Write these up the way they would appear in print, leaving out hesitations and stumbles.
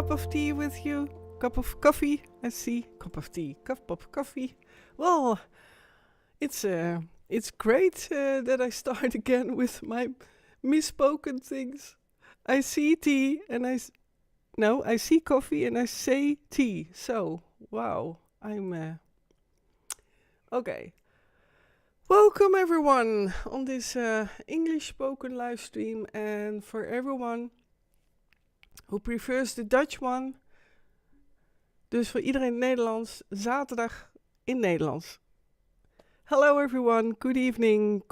cup of tea with you? Cup of coffee? I see. Cup of tea, cup of coffee. Well, it's great that I start again with my misspoken things. I see tea and I see coffee and I say tea. So, wow, I'm okay. Welcome everyone on this English spoken live stream, and for everyone who prefers the Dutch one, dus voor iedereen Nederlands, zaterdag in Nederlands. Hello everyone, good evening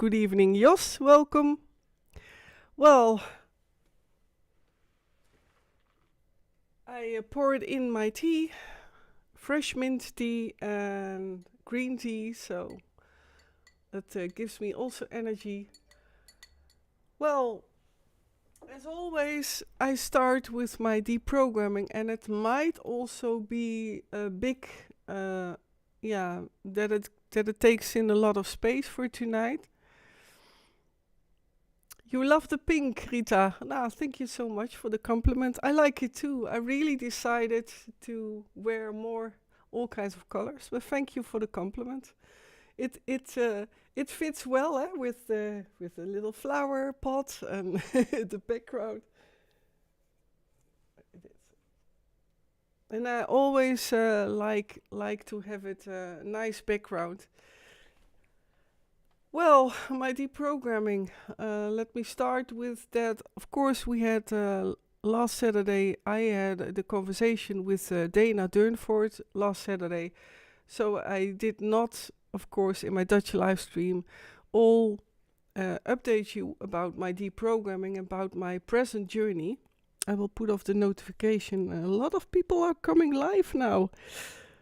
Jos, welcome. Well, I poured in my tea, fresh mint tea and green tea, so that gives me also energy. Well, as always, I start with my deprogramming, and it might also be a big, that it takes in a lot of space for tonight. You love the pink, Rita. Nah, thank you so much for the compliment. I like it too. I really decided to wear more all kinds of colors, but thank you for the compliment. It fits well with the little flower pot and the background. And I always like to have it a nice background. Well, my deprogramming. Let me start with that. Of course, we had last Saturday. I had the conversation with Dana Durnford last Saturday, so I did not, of course, in my Dutch live stream, all update you about my deprogramming, about my present journey. I will put off the notification. A lot of people are coming live now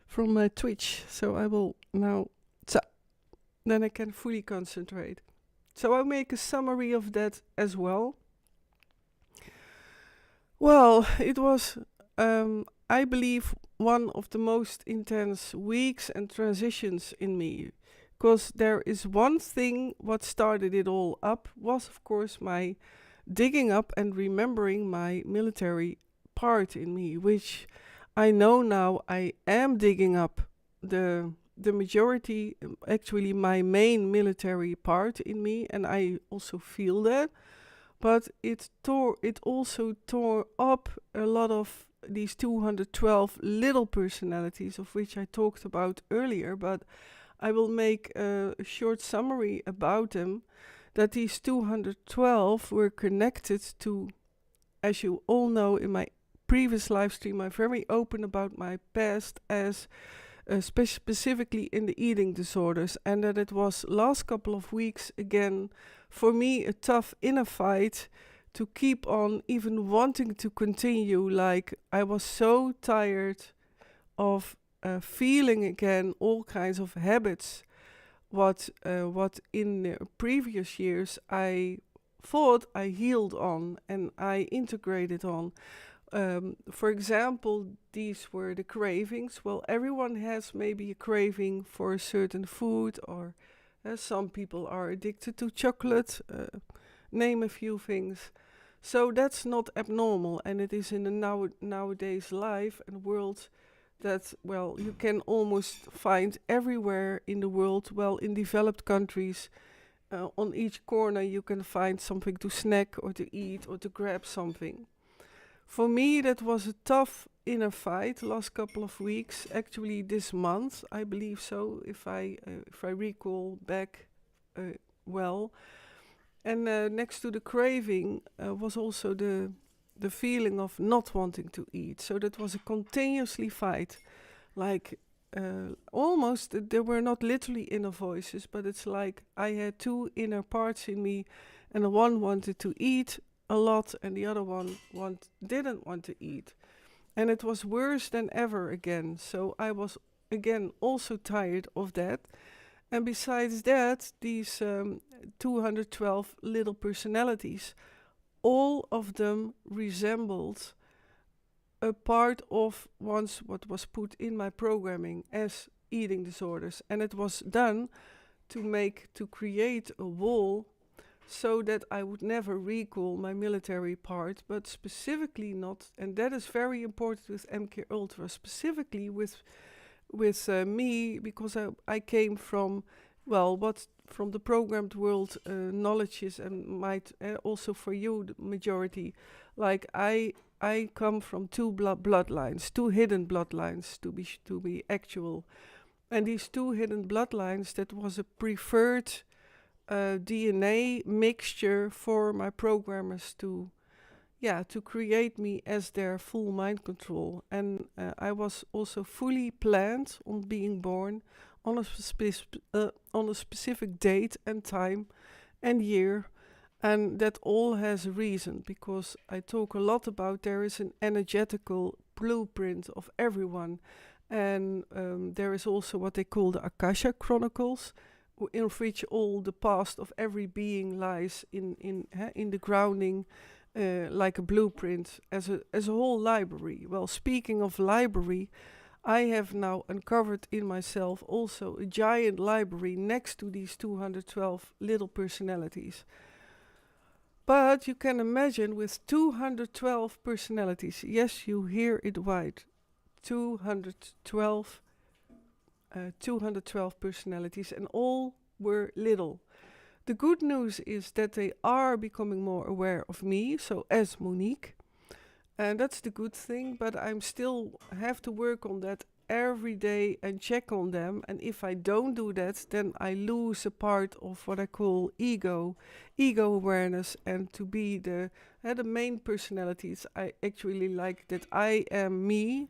from Twitch, so I will now, then I can fully concentrate. So I'll make a summary of that as well. Well, it was, I believe, one of the most intense weeks and transitions in me, because there is one thing what started it all up was, of course, my digging up and remembering my military part in me, which I know now I am digging up the majority, actually my main military part in me, and I also feel that, but it also tore up a lot of these 212 little personalities of which I talked about earlier, but I will make a short summary about them, that these 212 were connected to, as you all know, in my previous live stream, I'm very open about my past as specifically in the eating disorders, and that it was last couple of weeks again for me a tough inner fight to keep on even wanting to continue. Like, I was so tired of feeling again all kinds of habits what in the previous years I thought I healed on and I integrated on. For example, these were the cravings. Well, everyone has maybe a craving for a certain food, or some people are addicted to chocolate, name a few things. So that's not abnormal, and it is in the nowadays life and world that, well, you can almost find everywhere in the world. Well, in developed countries, on each corner you can find something to snack or to eat or to grab something. For me, that was a tough inner fight last couple of weeks, actually this month, I believe so, if I recall back well. And next to the craving was also the feeling of not wanting to eat. So that was a continuously fight, like almost, there were not literally inner voices, but it's like I had two inner parts in me, and the one wanted to eat a lot and the other one didn't want to eat. And it was worse than ever again. So I was again also tired of that. And besides that, these 212 little personalities, all of them resembled a part of once what was put in my programming as eating disorders. And it was done to create a wall so that I would never recall my military part, but specifically not, and that is very important with MKUltra, specifically with me, because I came from, well, what from the programmed world knowledges, and might also for you, the majority, like I come from two bloodlines, two hidden bloodlines to be actual, and these two hidden bloodlines, that was a preferred DNA mixture for my programmers to create me as their full mind control. And I was also fully planned on being born on a specific date and time and year. And that all has a reason, because I talk a lot about there is an energetical blueprint of everyone. And there is also what they call the Akasha Chronicles, in which all the past of every being lies in the grounding, like a blueprint, as a whole library. Well, speaking of library, I have now uncovered in myself also a giant library next to these 212 little personalities. But you can imagine, with 212 personalities, yes, you hear it right, 212 personalities, and all were little. The good news is that they are becoming more aware of me, so as Monique, and that's the good thing, but I'm still have to work on that every day and check on them, and if I don't do that, then I lose a part of what I call ego awareness, and to be the main personalities. I actually like that I am me.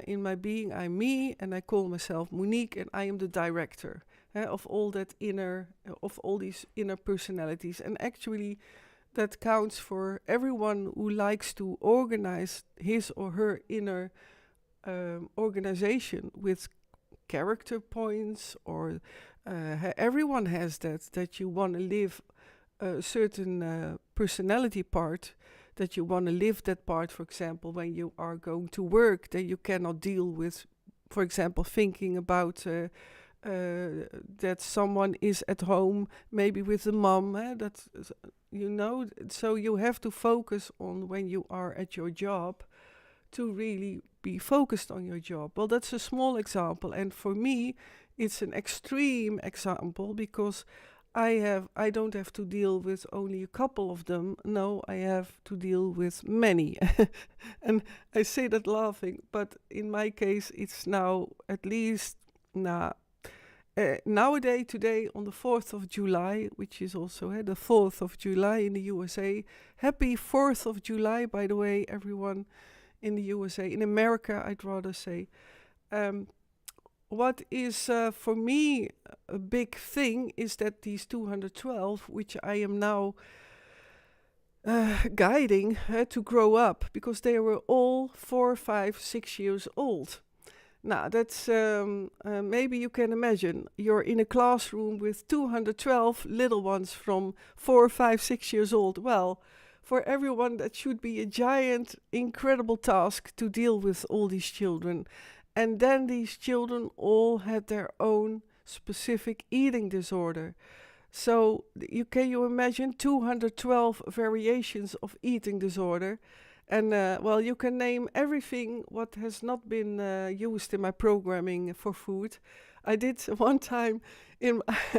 In my being, I'm me, and I call myself Monique, and I am the director of all these inner personalities. And actually, that counts for everyone who likes to organize his or her inner organization with character points, or everyone has that you want to live a certain personality part, that you want to live that part. For example, when you are going to work, then you cannot deal with, for example, thinking about that someone is at home, maybe with the mom, so you have to focus on, when you are at your job, to really be focused on your job. Well, that's a small example, and for me it's an extreme example, because I don't have to deal with only a couple of them. No, I have to deal with many. And I say that laughing, but in my case, it's now at least, nowadays, today on the 4th of July, which is also the 4th of July in the USA. Happy 4th of July, by the way, everyone in the USA. In America, I'd rather say. What is for me a big thing is that these 212, which I am now guiding to grow up, because they were all 4, 5, 6 years old. Now, that's maybe you can imagine, you're in a classroom with 212 little ones from 4, 5, 6 years old. Well, for everyone, that should be a giant, incredible task to deal with all these children. And then these children all had their own specific eating disorder. So can you imagine 212 variations of eating disorder? And well, you can name everything what has not been used in my programming for food. I did one time,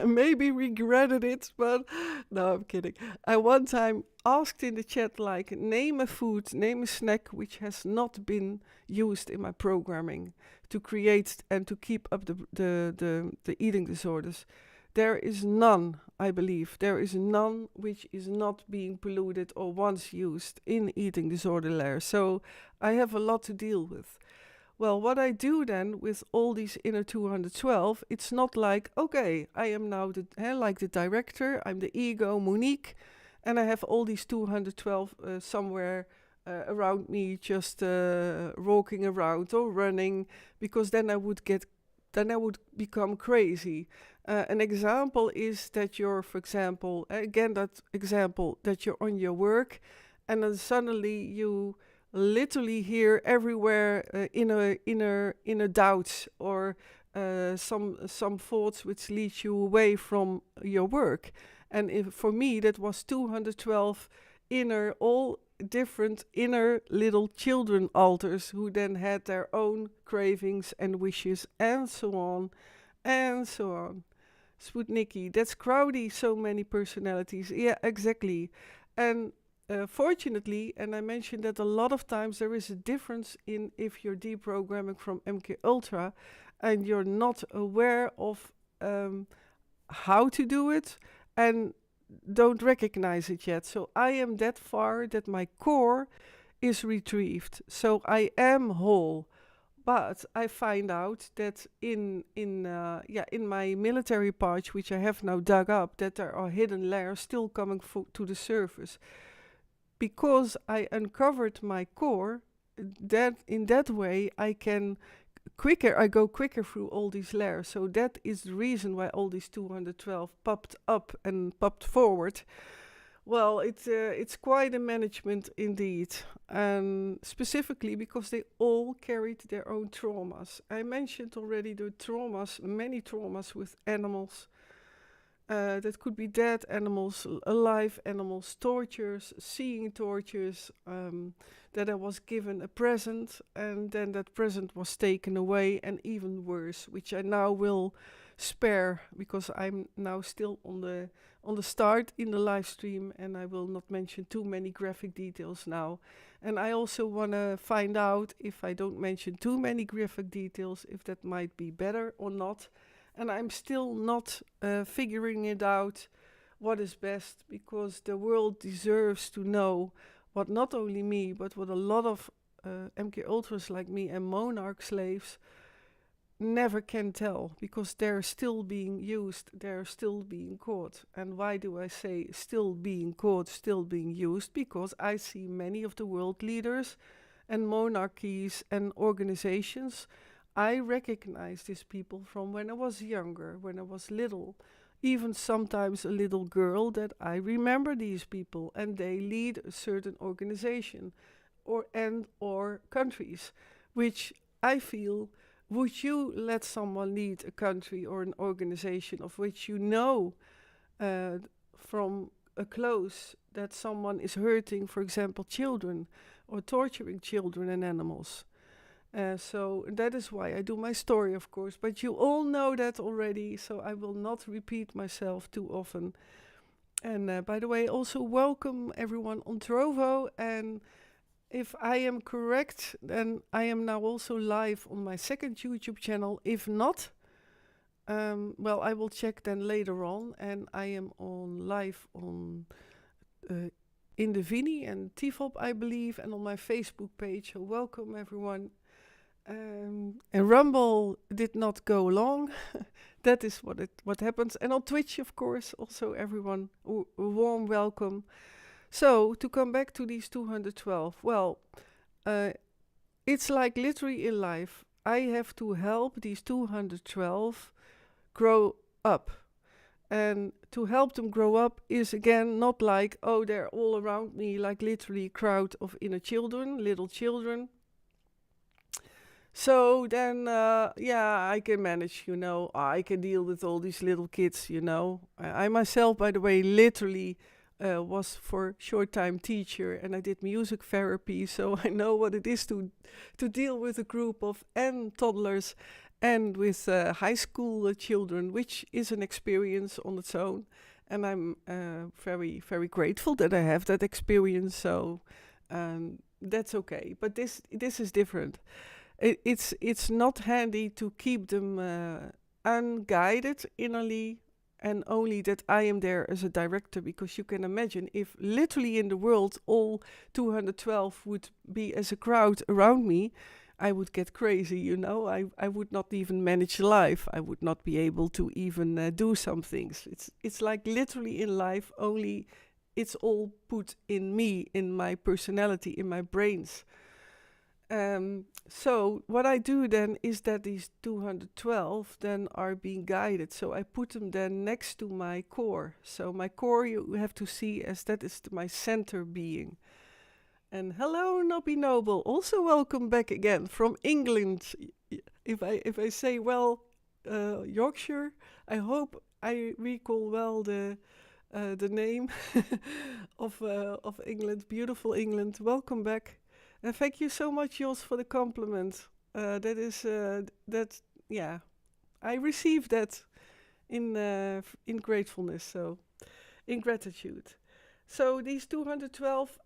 maybe regretted it, but no, I'm kidding. I one time asked in the chat, like, name a food, name a snack which has not been used in my programming to create and to keep up the eating disorders. There is none, I believe. There is none which is not being polluted or once used in eating disorder layer. So I have a lot to deal with. Well, what I do then with all these inner 212, it's not like, okay, I am now like the director, I'm the ego, Monique, and I have all these 212 somewhere around me, just walking around or running, because then I would become crazy. An example is that you're, for example, that you're on your work, and then suddenly you literally hear everywhere inner doubts, or some thoughts which lead you away from your work. And for me, that was 212 all different inner little children alters who then had their own cravings and wishes and so on and so on. Sputniki, that's crowdy, so many personalities. Yeah, exactly. And fortunately, and I mentioned that a lot of times, there is a difference in if you're deprogramming from MKUltra and you're not aware of how to do it and don't recognize it yet. So I am that far that my core is retrieved. So I am whole. But I find out that in my military parts, which I have now dug up, that there are hidden layers still coming to the surface. Because I uncovered my core, that in that way I go quicker through all these layers. So that is the reason why all these 212 popped up and popped forward. Well, it's quite a management indeed, and specifically because they all carried their own traumas. I mentioned already the traumas, many traumas with animals. That could be dead animals, alive animals, tortures, seeing tortures, that I was given a present and then that present was taken away, and even worse, which I now will spare because I'm now still on the start in the live stream, and I will not mention too many graphic details now. And I also want to find out, if I don't mention too many graphic details, if that might be better or not. And I'm still not figuring it out what is best, because the world deserves to know what not only me, but what a lot of MKUltras like me and monarch slaves never can tell, because they're still being used, they're still being caught. And why do I say still being caught, still being used? Because I see many of the world leaders and monarchies and organizations. I recognize these people from when I was younger, when I was little, even sometimes a little girl, that I remember these people, and they lead a certain organization or countries, which I feel, would you let someone lead a country or an organization of which you know from a close that someone is hurting, for example, children, or torturing children and animals? So that is why I do my story, of course, but you all know that already, so I will not repeat myself too often. And by the way, also welcome everyone on Trovo, and if I am correct, then I am now also live on my second YouTube channel. If not, well, I will check then later on, and I am live on Indivini and Tifop, I believe, and on my Facebook page. So welcome everyone. And Rumble did not go long. That is what happens. And on Twitch, of course, also everyone, a warm welcome. So, to come back to these 212, well, it's like literally in life, I have to help these 212 grow up. And to help them grow up is, again, not like, oh, they're all around me, like literally a crowd of inner children, little children. So then, I can manage, I can deal with all these little kids, I myself, by the way, literally was for short-time teacher, and I did music therapy, so I know what it is to deal with a group of toddlers and with high school children, which is an experience on its own. And I'm very, very grateful that I have that experience, so that's okay. But this is different. It's not handy to keep them unguided innerly, and only that I am there as a director, because you can imagine if literally in the world all 212 would be as a crowd around me, I would get crazy, I would not even manage life. I would not be able to even do some things. It's like literally in life, only it's all put in me, in my personality, in my brains. So what I do then is that these 212 then are being guided. So I put them then next to my core. So my core you have to see as that is my center being. And hello, Nobby Noble. Also welcome back again from England. If I say well, Yorkshire, I hope I recall well the the name of England, beautiful England. Welcome back, and thank you so much, Jos, for the compliment. Yeah, I received that in gratefulness, so in gratitude. So these 212,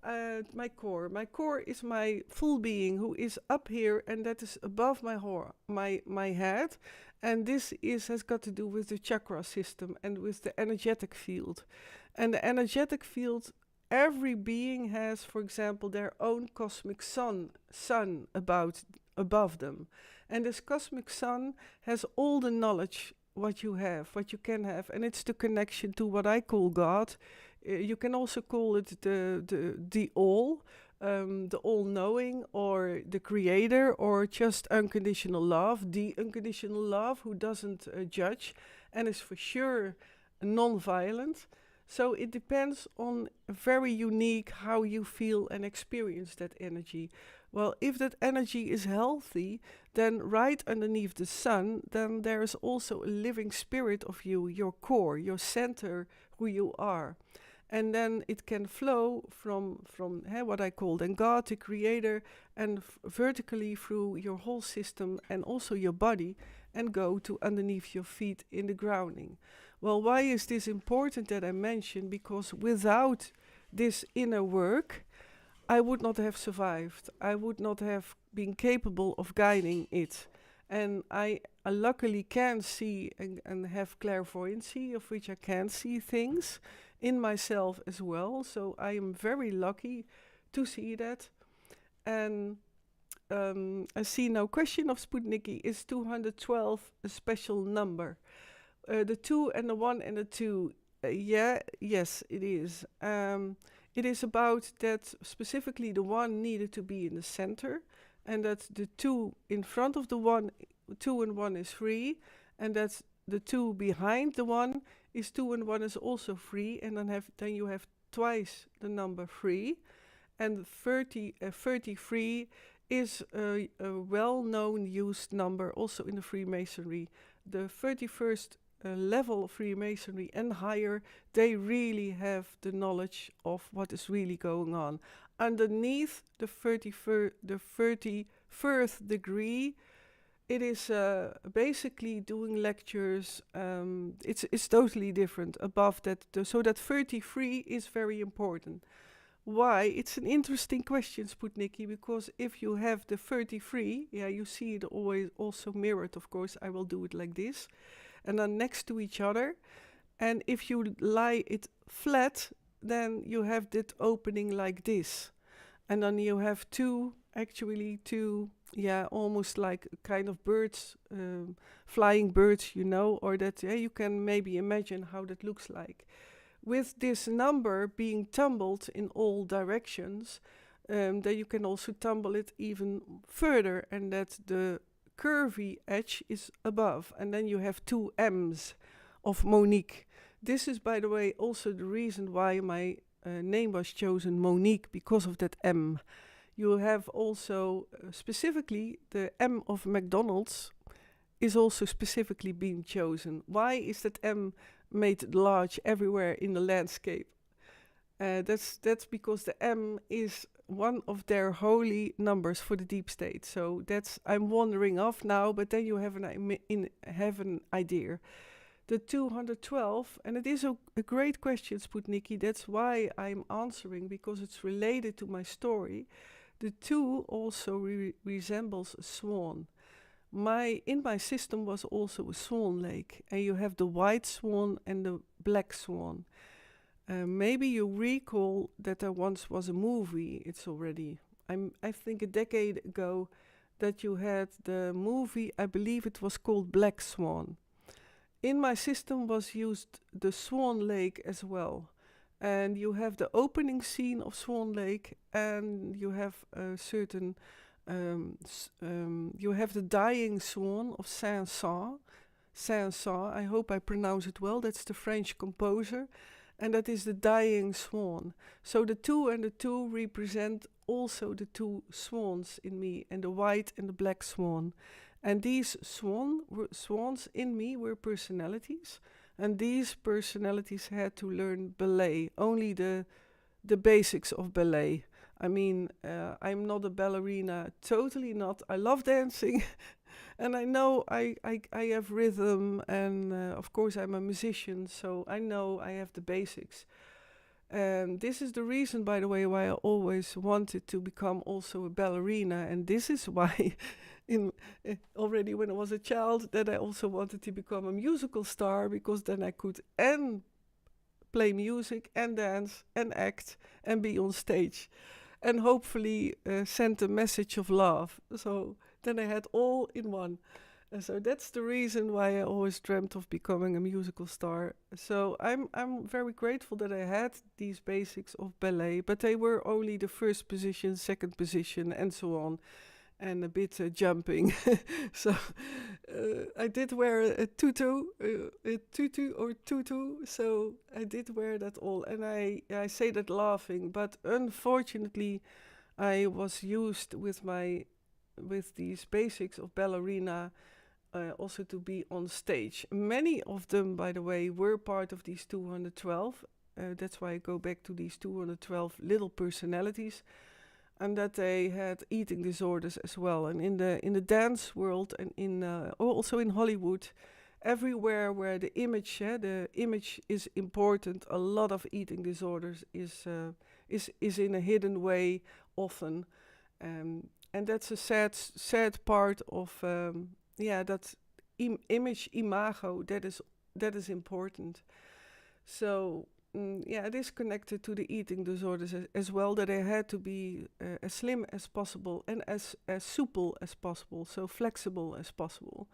my core is my full being who is up here, and that is above my head, and this has got to do with the chakra system and with the energetic field. And the energetic field, every being has, for example, their own cosmic sun above them, and this cosmic sun has all the knowledge what you can have, and it's the connection to what I call God. You can also call it the all-knowing, or the creator, or just unconditional love, the unconditional love who doesn't judge and is for sure non-violent. So it depends on very unique how you feel and experience that energy. Well, if that energy is healthy, then right underneath the sun, then there is also a living spirit of you, your core, your center, who you are. And then it can flow from what I call then God, the creator, and vertically through your whole system and also your body, and go to underneath your feet in the grounding. Well, why is this important that I mention? Because without this inner work, I would not have survived. I would not have been capable of guiding it. And I luckily can see and have clairvoyancy, of which I can see things in myself as well. So I am very lucky to see that. And I see no question of Sputniki. Is 212 a special number? The 2 and the 1 and the 2, yes, it is. It is about that specifically the 1 needed to be in the center, and that the 2 in front of the 1, 2 and 1 is 3, and that the 2 behind the 1 is 2 and 1 is also 3, and then you have twice the number 3, and 33 is a well-known used number also in the Freemasonry. The 31st level of Freemasonry and higher, they really have the knowledge of what is really going on. Underneath the 31st degree, it is basically doing lectures. It's totally different above that. So that 33 is very important. Why? It's an interesting question, Sputniki, because if you have the 33, you see it always also mirrored, of course. I will do it like this. And then next to each other. And if you lie it flat, then you have that opening like this. And then you have two, almost like kind of birds, flying birds, or that you can maybe imagine how that looks like. With this number being tumbled in all directions, then you can also tumble it even further, and that the curvy edge is above, and then you have 2 M's of Monique. This is, by the way, also the reason why my name was chosen Monique, because of that M. You have also specifically the M of McDonald's is also specifically being chosen. Why is that M made large everywhere in the landscape? That's because the M is one of their holy numbers for the deep state. So that's, I'm wandering off now, but then you have an idea. The 212, and it is a great question, Sputniki. That's why I'm answering, because it's related to my story. The 2 also resembles a swan. In my system was also a swan lake, and you have the white swan and the black swan. Maybe you recall that there once was a movie. It's already, I think, a decade ago, that you had the movie. I believe it was called Black Swan. In my system was used the Swan Lake as well, and you have the opening scene of Swan Lake, and you have a certain. You have the dying swan of Saint-Saëns. Saint-Saëns, I hope I pronounce it well. That's the French composer. And that is the dying swan. So the 2 and the 2 represent also the 2 swans in me, and the white and the black swan. And these swans in me were personalities. And these personalities had to learn ballet, only the basics of ballet. I mean, I'm not a ballerina, totally not. I love dancing, and I know I have rhythm, and of course I'm a musician, so I know I have the basics. And this is the reason, by the way, why I always wanted to become also a ballerina, and this is why, in already when I was a child, that I also wanted to become a musical star, because then I could and play music and dance and act and be on stage and hopefully send a message of love. So then I had all in one. And so that's the reason why I always dreamt of becoming a musical star. So I'm very grateful that I had these basics of ballet, but they were only the first position, second position, and so on, and a bit jumping. So I did wear a tutu or tutu. So I did wear that all, and I say that laughing, but unfortunately, I was used with these basics of ballerina. Also to be on stage. Many of them, by the way, were part of these 212. That's why I go back to these 212 little personalities, and that they had eating disorders as well. And in the dance world, and also in Hollywood, everywhere where the image is important, a lot of eating disorders is in a hidden way often, and that's a sad part of that image imago that is important. So it is connected to the eating disorders as well, that I had to be as slim as possible and as supple as possible, so flexible as possible.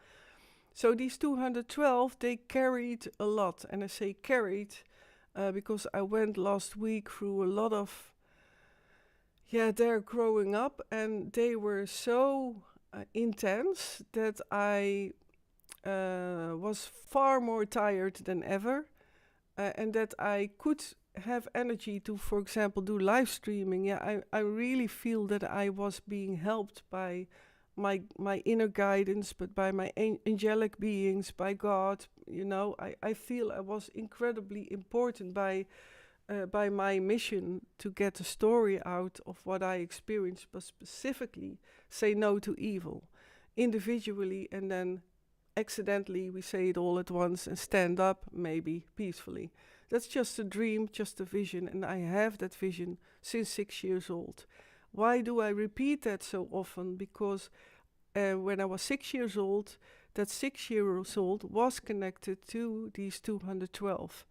So these 212, they carried a lot, and I say carried because I went last week through a lot of they're growing up, and they were so intense that I was far more tired than ever, and that I could have energy to, for example, do live streaming. I really feel that I was being helped by my inner guidance, but by my angelic beings, by God. I feel I was incredibly important by my mission to get the story out of what I experienced, but specifically say no to evil individually, and then accidentally we say it all at once and stand up, maybe peacefully. That's just a dream, just a vision, and I have that vision since 6 years old. Why do I repeat that so often? Because when I was 6 years old, that 6 years old was connected to these 212.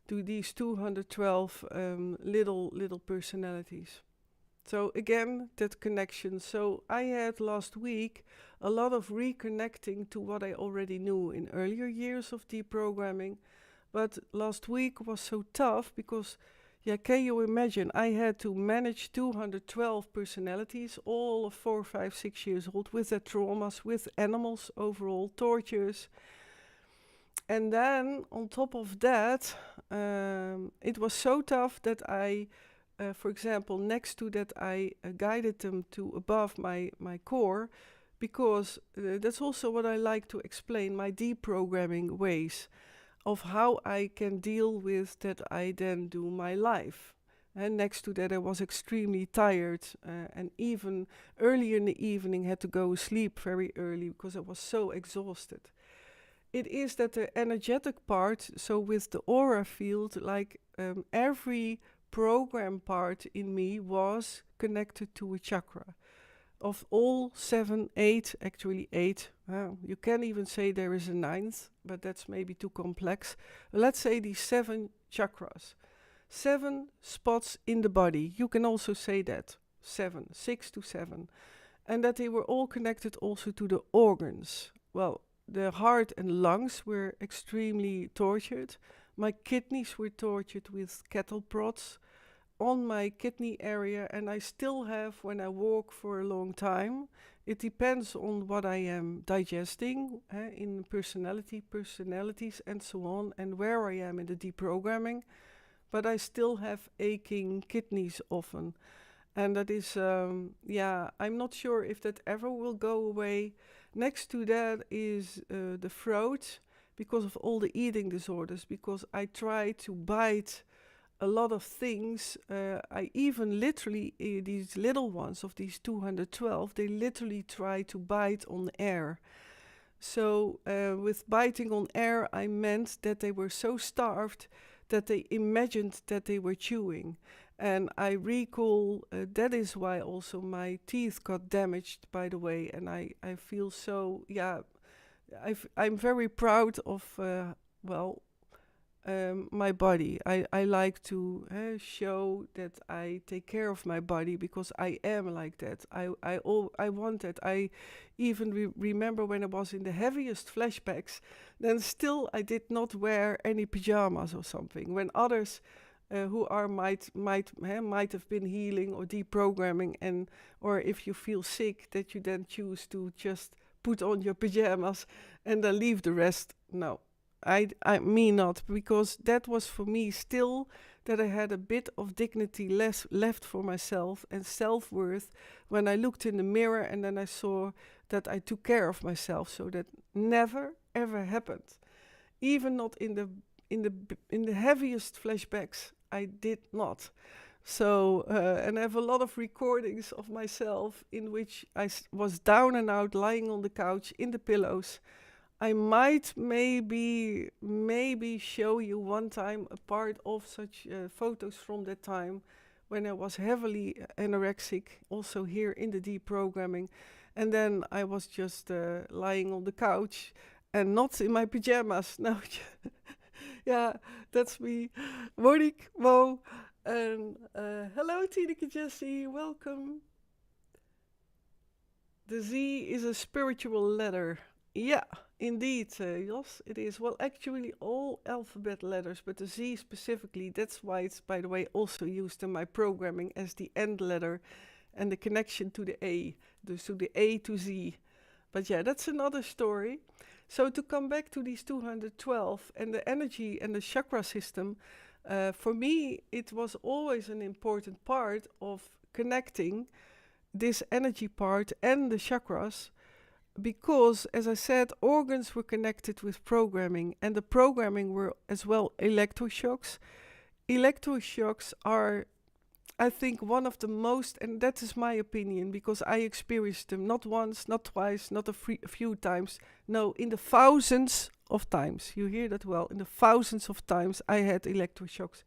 To these 212 little personalities. So again, that connection. So I had last week a lot of reconnecting to what I already knew in earlier years of deprogramming. But last week was so tough because, can you imagine? I had to manage 212 personalities, all of 4, 5, 6 years old, with their traumas, with animals overall, tortures. And then on top of that, it was so tough that I, for example, next to that, I guided them to above my core, because that's also what I like to explain, my deprogramming ways of how I can deal with that I then do my life. And next to that, I was extremely tired, and even early in the evening had to go sleep very early because I was so exhausted. It is that the energetic part, so with the aura field, like every program part in me was connected to a chakra. Of all 7, 8, actually 8, you can even say there is a 9th, but that's maybe too complex. Let's say these 7 chakras, 7 spots in the body. You can also say that, 7, 6 to 7. And that they were all connected also to the organs. Well, the heart and lungs were extremely tortured. My kidneys were tortured with cattle prods on my kidney area, and I still have when I walk for a long time. It depends on what I am digesting in personalities and so on, and where I am in the deprogramming. But I still have aching kidneys often. And that is, I'm not sure if that ever will go away. Next to that is the throat, because of all the eating disorders, because I try to bite a lot of things. I even literally, these little ones of these 212, they literally try to bite on air. So with biting on air, I meant that they were so starved that they imagined that they were chewing. And I recall that is why also my teeth got damaged, by the way. And I feel so, I'm very proud of, my body. I like to show that I take care of my body because I am like that. I want that. I even remember when I was in the heaviest flashbacks, then still I did not wear any pajamas or something. When others who are might have been healing or deprogramming, and or if you feel sick, that you then choose to just put on your pajamas and then leave the rest. No. Me not, because that was for me still that I had a bit of dignity left for myself and self-worth when I looked in the mirror and then I saw that I took care of myself. So that never ever happened, even not in the heaviest flashbacks. I did not. So and I have a lot of recordings of myself in which I was down and out, lying on the couch in the pillows. I might maybe show you one time a part of such photos from that time when I was heavily anorexic, also here in the deprogramming. And then I was just lying on the couch and not in my pajamas. No, yeah, that's me. Monique, Mo, and hello Tineke Jessie, welcome. The Z is a spiritual letter. Yeah, indeed, Jos, it is. Well, actually, all alphabet letters, but the Z specifically, that's why it's, by the way, also used in my programming as the end letter and the connection to the A, so the A to Z. But yeah, that's another story. So to come back to these 212 and the energy and the chakra system, for me, it was always an important part of connecting this energy part and the chakras, because, as I said, organs were connected with programming, and the programming were as well electroshocks. Electroshocks are, I think, one of the most, and that is my opinion, because I experienced them not once, not twice, not a few times, no, in the thousands of times. You hear that well, in the thousands of times I had electroshocks.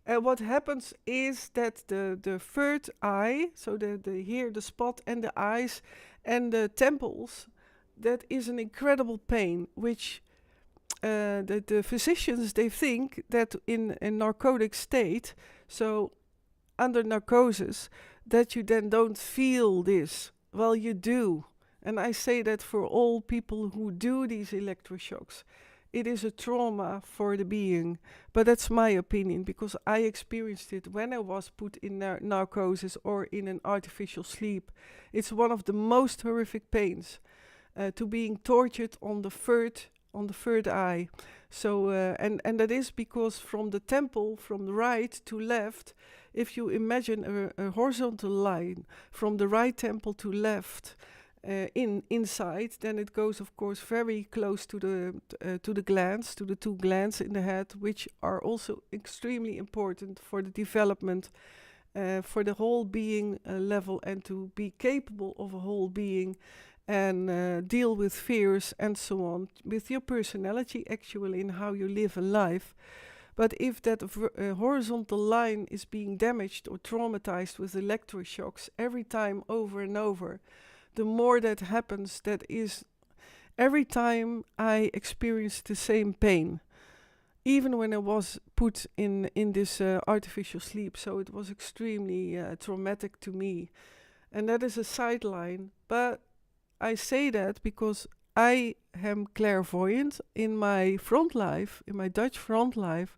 And what happens is that the third eye, so the spot and the eyes and the temples, that is an incredible pain, which the physicians, they think that in a narcotic state, so under narcosis, that you then don't feel this. Well, you do. And I say that for all people who do these electroshocks. It is a trauma for the being, but that's my opinion, because I experienced it when I was put in narcosis or in an artificial sleep. It's one of the most horrific pains, to being tortured on the third eye. So and that is because from the temple, from the right to left, if you imagine a horizontal line from the right temple to left, inside, then it goes, of course, very close to the glands, to the two glands in the head, which are also extremely important for the development, for the whole being level, and to be capable of a whole being, and deal with fears and so on, with your personality actually, in how you live a life. But if that horizontal line is being damaged or traumatized with electroshocks every time over and over, the more that happens, that is, every time I experienced the same pain, even when I was put in this artificial sleep. So it was extremely traumatic to me. And that is a sideline. But I say that because I am clairvoyant. In my front life, in my Dutch front life,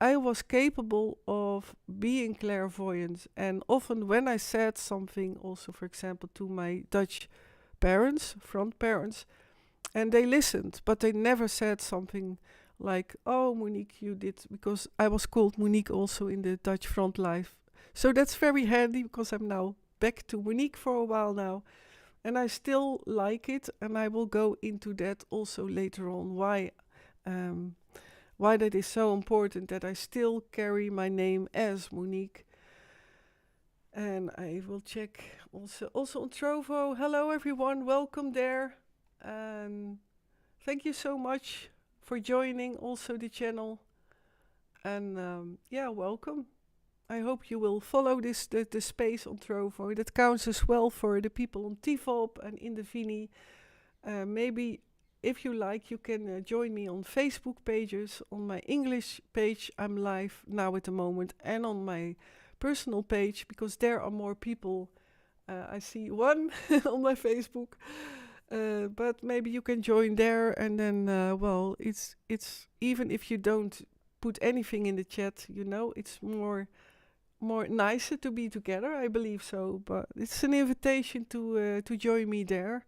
I was capable of being clairvoyant, and often when I said something, also for example to my Dutch parents, front parents, and they listened, but they never said something like, "Oh, Monique, you did," because I was called Monique also in the Dutch front life. So that's very handy, because I'm now back to Monique for a while now. And I still like it, and I will go into that also later on, why that is so important that I still carry my name as Monique. And I will check also on Trovo. Hello everyone, welcome there. And thank you so much for joining also the channel. And welcome. I hope you will follow the space on Trovo. That counts as well for the people on TVOP and in the Vini. Maybe if you like, you can join me on Facebook pages. On my English page, I'm live now at the moment, and on my personal page, because there are more people. I see one on my Facebook, but maybe you can join there, and then it's even if you don't put anything in the chat, it's more nicer to be together. I believe so, but it's an invitation to join me there,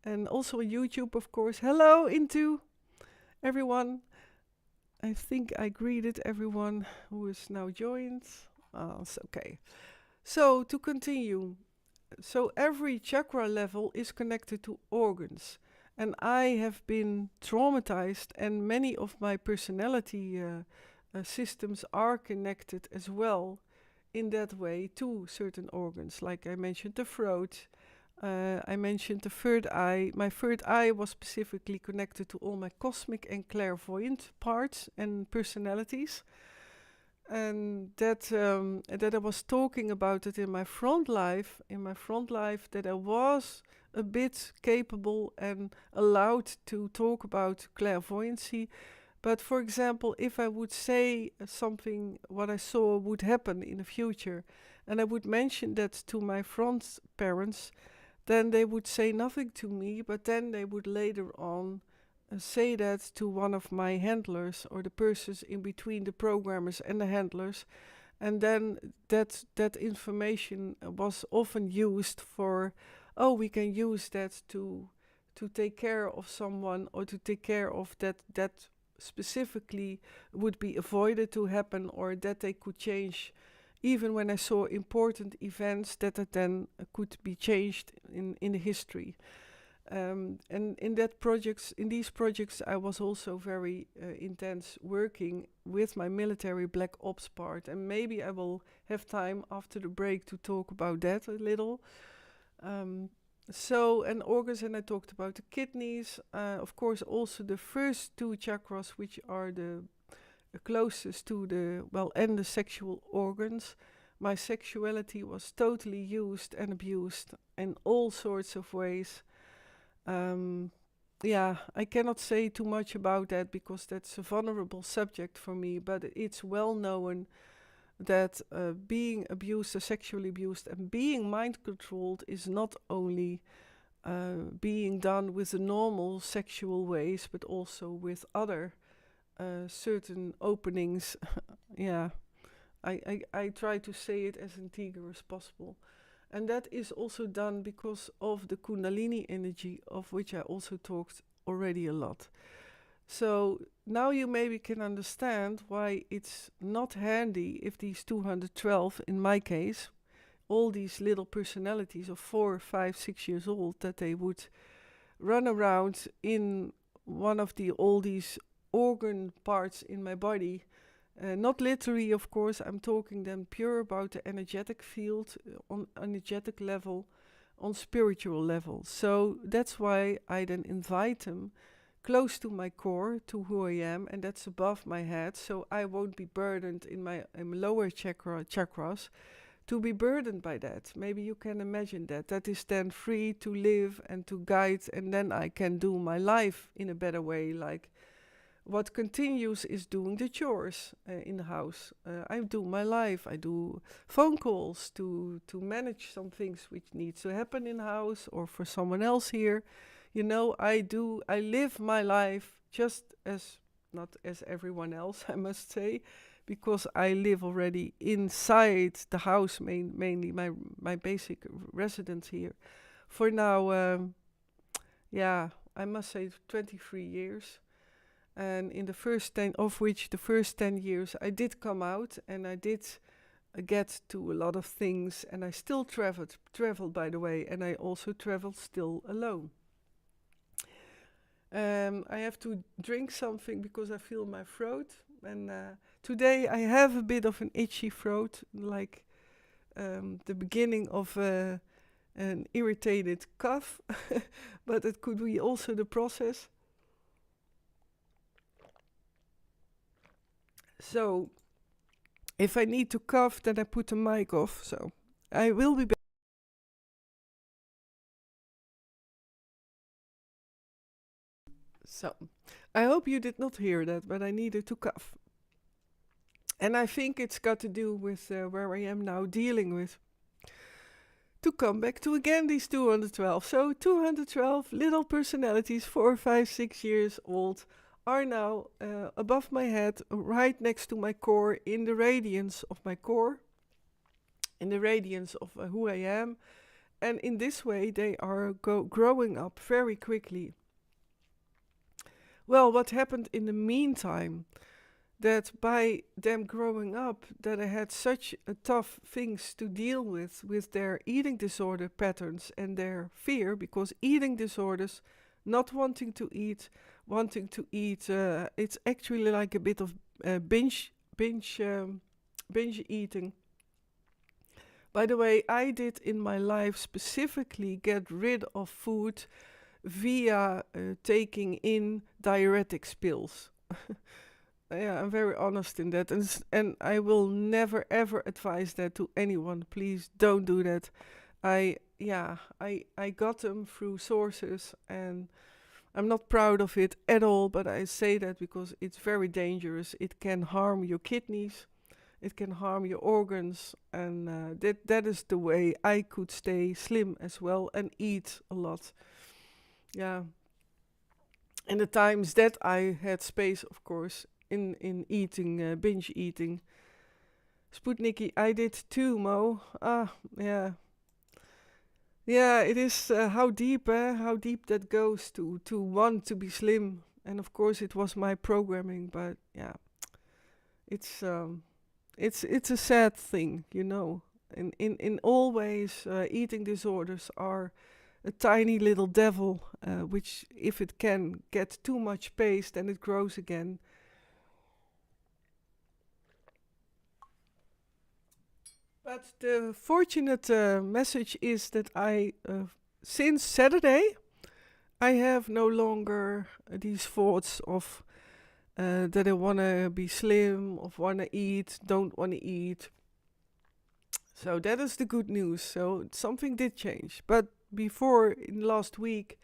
and also on YouTube, of course. Hello into everyone. I think I greeted everyone who is now joined. It's okay. So to continue, so every chakra level is connected to organs, and I have been traumatized, and many of my personality systems are connected as well in that way to certain organs. Like I mentioned the throat, I mentioned the third eye. My third eye was specifically connected to all my cosmic and clairvoyant parts and personalities. And that I was talking about it in my front life, that I was a bit capable and allowed to talk about clairvoyancy. But for example, if I would say something, what I saw would happen in the future, and I would mention that to my front parents, then they would say nothing to me, but then they would later on say that to one of my handlers, or the persons in between the programmers and the handlers, and then that information was often used for, we can use that to take care of someone, or to take care of that specifically would be avoided to happen, or that they could change. Even when I saw important events that then could be changed in the history. And in these projects, I was also very intense working with my military black ops part. And maybe I will have time after the break to talk about that a little. And organs, and I talked about the kidneys. Of course, also the first two chakras, which are the closest to and the sexual organs. My sexuality was totally used and abused in all sorts of ways. I cannot say too much about that because that's a vulnerable subject for me, but it's well known that being abused, sexually abused, and being mind controlled is not only being done with the normal sexual ways, but also with other certain openings. I try to say it as integer as possible. And that is also done because of the Kundalini energy, of which I also talked already a lot. So now you maybe can understand why it's not handy if these 212, in my case, all these little personalities of 4, 5, 6 years old, that they would run around in one of all these organ parts in my body. Not literally, of course, I'm talking then pure about the energetic field, on energetic level, on spiritual level. So that's why I then invite them close to my core, to who I am, and that's above my head, so I won't be burdened in my lower chakras to be burdened by that. Maybe you can imagine that. That is then free to live and to guide, and then I can do my life in a better way, like what continues is doing the chores in the house. I do my life. I do phone calls to manage some things which needs to happen in the house or for someone else here. I live my life just as, not as everyone else, I must say, because I live already inside the house, mainly my basic residence here. For now, I must say 23 years. And in the first 10, of which the first 10 years I did come out, and I did get to a lot of things, and I still travel by the way, and I also travel still alone. I have to drink something because I feel my throat, and today I have a bit of an itchy throat, like the beginning of an irritated cough, but it could be also the process. So if I need to cough, then I put the mic off. So I will be back. So I hope you did not hear that, but I needed to cough. And I think it's got to do with where I am now dealing with. To come back to again these 212. So 212 little personalities, 4, 5, 6 years old, are now above my head, right next to my core, in the radiance of my core, in the radiance of who I am. And in this way, they are growing up very quickly. Well, what happened in the meantime, that by them growing up, that I had such tough things to deal with their eating disorder patterns and their fear, because eating disorders, not wanting to eat, it's actually like a bit of binge eating. By the way, I did in my life specifically get rid of food via taking in diuretic pills. Yeah, I'm very honest in that, and I will never ever advise that to anyone. Please don't do that. I got them through sources, and I'm not proud of it at all, but I say that because it's very dangerous. It can harm your kidneys, it can harm your organs, and that is the way I could stay slim as well and eat a lot. Yeah. And the times that I had space, of course, in eating, binge eating. Sputniki, I did too, Mo. Yeah. Yeah, it is how deep that goes to want to be slim. And of course it was my programming, but yeah. It's it's a sad thing, you know. In all ways, eating disorders are a tiny little devil, which if it can get too much space, then it grows again. But the fortunate message is that since Saturday, I have no longer these thoughts of that I want to be slim, of want to eat, don't want to eat. So that is the good news. So something did change. But before, in last week,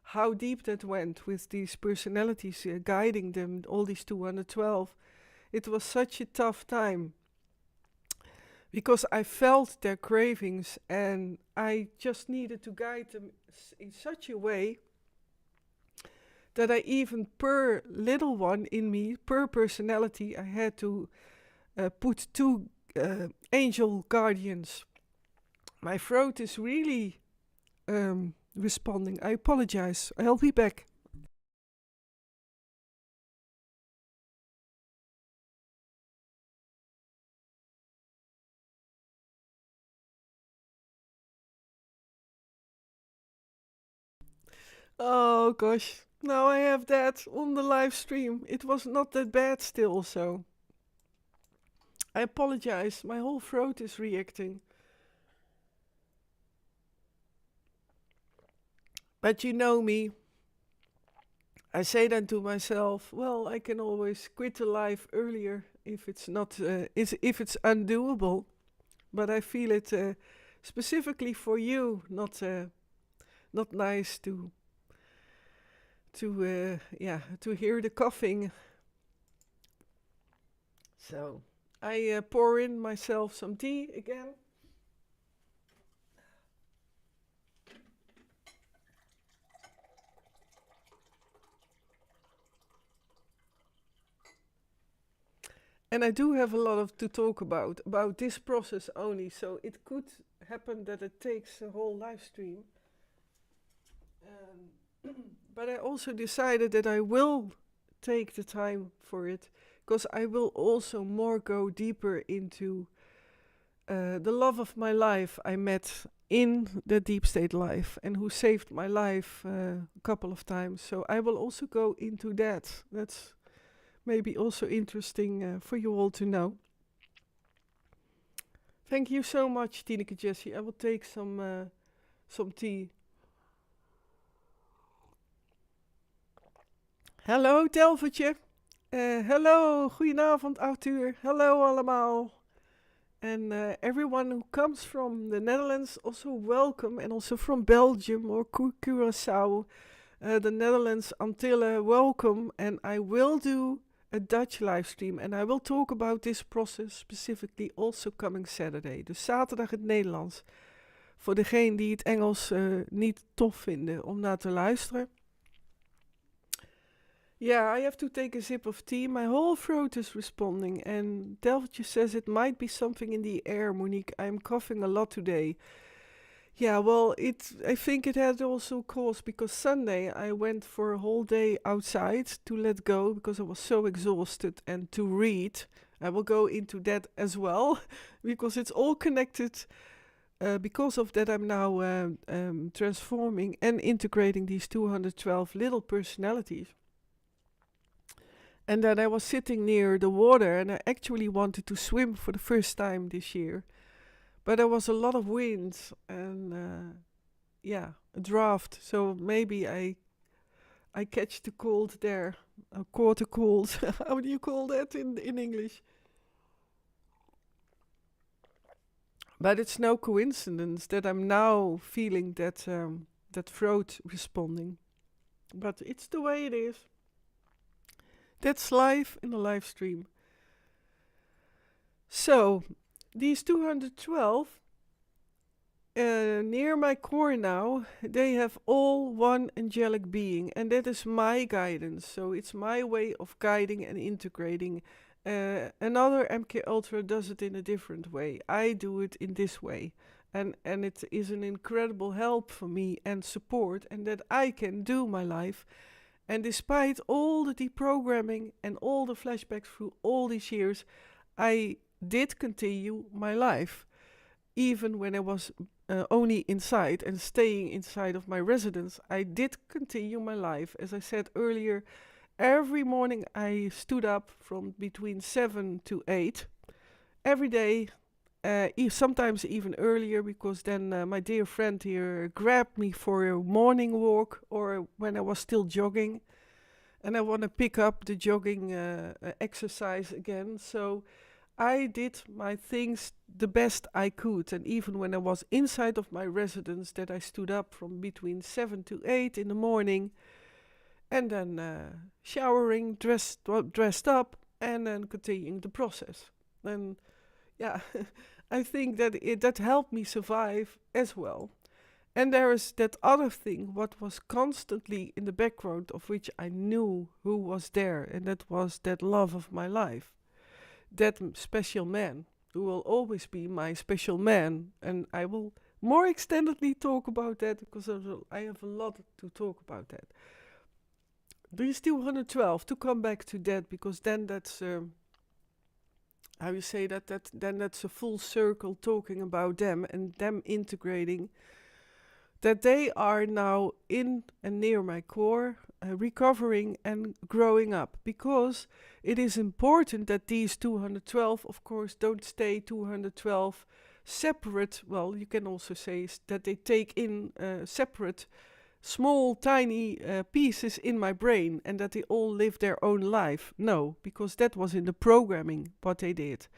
how deep that went with these personalities guiding them, all these 212, it was such a tough time. Because I felt their cravings and I just needed to guide them in such a way that I even per little one in me, per personality, I had to put 2 angel guardians. My throat is really responding. I apologize. I'll be back. Oh gosh. Now I have that on the live stream. It was not that bad still, so I apologize. My whole throat is reacting. But you know me. I say then to myself, well, I can always quit the life earlier if it's not if it's undoable. But I feel it specifically for you, not nice to hear the coughing. So I pour in myself some tea again. And I do have a lot of to talk about this process only. So it could happen that it takes a whole live stream. But I also decided that I will take the time for it, because I will also more go deeper into the love of my life I met in the deep state life and who saved my life a couple of times. So I will also go into that. That's maybe also interesting for you all to know. Thank you so much, Tineke Jessie. I will take some tea. Hallo Telvertje. Hello, goedenavond Arthur. Hello allemaal. And everyone who comes from the Netherlands, also welcome. And also from Belgium or Curaçao, the Netherlands, Antillen, welcome. And I will do a Dutch live stream. And I will talk about this process specifically also coming Saturday. Dus zaterdag het Nederlands. Voor degenen die het Engels niet tof vinden om naar te luisteren. Yeah, I have to take a sip of tea. My whole throat is responding. And Delvertje says it might be something in the air, Monique. I'm coughing a lot today. Yeah, well, I think it had also caused because Sunday I went for a whole day outside to let go because I was so exhausted and to read. I will go into that as well because it's all connected. Because of that, I'm now transforming and integrating these 212 little personalities. And then I was sitting near the water and I actually wanted to swim for the first time this year. But there was a lot of wind and a draft. So maybe I catch the cold there. A quarter cold. How do you call that in English? But it's no coincidence that I'm now feeling that throat responding. But it's the way it is. That's live in the live stream. So, these 212, near my core now, they have all one angelic being. And that is my guidance. So, it's my way of guiding and integrating. Another MKUltra does it in a different way. I do it in this way. And it is an incredible help for me and support. And that I can do my life. And despite all the deprogramming and all the flashbacks through all these years, I did continue my life. Even when I was only inside and staying inside of my residence, I did continue my life. As I said earlier, every morning I stood up from between 7 to 8. Every day, sometimes even earlier, because then my dear friend here grabbed me for a morning walk or when I was still jogging. And I want to pick up the jogging exercise again. So I did my things the best I could. And even when I was inside of my residence, that I stood up from between 7 to 8 in the morning. And then showering, dressed up, and then continuing the process. And yeah, I think that that helped me survive as well. And there is that other thing, what was constantly in the background, of which I knew who was there, and that was that love of my life. That special man, who will always be my special man. And I will more extendedly talk about that, because I have a lot to talk about that. These 212, to come back to that, because then that's... how you say that, then that's a full circle talking about them and them integrating, that they are now in and near my core, recovering and growing up, because it is important that these 212, of course, don't stay 212 separate. Well, you can also say that they take in separate small tiny pieces in my brain and that they all live their own life. No, because that was in the programming what they did.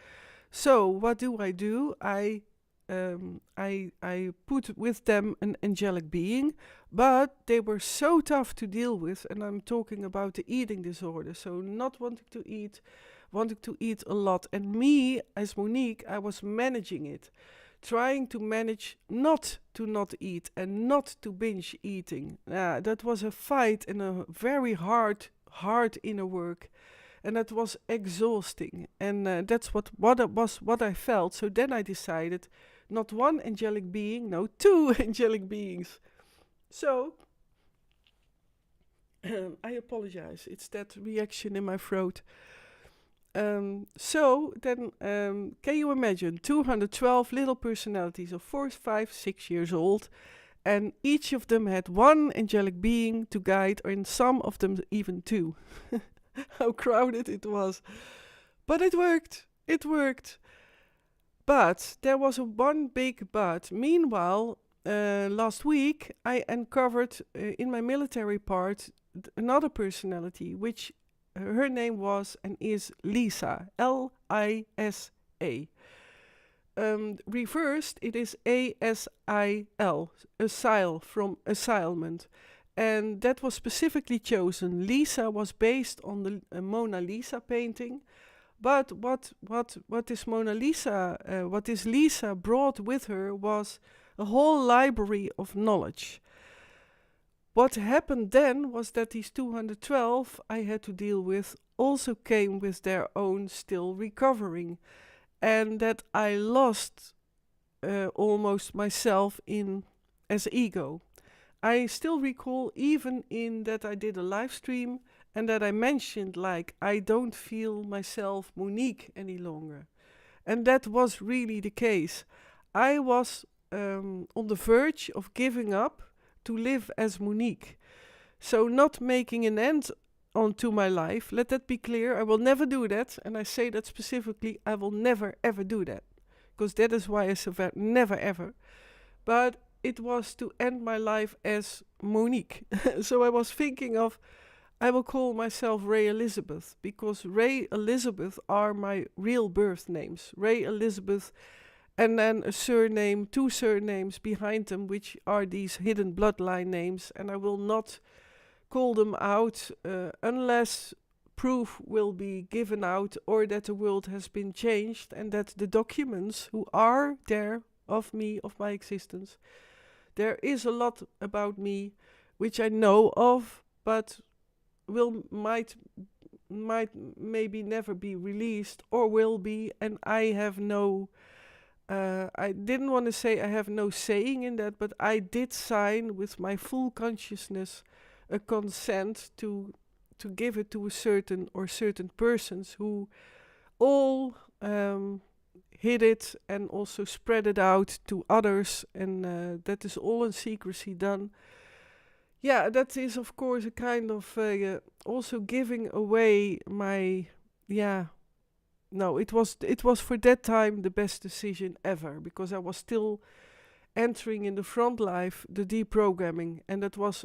So what do? I put with them an angelic being, but they were so tough to deal with, and I'm talking about the eating disorder, so not wanting to eat a lot. And me, as Monique, I was managing it. Trying to manage not to not eat and not to binge eating. That was a fight and a very hard inner work. And that was exhausting. And that's what I felt. So then I decided, not one angelic being, no, 2 angelic beings. So, I apologize. It's that reaction in my throat. So then, can you imagine 212 little personalities of 4, 5, 6 years old, and each of them had one angelic being to guide, or in some of them even two. How crowded it was. But it worked. It worked. But there was a one big but. Meanwhile, last week I uncovered in my military part another personality, which her name was and is Lisa, Lisa. Reversed, it is ASIL, asile, from assignment. And that was specifically chosen. Lisa was based on the Mona Lisa painting. But what is Mona Lisa, what is Lisa brought with her was a whole library of knowledge. What happened then was that these 212 I had to deal with also came with their own still recovering. And that I lost almost myself in as ego. I still recall even in that I did a live stream and that I mentioned like I don't feel myself Monique any longer. And that was really the case. I was on the verge of giving up to live as Monique. So not making an end onto my life. Let that be clear. I will never do that. And I say that specifically. I will never ever do that. Because that is why I said never ever. But it was to end my life as Monique. So I was thinking of, I will call myself Ray Elizabeth. Because Ray Elizabeth are my real birth names. Ray Elizabeth, and then a surname, 2 surnames behind them, which are these hidden bloodline names. And I will not call them out unless proof will be given out or that the world has been changed and that the documents who are there of me, of my existence, there is a lot about me which I know of, but might maybe never be released or will be, and I have no I didn't want to say I have no saying in that, but I did sign with my full consciousness a consent to give it to a certain persons who all hid it and also spread it out to others, and that is all in secrecy done. Yeah, that is of course a kind of also giving away my no, it was for that time the best decision ever, because I was still entering in the front life the deprogramming, and that was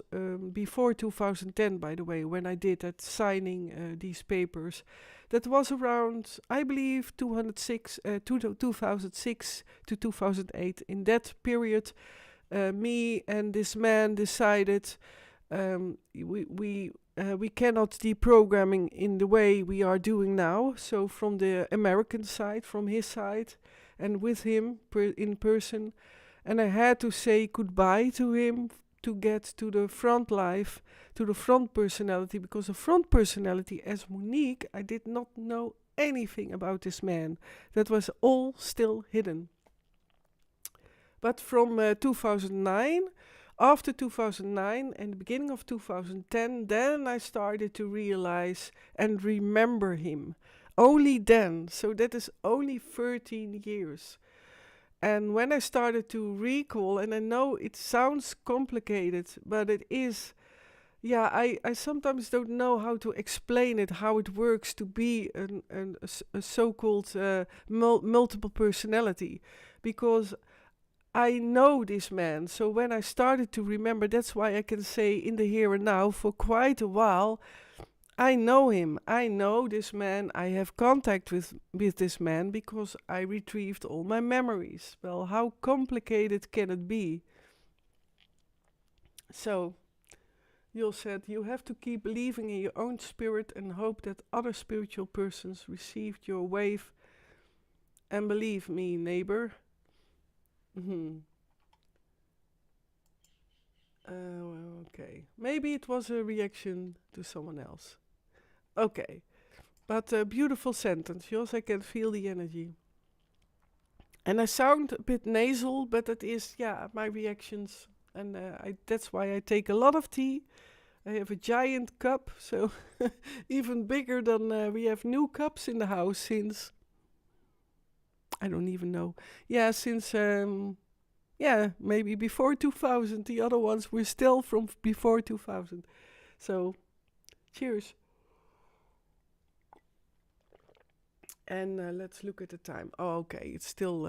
before 2010, by the way, when I did that signing these papers. That was around, I believe, 2006 to 2008. In that period, me and this man decided we cannot deprogramming in the way we are doing now. So from the American side, from his side, and with him in person. And I had to say goodbye to him to get to the front life, to the front personality, because the front personality as Monique, I did not know anything about this man. That was all still hidden. But from 2009, after 2009 and the beginning of 2010, then I started to realize and remember him. Only then. So that is only 13 years. And when I started to recall, and I know it sounds complicated, but it is, I sometimes don't know how to explain it, how it works to be a so-called multiple personality. Because I know this man. So when I started to remember, that's why I can say in the here and now for quite a while, I know him. I know this man. I have contact with this man because I retrieved all my memories. Well, how complicated can it be? So, Yul said, you have to keep believing in your own spirit and hope that other spiritual persons received your wave. And believe me, neighbor. Okay. Maybe it was a reaction to someone else. Okay. But a beautiful sentence. Jos, I can feel the energy. And I sound a bit nasal, but that is, my reactions. And that's why I take a lot of tea, I have a giant cup, so even bigger than we have new cups in the house since I don't even know. Yeah, since maybe before 2000. The other ones were still from before 2000. So, cheers. And let's look at the time. Oh, okay, it's still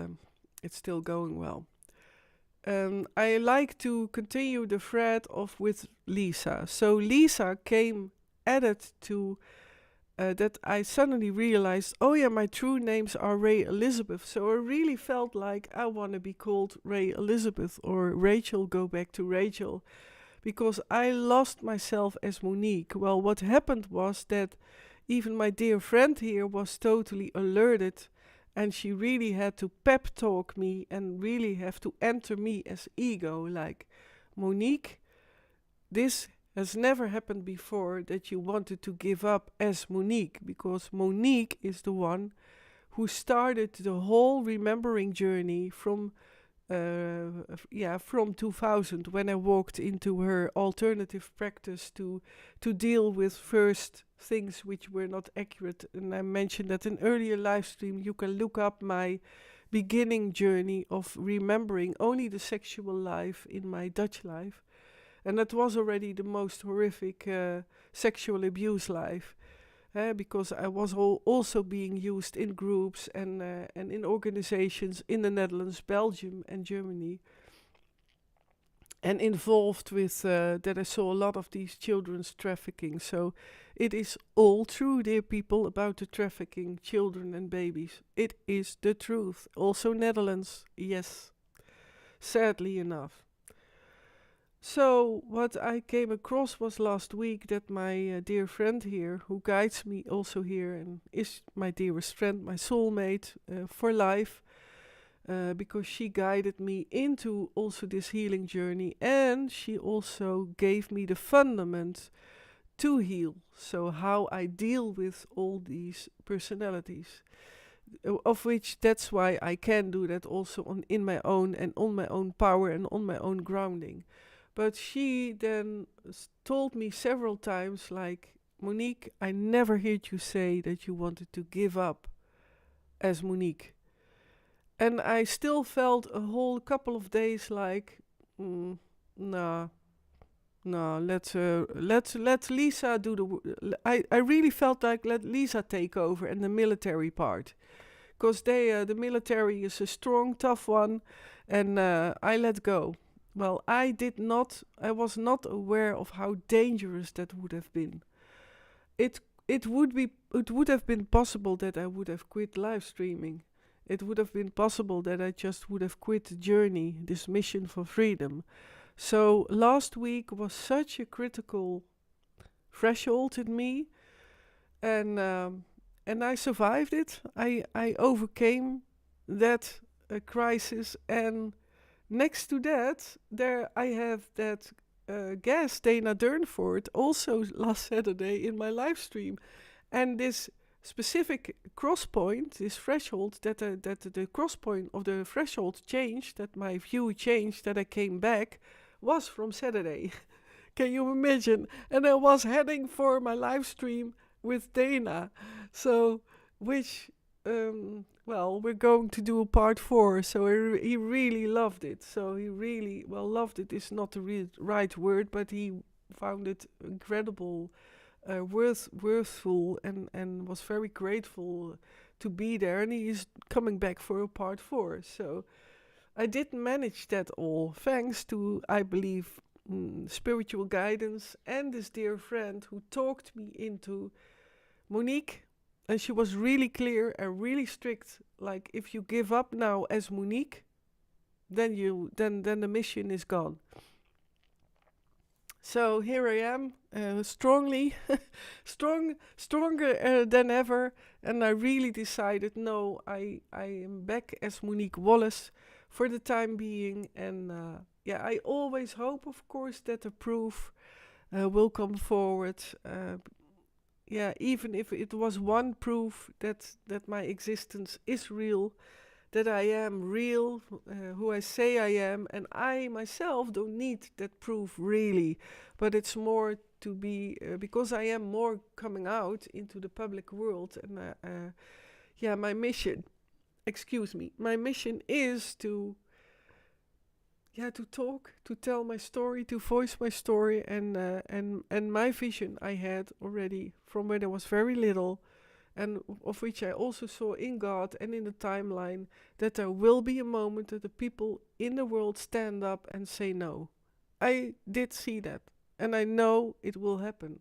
going well. I like to continue the thread of with Lisa. So Lisa came added to that I suddenly realized, oh yeah, my true names are Ray Elizabeth. So I really felt like I want to be called Ray Elizabeth or Rachel, go back to Rachel, because I lost myself as Monique. Well, what happened was that even my dear friend here was totally alerted, and she really had to pep talk me and really have to enter me as ego, like, Monique, this has never happened before that you wanted to give up as Monique, because Monique is the one who started the whole remembering journey from 2000, when I walked into her alternative practice to deal with first things which were not accurate. And I mentioned that in earlier live stream. You can look up my beginning journey of remembering only the sexual life in my Dutch life. And that was already the most horrific sexual abuse life. Because I was also being used in groups and in organizations in the Netherlands, Belgium, and Germany. And involved with that I saw a lot of these children's trafficking. So it is all true, dear people, about the trafficking children and babies. It is the truth. Also Netherlands, yes. Sadly enough. So what I came across was last week that my dear friend here, who guides me also here and is my dearest friend, my soulmate for life, because she guided me into also this healing journey, and she also gave me the fundament to heal. So how I deal with all these personalities, of which that's why I can do that also in my own and on my own power and on my own grounding. But she then told me several times, like, Monique, I never heard you say that you wanted to give up as Monique. And I still felt a whole couple of days like, nah, let Lisa do the. I really felt like let Lisa take over and the military part, because the military is a strong, tough one, and I let go. Well, I was not aware of how dangerous that would have been. It would have been possible that I would have quit live streaming. It would have been possible that I just would have quit the journey, this mission for freedom. So last week was such a critical threshold in me, and I survived it. I overcame that crisis, and next to that, there I have that guest, Dana Durnford, also last Saturday in my live stream. And this specific cross point, this threshold, that the cross point of the threshold changed, that my view changed, that I came back, was from Saturday. Can you imagine? And I was heading for my live stream with Dana. So, which... we're going to do a part 4, so he really loved it. So he really, loved it is not the right word, but he found it incredible, worthful, and was very grateful to be there. And he is coming back for a part 4. So I did manage that all, thanks to, I believe, spiritual guidance and this dear friend who talked me into Monique. And she was really clear and really strict. Like, if you give up now as Monique, then the mission is gone. So here I am, stronger than ever. And I really decided, no, I am back as Monique Wallace for the time being. And I always hope, of course, that the proof will come forward. Even if it was one proof that my existence is real, that I am real, who I say I am, and I myself don't need that proof really, but it's more to be, because I am more coming out into the public world, and my mission, my mission is to talk, to tell my story, to voice my story, and my vision I had already from when I was very little, and of which I also saw in God and in the timeline, that there will be a moment that the people in the world stand up and say no. I did see that, and I know it will happen.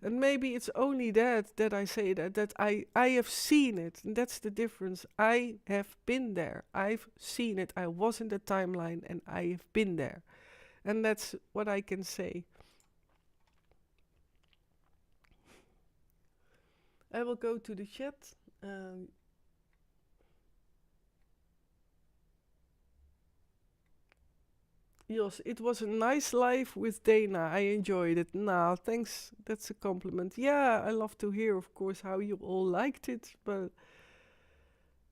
And maybe it's only that I say that I have seen it, and that's the difference. I have been there. I've seen it. I was in the timeline, and I have been there. And that's what I can say. I will go to the chat. Yes, it was a nice live with Dana. I enjoyed it. Nah, thanks. That's a compliment. Yeah, I love to hear, of course, how you all liked it. But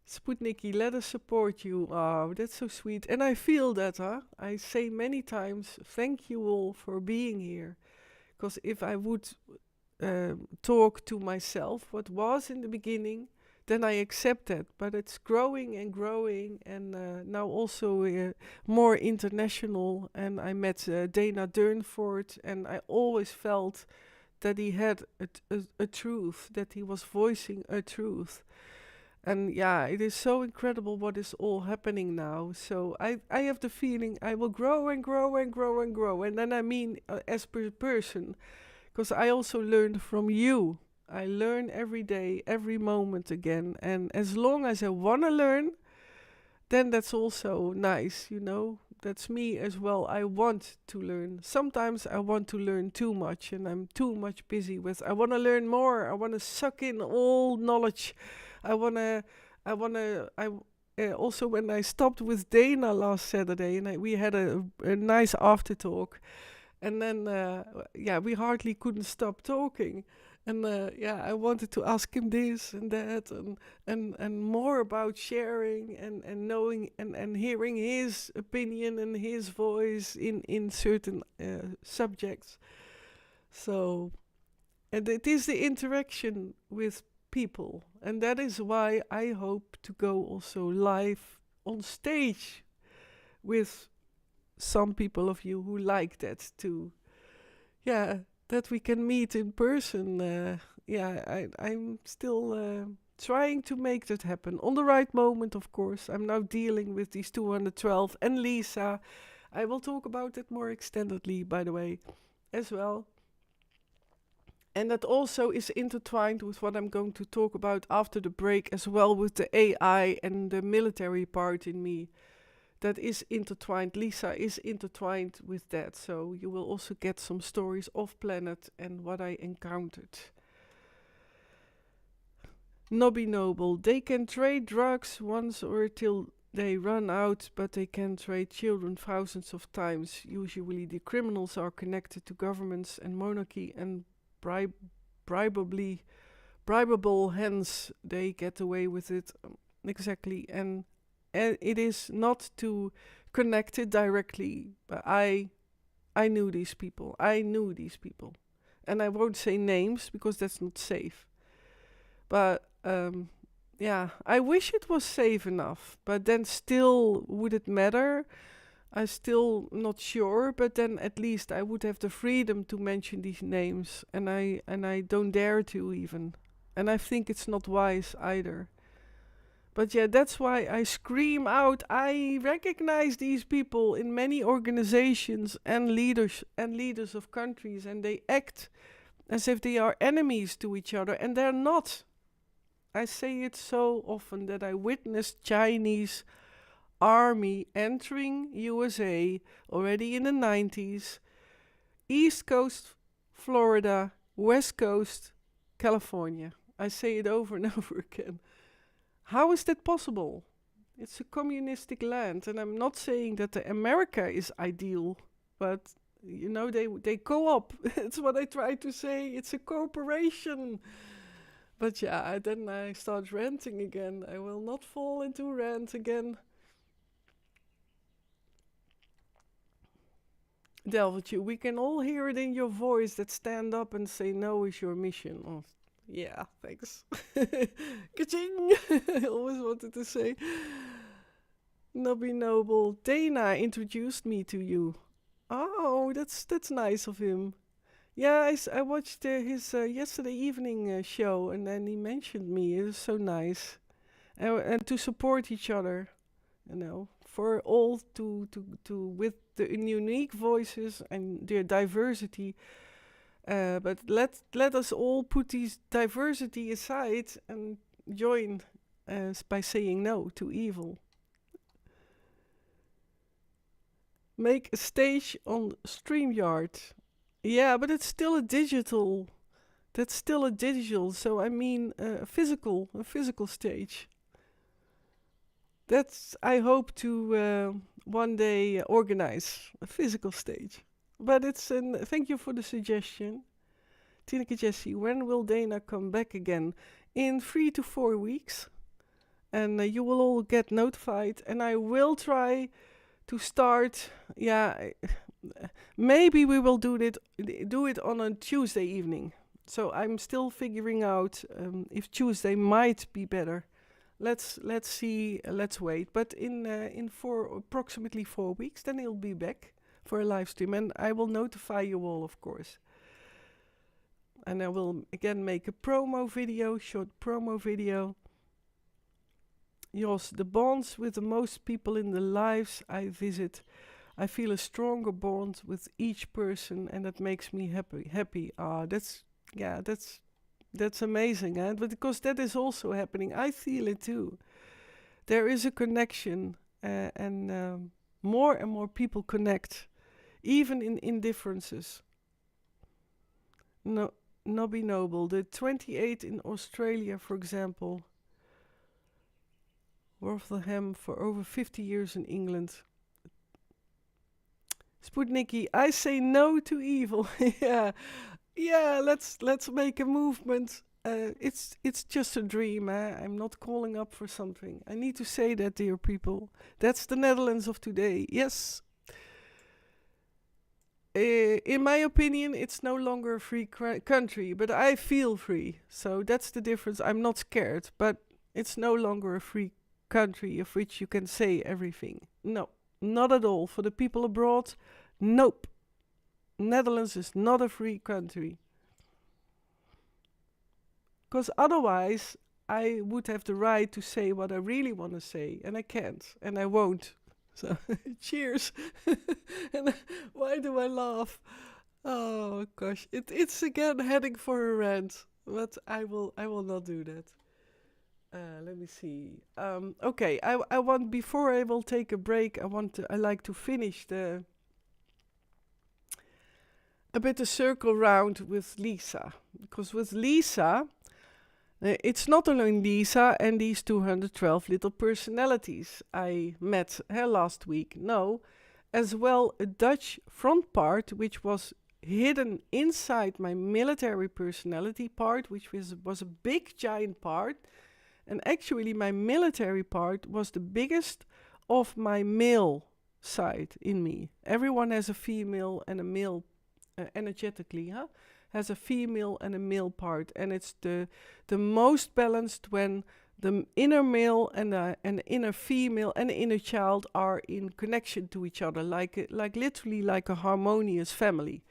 Sputniki, let us support you. Oh, that's so sweet. And I feel that, huh? I say many times, thank you all for being here. Because if I would talk to myself, what was in the beginning, then I accept that. But it's growing and growing, and now also more international. And I met Dana Durnford, and I always felt that he had a truth, that he was voicing a truth. And yeah, it is so incredible what is all happening now. So I have the feeling I will grow and grow and grow and grow. And then I mean as per person, because I also learned from you. I learn every day, every moment again. And as long as I want to learn, then that's also nice, you know. That's me as well. I want to learn. Sometimes I want to learn too much, and I'm too much busy with, I want to learn more. I want to suck in all knowledge. Also when I stopped with Dana last Saturday, and we had a nice after talk, and then, we hardly couldn't stop talking. And I wanted to ask him this and that, and more about sharing and knowing and hearing his opinion and his voice in certain subjects. So, and it is the interaction with people, and that is why I hope to go also live on stage with some people of you who like that too. Yeah, that we can meet in person. I'm still trying to make that happen. On the right moment, of course. I'm now dealing with these 212 and Lisa. I will talk about it more extendedly, by the way, as well. And that also is intertwined with what I'm going to talk about after the break as well, with the AI and the military part in me. That is intertwined. Lisa is intertwined with that. So you will also get some stories off planet and what I encountered. Nobby Noble. They can trade drugs once or till they run out, but they can trade children thousands of times. Usually the criminals are connected to governments and monarchy and bribable, hence they get away with it. Exactly. And it is not to connect it directly, but I knew these people. And I won't say names because that's not safe. But I wish it was safe enough. But then still, would it matter? I'm still not sure. But then at least I would have the freedom to mention these names. And I don't dare to even. And I think it's not wise either. But yeah, that's why I scream out. I recognize these people in many organizations and leaders of countries, and they act as if they are enemies to each other, and they're not. I say it so often that I witnessed Chinese army entering USA already in the 90s, East Coast, Florida, West Coast, California. I say it over and over again. How is that possible? It's a communistic land, and I'm not saying that the America is ideal, but you know, they co-op. It's what I try to say. It's a cooperation. But yeah, then I start ranting again. I will not fall into rant again. Delvitje, we can all hear it in your voice that stand up and say no is your mission. Oh, yeah, thanks. Ka-ching! I always wanted to say. Nobby Noble, Dana introduced me to you. Oh, that's nice of him. Yeah, I watched his yesterday evening show, and then he mentioned me. It was so nice, and to support each other, for all to with the unique voices and their diversity. But let us all put these diversity aside and join by saying no to evil. Make a stage on StreamYard. Yeah, but it's still a digital. That's still a digital. So I mean a physical stage. That's I hope to one day organize a physical stage. But it's thank you for the suggestion, Tineke Jessie. When will Dana come back again? In 3 to 4 weeks, and you will all get notified. And I will try to start. Yeah, maybe we will do it on a Tuesday evening. So I'm still figuring out if Tuesday might be better. Let's see. Let's wait. But in approximately 4 weeks, then he'll be back for a live stream, and I will notify you all, of course. And I will again make a short promo video. Yes, the bonds with the most people in the lives I visit. I feel a stronger bond with each person, and that makes me happy. That's amazing, but because that is also happening, I feel it too. There is a connection, and more and more people connect, even in differences. No, Nobby Noble, the 28 in Australia, for example. Wortham for over 50 years in England. Sputniki, I say no to evil. yeah. Let's make a movement. It's just a dream. I'm not calling up for something. I need to say that, dear people. That's the Netherlands of today. Yes. In my opinion, it's no longer a free country, but I feel free. So that's the difference. I'm not scared, but it's no longer a free country of which you can say everything. No, not at all. For the people abroad, nope. Netherlands is not a free country. Because otherwise, I would have the right to say what I really want to say, and I can't, and I won't. So, cheers. And why do I laugh? Oh gosh, it's again heading for a rant, but I will not do that. Let me see. Okay, I want, before I will take a break, I like to finish a bit a circle round with Lisa, because with Lisa, it's not only Lisa and these 212 little personalities I met last week. No, as well a Dutch front part, which was hidden inside my military personality part, which was a big giant part. And actually my military part was the biggest of my male side in me. Everyone has a female and a male, energetically, has a female and a male part. And it's the most balanced when the inner male and the inner female and the inner child are in connection to each other, like literally like a harmonious family.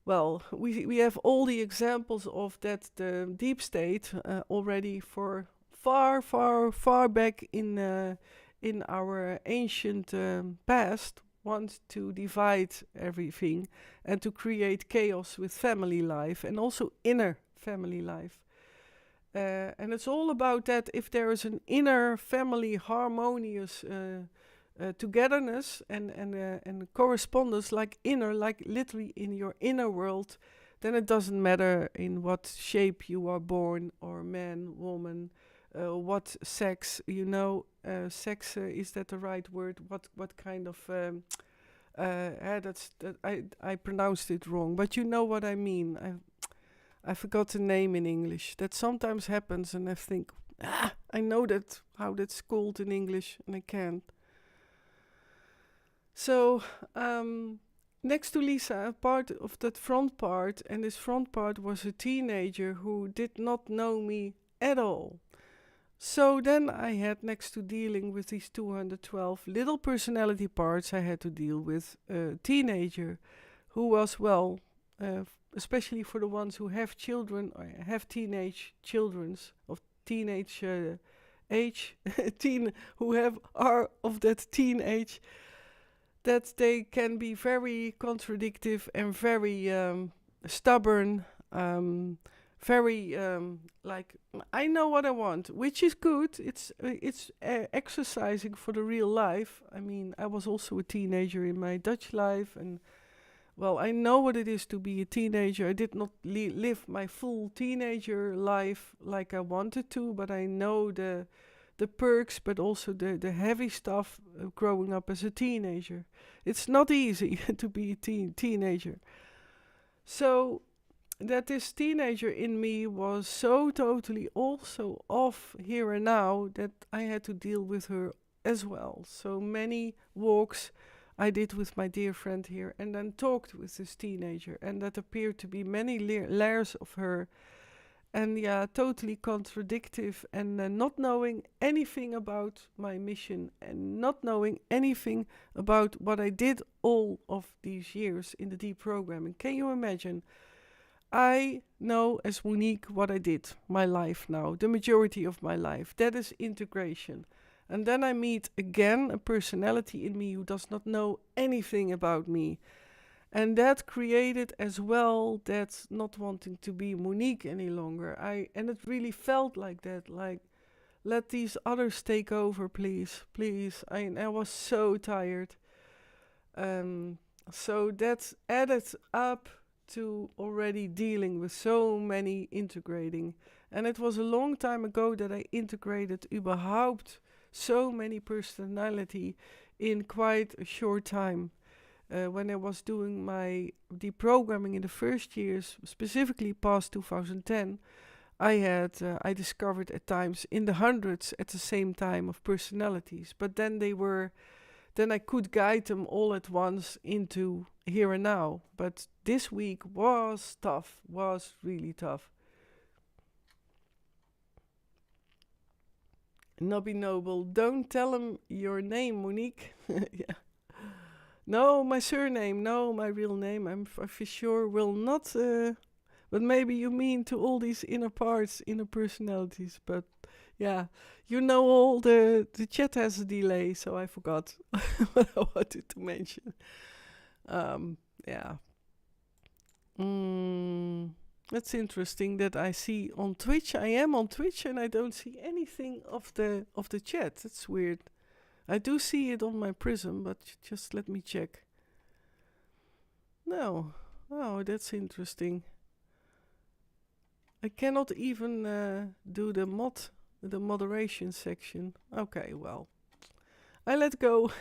Well, we have all the examples of that, the deep state, already for far back in our ancient past, want to divide everything and to create chaos with family life and also inner family life. And it's all about that. If there is an inner family harmonious togetherness and correspondence, like literally in your inner world, then it doesn't matter in what shape you are born, or man, woman, what sex, sex, is that the right word? What kind of I pronounced it wrong, but you know what I mean. I forgot the name in English. That sometimes happens, and I think, I know that how that's called in English, and I can't. So, next to Lisa, a part of that front part, and this front part was a teenager who did not know me at all. So then I had, next to dealing with these 212 little personality parts, I had to deal with a teenager who was, well, especially for the ones who have children or have teenage children's of teenage age, are of that teenage, that they can be very contradictive and very stubborn, very like, I know what I want, which is good. It's exercising for the real life. I mean, I was also a teenager in my Dutch life, and well, I know what it is to be a teenager. I did not live my full teenager life like I wanted to, but I know the perks, but also the heavy stuff growing up as a teenager. It's not easy to be a teenager. So that this teenager in me was so totally also off here and now that I had to deal with her as well. So many walks I did with my dear friend here, and then talked with this teenager, and that appeared to be many layers of her. And yeah, totally contradictive, and not knowing anything about my mission, and not knowing anything about what I did all of these years in the deprogramming. Can you imagine? I know as Monique what I did, my life now, the majority of my life. That is integration. And then I meet again a personality in me who does not know anything about me. And that created as well that not wanting to be Monique any longer. And it really felt like that, like, let these others take over, please, please. I was so tired. So that added up to already dealing with so many integrating. And it was a long time ago that I integrated überhaupt so many personality in quite a short time. When I was doing my deprogramming in the first years, specifically past 2010, I discovered at times in the hundreds at the same time of personalities. But then I could guide them all at once into here and now. But this week was tough, was really tough. Nobby Noble, don't tell him your name, Monique. Yeah. No, my surname, no, my real name, I'm for sure will not, but maybe you mean to all these inner parts, inner personalities, but yeah, you know all the chat has a delay, so I forgot what I wanted to mention. Yeah. That's interesting that I see on Twitch, I am on Twitch and I don't see anything of the chat, that's weird. I do see it on my Prism, but just let me check. No. Oh, that's interesting. I cannot even do the moderation section. Okay, well. I let go.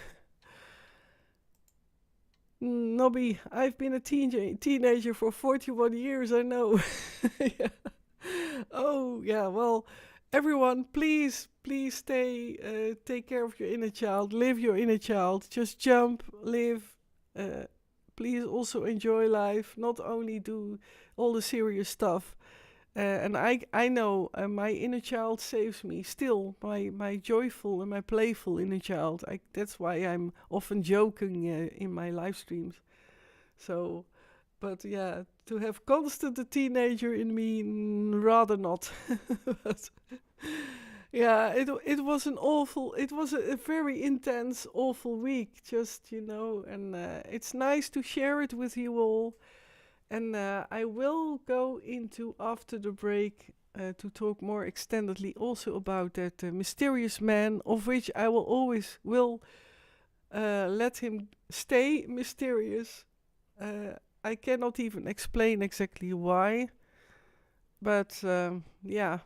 Nobby, I've been a teenager for 41 years, I know. Yeah. Oh, yeah, well, everyone, please stay, take care of your inner child, live your inner child, just jump, live, please also enjoy life, not only do all the serious stuff. And I know my inner child saves me still, my joyful and my playful inner child. That's why I'm often joking in my live streams. So, but yeah, to have constant a teenager in me, rather not. But, yeah, it was a very intense, awful week, just, and it's nice to share it with you all. And I will go into, after the break, to talk more extendedly also about that mysterious man, of which I will always let him stay mysterious. I cannot even explain exactly why. But, yeah.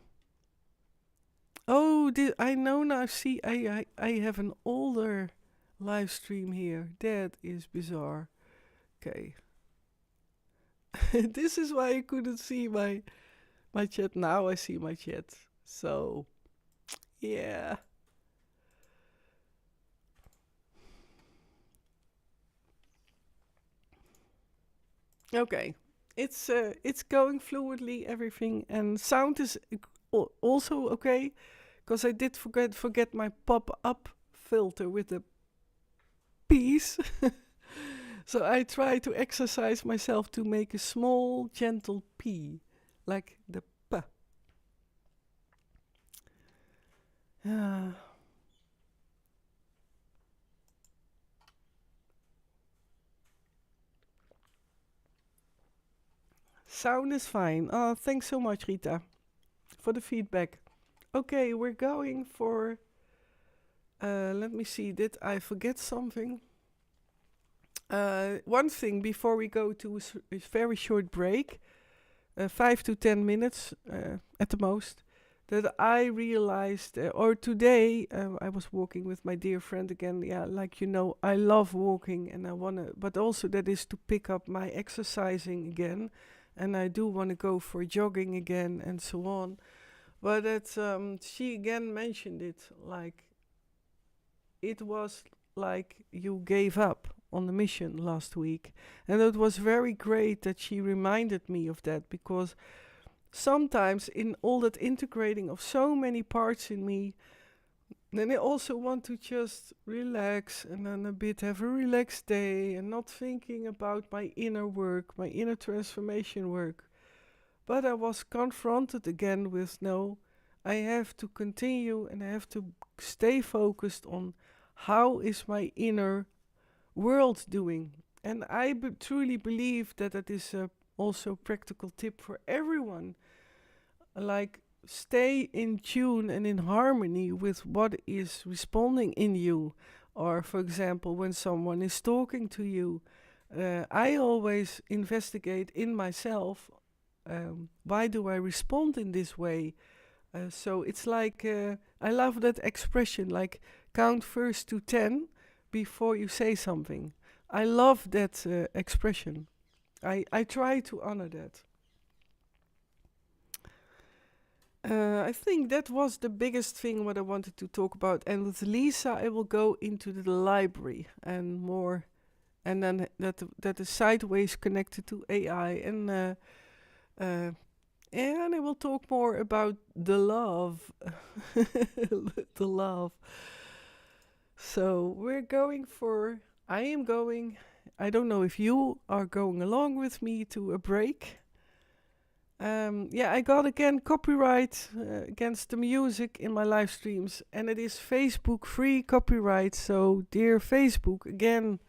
Oh, I know now. See, I have an older live stream here. That is bizarre. Okay. This is why I couldn't see my chat. Now I see my chat. So, yeah. Okay. It's going fluidly, everything, and sound is also okay, because I did forget my pop-up filter with the piece. So I try to exercise myself to make a small, gentle P, like the P. Ah. Sound is fine. Oh, thanks so much, Rita, for the feedback. Okay, we're going for. Let me see. Did I forget something? One thing before we go to a very short break, 5 to 10 minutes at the most, that I realized, or today I was walking with my dear friend again. Yeah, like you know, I love walking, and I wanna, but also that is to pick up my exercising again, and I do want to go for jogging again and so on. But she again mentioned it, like it was like you gave up on the mission last week. And it was very great that she reminded me of that, because sometimes in all that integrating of so many parts in me, then I also want to just relax and then a bit have a relaxed day and not thinking about my inner work, my inner transformation work. But I was confronted again with no, I have to continue and I have to stay focused on how is my inner world doing. And I truly believe that it is also a practical tip for everyone. Like, stay in tune and in harmony with what is responding in you. Or, for example, when someone is talking to you, I always investigate in myself, why do I respond in this way? So it's like, I love that expression, like count first to 10 before you say something. I love that expression. I try to honor that. I think that was the biggest thing what I wanted to talk about. And with Lisa, I will go into the library and more, and then that is sideways connected to AI, and I will talk more about the love, the love. So we're going for. I am going. I don't know if you are going along with me to a break. Yeah, I got again copyright against the music in my live streams, and it is Facebook free copyright. So, dear Facebook, again,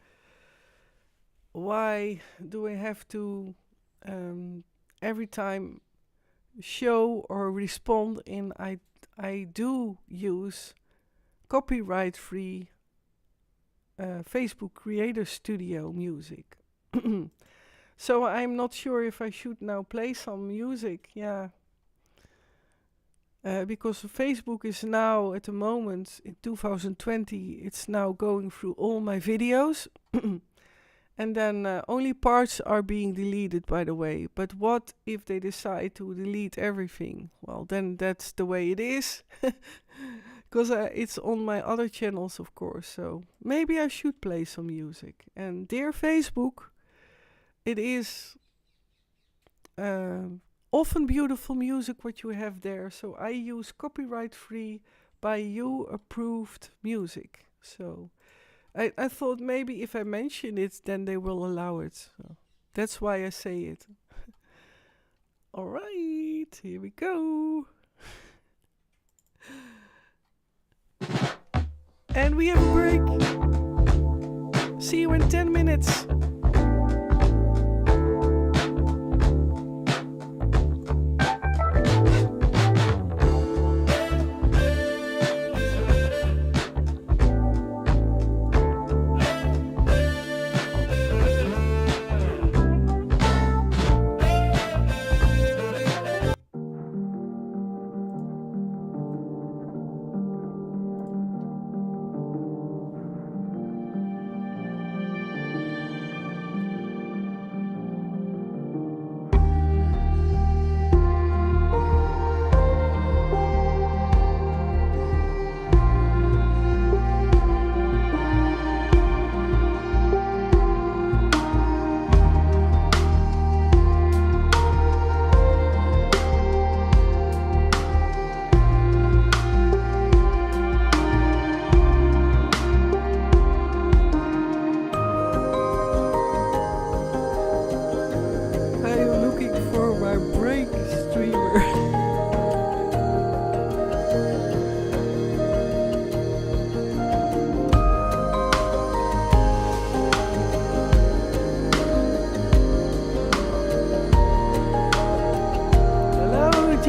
why do I have to every time show or respond in I do use copyright free Facebook Creator Studio music. So I'm not sure if I should now play some music. Yeah. Because Facebook is now, at the moment, in 2020, it's now going through all my videos. And then only parts are being deleted, by the way. But what if they decide to delete everything? Well, then that's the way it is. Because it's on my other channels, of course. So maybe I should play some music. And dear Facebook, it is often beautiful music what you have there. So I use copyright-free, by you approved music. So I thought maybe if I mention it, then they will allow it. So that's why I say it. All right, here we go. And we have a break. See you in 10 minutes.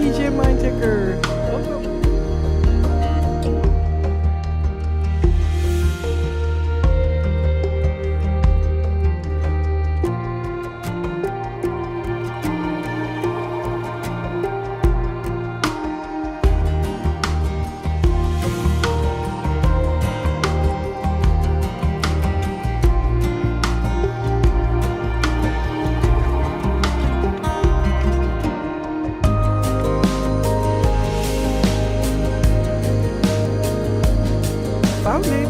DJ Mindhacker. Welcome. Found it.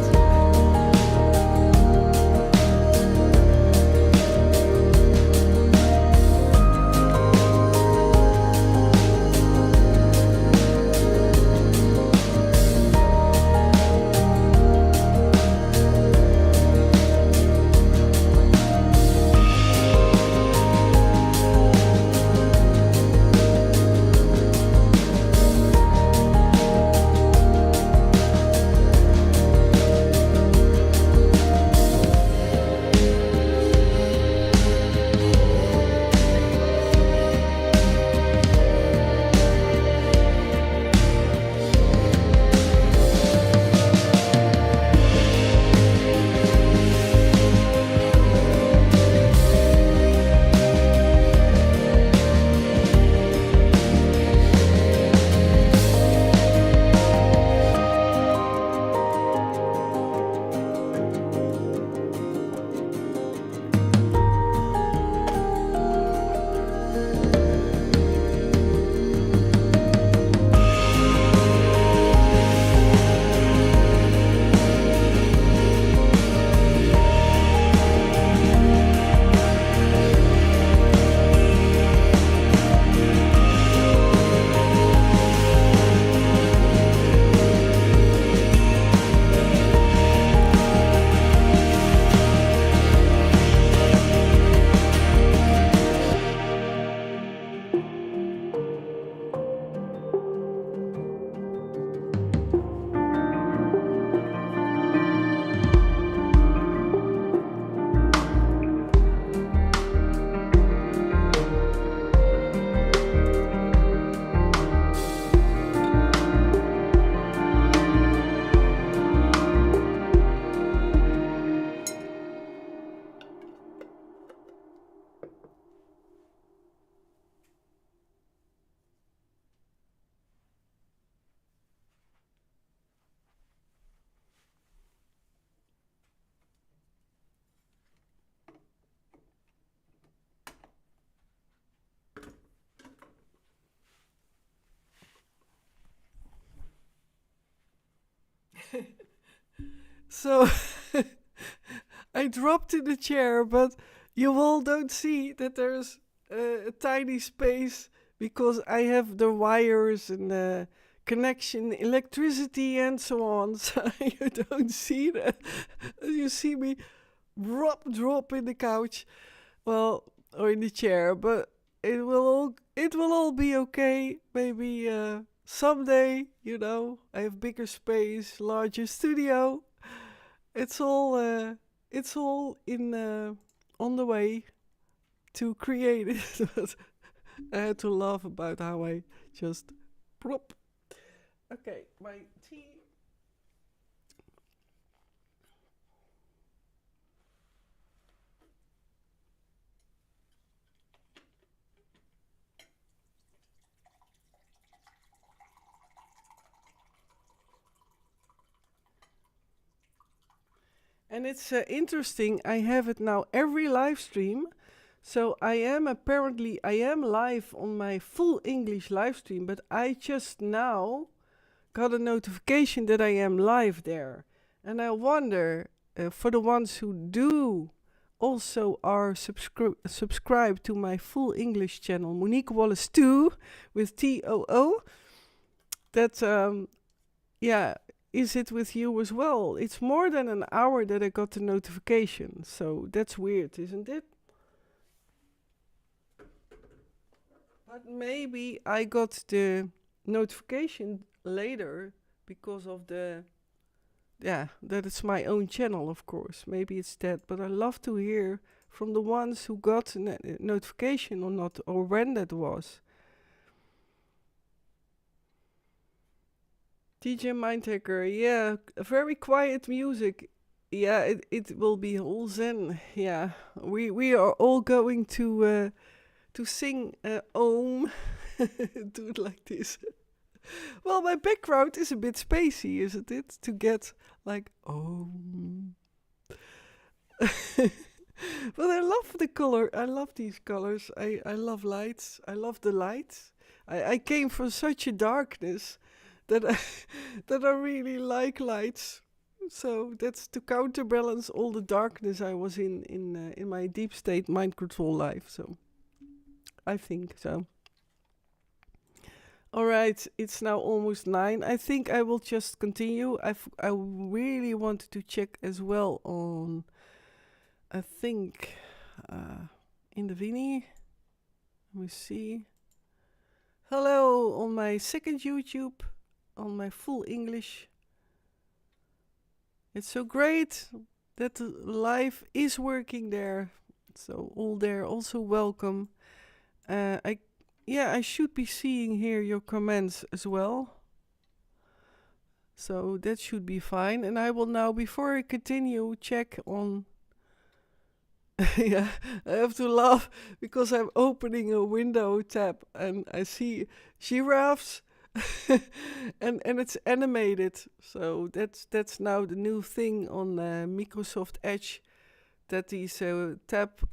So I dropped in the chair, but you all don't see that there's a tiny space because I have the wires and the connection, electricity, and so on. So you don't see that. You see me drop in the couch, well, or in the chair, but it will all be okay. Maybe someday, I have bigger space, larger studio. It's all in on the way to create it. But I had to laugh about how I just plop. Okay, my tea. And it's interesting. I have it now every live stream. So I am live on my full English live stream, but I just now got a notification that I am live there. And I wonder, for the ones who do also are subscribed to my full English channel, Monique Wallace 2 with TOO, that is it with you as well? It's more than an hour that I got the notification, so that's weird, isn't it? But maybe I got the notification later because of that it's my own channel, of course. Maybe it's that, but I love to hear from the ones who got a notification or not, or when that was. DJ Mindhacker, yeah, very quiet music. Yeah, it will be all zen. Yeah, we are all going to sing Om. Do it like this. Well, my background is a bit spacey, isn't it? To get like Om. But I love the color. I love these colors. I love lights. I love the lights. I came from such a darkness that I, that I really like lights. So that's to counterbalance all the darkness I was in my deep state mind control life. So I think so. All right, it's now almost 9. I think I will just continue. I really wanted to check as well on, I think, in the Vini. Let me see. Hello on my second YouTube, on my full English. It's so great that the live is working there. So all there, also welcome. I should be seeing here your comments as well. So that should be fine. And I will now, before I continue, check on. Yeah, I have to laugh because I'm opening a window tab and I see giraffes and it's animated. So that's now the new thing on Microsoft Edge, that these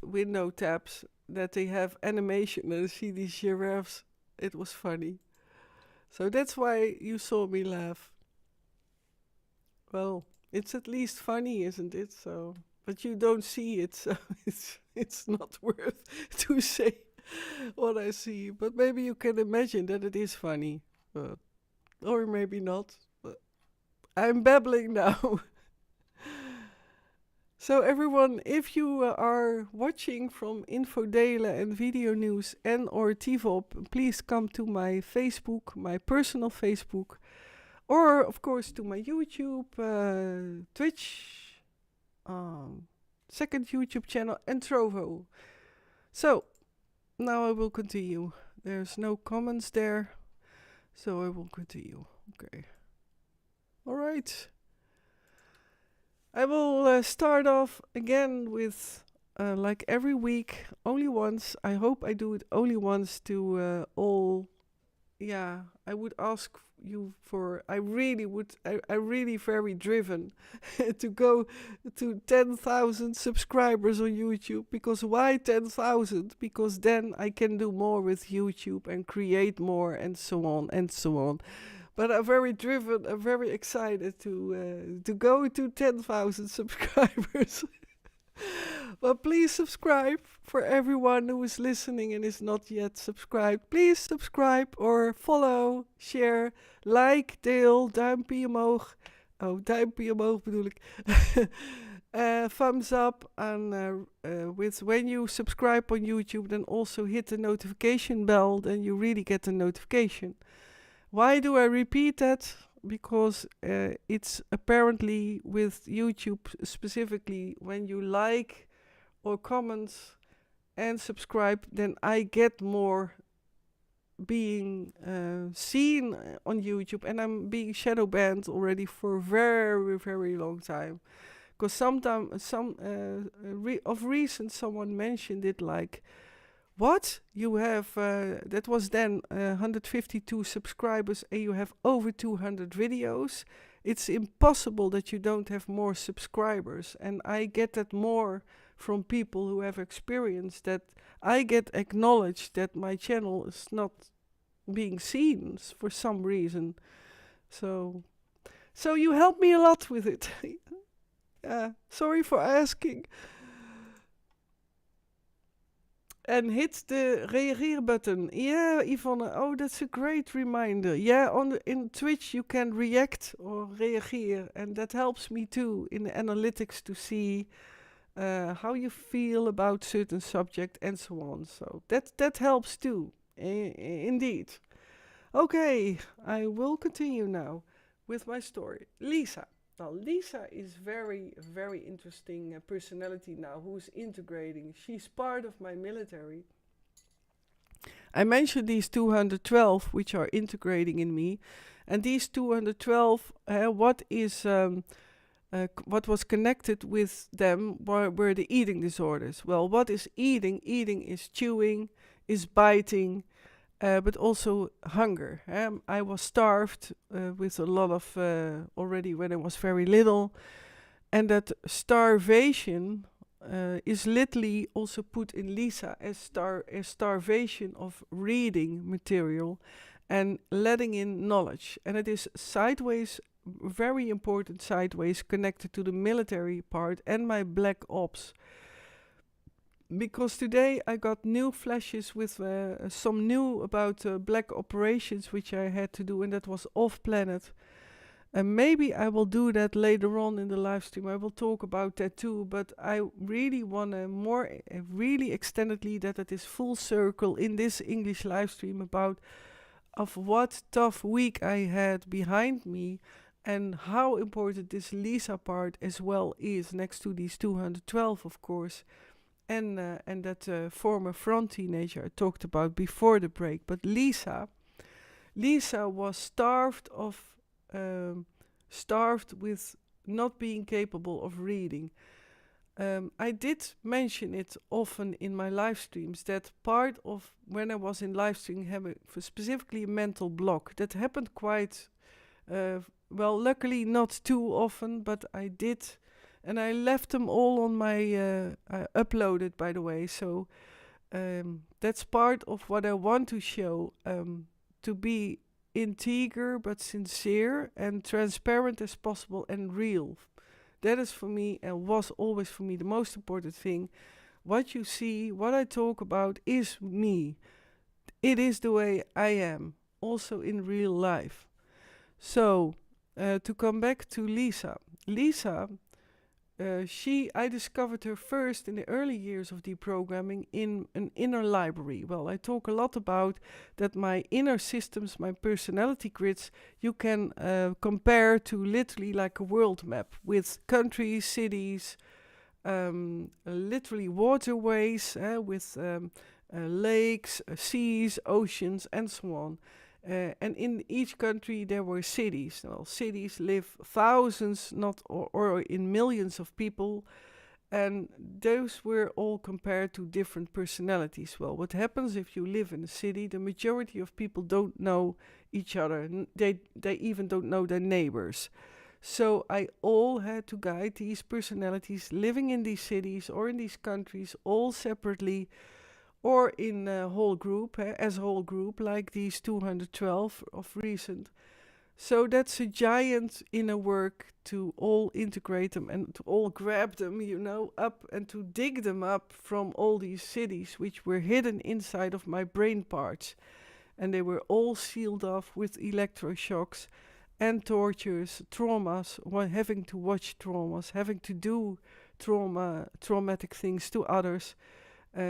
window tabs, that they have animation and I see these giraffes. It was funny. So that's why you saw me laugh. Well, it's at least funny, isn't it? So, but you don't see it, so it's not worth to say what I see. But maybe you can imagine that it is funny, or maybe not. But I'm babbling now. So everyone, if you are watching from Infodelen and Video News and or TVOP, please come to my Facebook, my personal Facebook, or of course to my YouTube, Twitch, second YouTube channel, and Trovo. So now I will continue. There's no comments there, so I will continue. Okay. All right. I will start off again with, like every week, only once. I hope I do it only once to all. Yeah, I would ask you for. I really would. I really very driven to go to 10,000 subscribers on YouTube. Because why 10,000? Because then I can do more with YouTube and create more and so on and so on. But I'm very driven. I'm very excited to go to 10,000 subscribers. But please subscribe for everyone who is listening and is not yet subscribed. Please subscribe or follow, share, like, deel, duimpje omhoog. Oh, duimpje omhoog bedoel ik. Thumbs up, and with when you subscribe on YouTube, then also hit the notification bell. Then you really get the notification. Why do I repeat that? Because it's apparently with YouTube specifically, when you like or comment and subscribe, then I get more being seen on YouTube, and I'm being shadow banned already for a very, very long time. Because of recent someone mentioned it like, what? You have, that was then 152 subscribers and you have over 200 videos. It's impossible that you don't have more subscribers. And I get that more from people who have experienced that. I get acknowledged that my channel is not being seen for some reason. So you help me a lot with it. Sorry for asking. And hit the reageer button. Yeah, Yvonne. Oh, that's a great reminder. Yeah, in Twitch you can react or reageer, and that helps me too in the analytics to see how you feel about certain subject and so on. So that helps too. Indeed. Okay, I will continue now with my story. Lisa. Now, Lisa is very, very interesting personality now who's integrating. She's part of my military. I mentioned these 212 which are integrating in me. And these 212, what was connected with them were the eating disorders. Well, what is eating? Eating is chewing, is biting, but also hunger. I was starved with a lot of already when I was very little, and that starvation is literally also put in Lisa as starvation of reading material and letting in knowledge. And it is sideways, very important sideways connected to the military part and my black ops. Because today I got new flashes with some new about black operations which I had to do, and that was off planet. And maybe I will do that later on in the live stream. I will talk about that too, but I really want to more, really extendedly, that it is full circle in this English live stream about of what tough week I had behind me and how important this Lisa part as well is, next to these 212, of course, and that former front teenager I talked about before the break. But Lisa was starved with not being capable of reading. I did mention it often in my live streams that part of when I was in live streaming having specifically a mental block that happened quite well, luckily not too often, but I did, and I left them all on my I uploaded, by the way, so that's part of what I want to show, to be integer but sincere and transparent as possible and real. That is for me, and was always for me, the most important thing. What you see, what I talk about is me. It is the way I am, also in real life. So, to come back to Lisa. I discovered her first in the early years of deprogramming in an inner library. Well, I talk a lot about that my inner systems, my personality grids, you can compare to literally like a world map with countries, cities, literally waterways, with lakes, seas, oceans, and so on. And in each country there were cities. Well, cities live thousands, not or in millions of people, and those were all compared to different personalities. Well, what happens if you live in a city? The majority of people don't know each other. They even don't know their neighbors. So I all had to guide these personalities living in these cities or in these countries, all separately, or in a whole group, as a whole group, like these 212 of recent. So that's a giant inner work to all integrate them and to all grab them, up and to dig them up from all these cities which were hidden inside of my brain parts. And they were all sealed off with electroshocks and tortures, traumas, having to watch traumas, having to do traumatic things to others.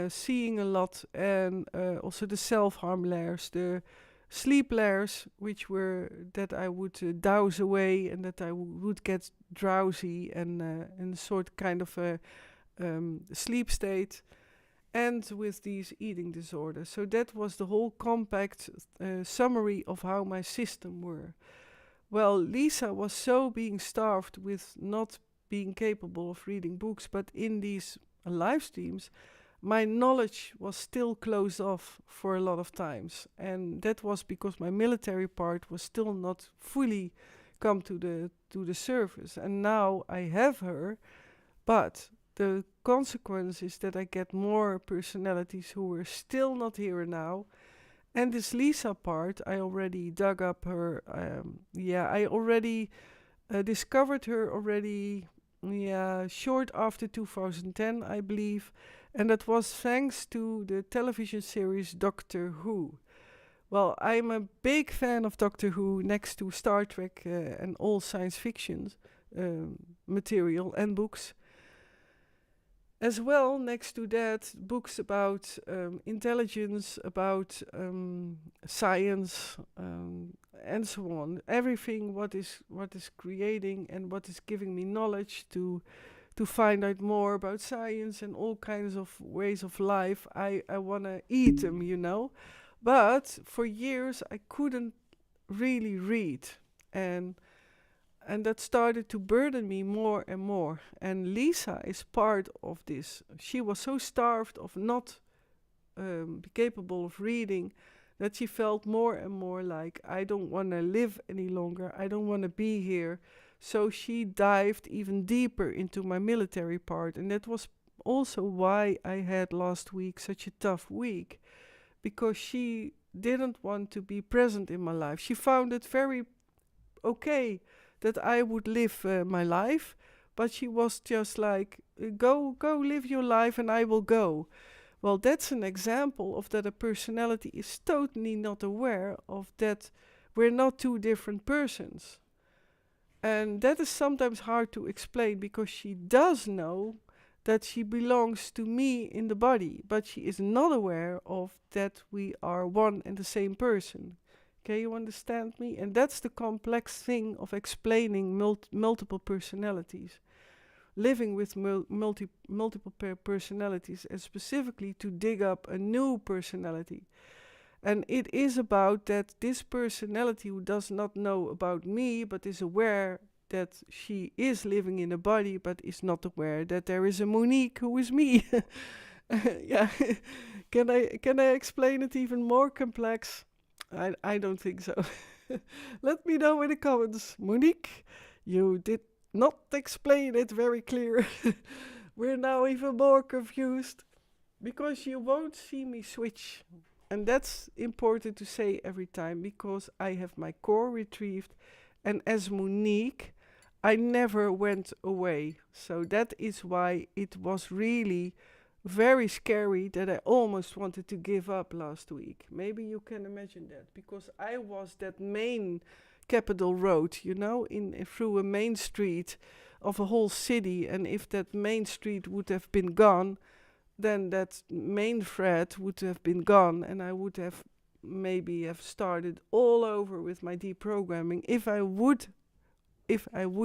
Seeing a lot, and also the self-harm layers, the sleep layers, which were that I would douse away and that I would get drowsy and in a sort kind of a sleep state, and with these eating disorders. So that was the whole compact summary of how my system were. Well, Lisa was so being starved with not being capable of reading books, but in these live streams, my knowledge was still closed off for a lot of times. And that was because my military part was still not fully come to the surface. And now I have her, but the consequence is that I get more personalities who are still not here now. And this Lisa part, I already dug up her. I already discovered her already, short after 2010, I believe. And that was thanks to the television series Doctor Who. Well, I'm a big fan of Doctor Who, next to Star Trek and all science fiction material and books. As well, next to that, books about intelligence, about science, and so on. Everything what is creating and what is giving me knowledge to find out more about science and all kinds of ways of life. I want to eat them, But for years I couldn't really read. And that started to burden me more and more. And Lisa is part of this. She was so starved of not be capable of reading that she felt more and more like, I don't want to live any longer. I don't want to be here. So she dived even deeper into my military part. And that was also why I had last week such a tough week, because she didn't want to be present in my life. She found it very okay that I would live my life, but she was just like, go live your life and I will go. Well, that's an example of that a personality is totally not aware of that we're not two different persons. And that is sometimes hard to explain, because she does know that she belongs to me in the body, but she is not aware of that we are one and the same person. Can you understand me? And that's the complex thing of explaining multiple personalities. Living with multiple personalities, and specifically to dig up a new personality. And it is about that this personality who does not know about me, but is aware that she is living in a body, but is not aware that there is a Monique who is me. Yeah, can I explain it even more complex? I don't think so. Let me know in the comments. Monique, you did not explain it very clear. We're now even more confused, because you won't see me switch. And that's important to say every time, because I have my core retrieved, and as Monique, I never went away. So that is why it was really very scary that I almost wanted to give up last week. Maybe you can imagine that, because I was that main capital road, through a main street of a whole city, and if that main street would have been gone, then that main thread would have been gone, and I would have maybe have started all over with my deprogramming if I would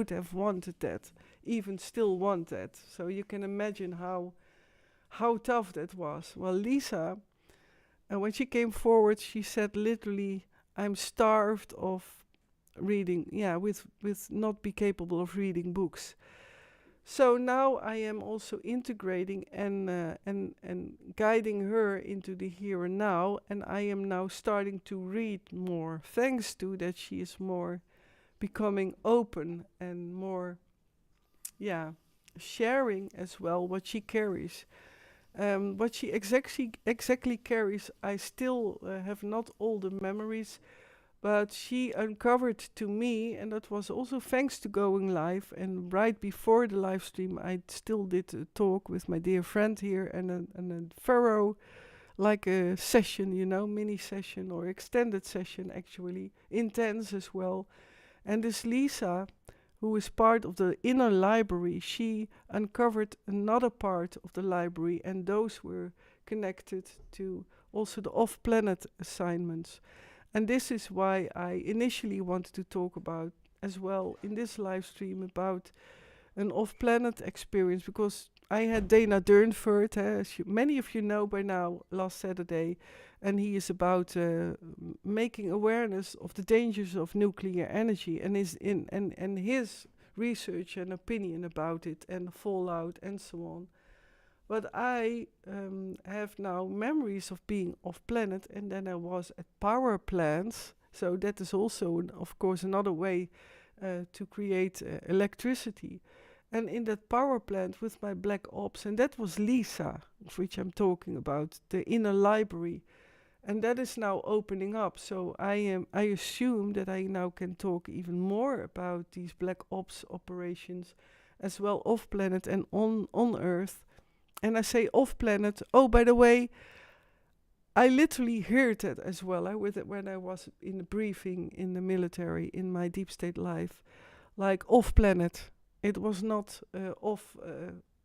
have wanted that, even still want that. So you can imagine how tough that was. Well, Lisa, when she came forward, she said literally, I'm starved of reading, with not be capable of reading books. So now I am also integrating and guiding her into the here and now, and I am now starting to read more, thanks to that she is more becoming open and more, sharing as well what she carries. What she exactly carries, I still have not all the memories, but she uncovered to me, and that was also thanks to going live. And right before the live stream, I still did a talk with my dear friend here, and a thorough, like a session, mini session or extended session, actually, intense as well. And this Lisa, who is part of the inner library, she uncovered another part of the library, and those were connected to also the off-planet assignments. And this is why I initially wanted to talk about as well in this live stream about an off-planet experience, because I had Dana Durnford, as many of you know by now, last Saturday, and he is about making awareness of the dangers of nuclear energy, and his research and opinion about it and the fallout and so on. But I have now memories of being off-planet, and then I was at power plants. So that is also, of course, another way to create electricity. And in that power plant with my black ops, and that was Lisa, of which I'm talking about, the inner library. And that is now opening up. So I assume that I now can talk even more about these black ops operations as well off-planet and on Earth. And I say off-planet. Oh, by the way, I literally heard that as well when I was in the briefing in the military in my deep state life. Like off-planet. It was not off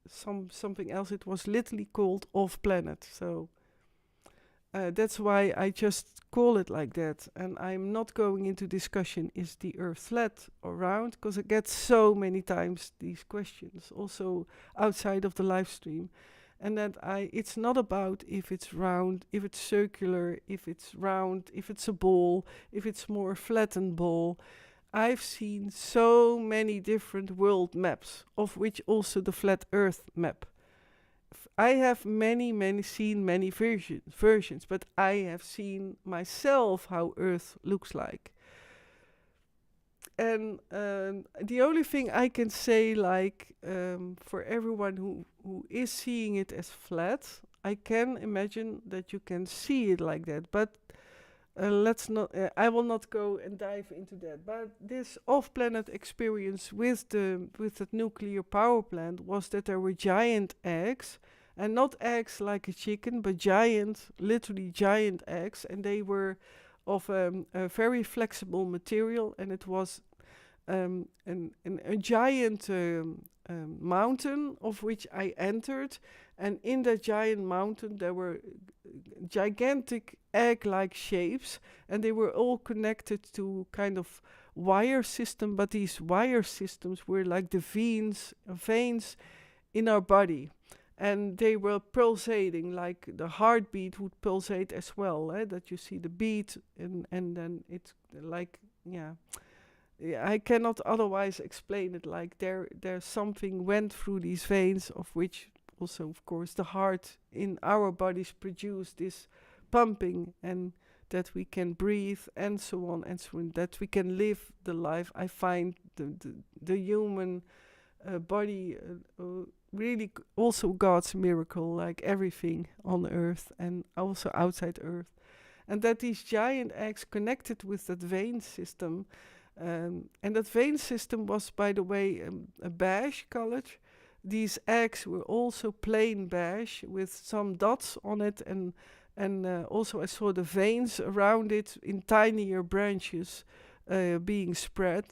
something else. It was literally called off-planet. So that's why I just call it like that. And I'm not going into discussion, is the Earth flat or round? Because I get so many times these questions, also outside of the live stream. and that it's not about if it's round, if it's circular, if it's round, if it's a ball, if it's more a flattened ball. I've seen so many different world maps, of which also the flat Earth map. I have seen many versions, but I have seen myself how Earth looks like. And the only thing I can say, like, for everyone who is seeing it as flat, I can imagine that you can see it like that. But let's not. I will not go and dive into that. But this off-planet experience with the nuclear power plant was that there were giant eggs, and not eggs like a chicken, but giant, literally giant eggs, and they were of a very flexible material, and it was a giant mountain of which I entered, and in that giant mountain there were gigantic egg-like shapes, and they were all connected to kind of wire system, but these wire systems were like the veins in our body, and they were pulsating, like the heartbeat would pulsate as well, that you see the beat, and then it's like, yeah, I cannot otherwise explain it. Like there's something went through these veins, of which also, of course, the heart in our bodies produce this pumping, and that we can breathe, and so on and so on, that we can live the life. I find the human body really also God's miracle, like everything on Earth and also outside Earth. And that these giant eggs connected with that vein system. And that vein system was, by the way, a beige colored. These eggs were also plain beige with some dots on it, and also I saw the veins around it in tinier branches being spread,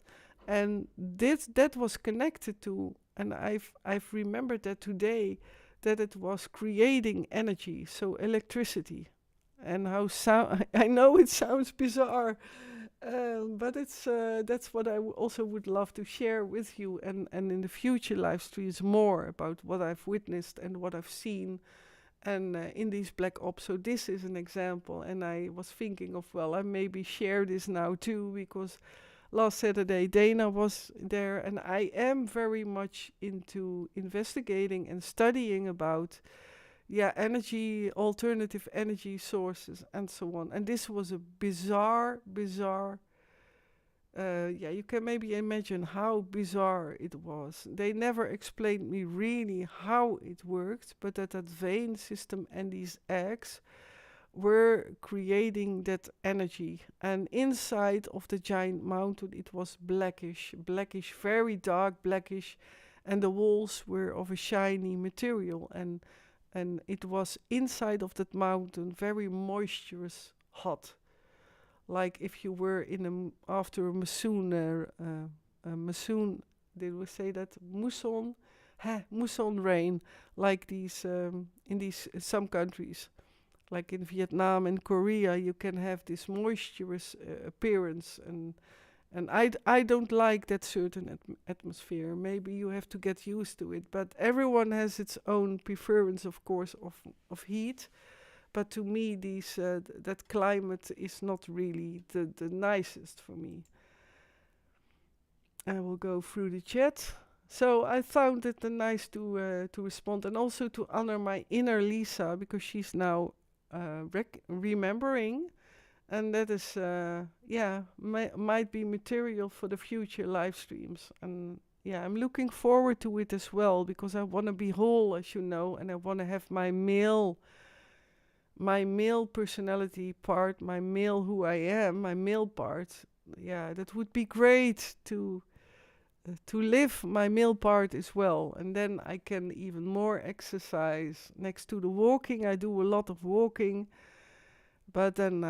and that was connected to, and I've remembered that today, that it was creating energy, so electricity, and how I know it sounds bizarre. But that's what I also would love to share with you, and in the future live streams more about what I've witnessed and what I've seen, and in these black ops. So this is an example, and I was thinking of, well, I maybe share this now too, because last Saturday Dana was there, and I am very much into investigating and studying about energy, alternative energy sources, and so on. And this was a bizarre, you can maybe imagine how bizarre it was. They never explained me really how it worked, but that vein system and these eggs were creating that energy. And inside of the giant mountain, it was blackish, very dark blackish, and the walls were of a shiny material, and it was inside of that mountain very moisturous, hot, like if you were in after a monsoon, they will say that mousson rain, like these in these some countries, like in Vietnam and Korea, you can have this moisturous appearance, and I don't like that certain atmosphere. Maybe you have to get used to it, but everyone has its own preference, of course, of heat. But to me, that climate is not really the nicest for me. I will go through the chat. So I found it nice to respond, and also to honor my inner Lisa, because she's now remembering. And that is, might be material for the future live streams. And I'm looking forward to it as well, because I want to be whole, as you know, and I want to have my male personality part, my male who I am, my male part. Yeah, that would be great to live my male part as well. And then I can even more exercise next to the walking. I do a lot of walking. But then,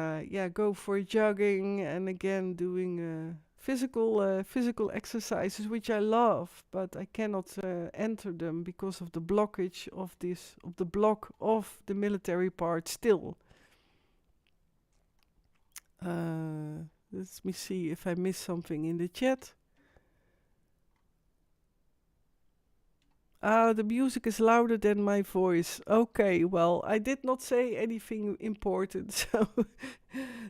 go for jogging, and again doing physical exercises, which I love, but I cannot enter them because of the blockage of the block of the military part still. Let me see if I missed something in the chat. The music is louder than my voice. Okay, well, I did not say anything important, so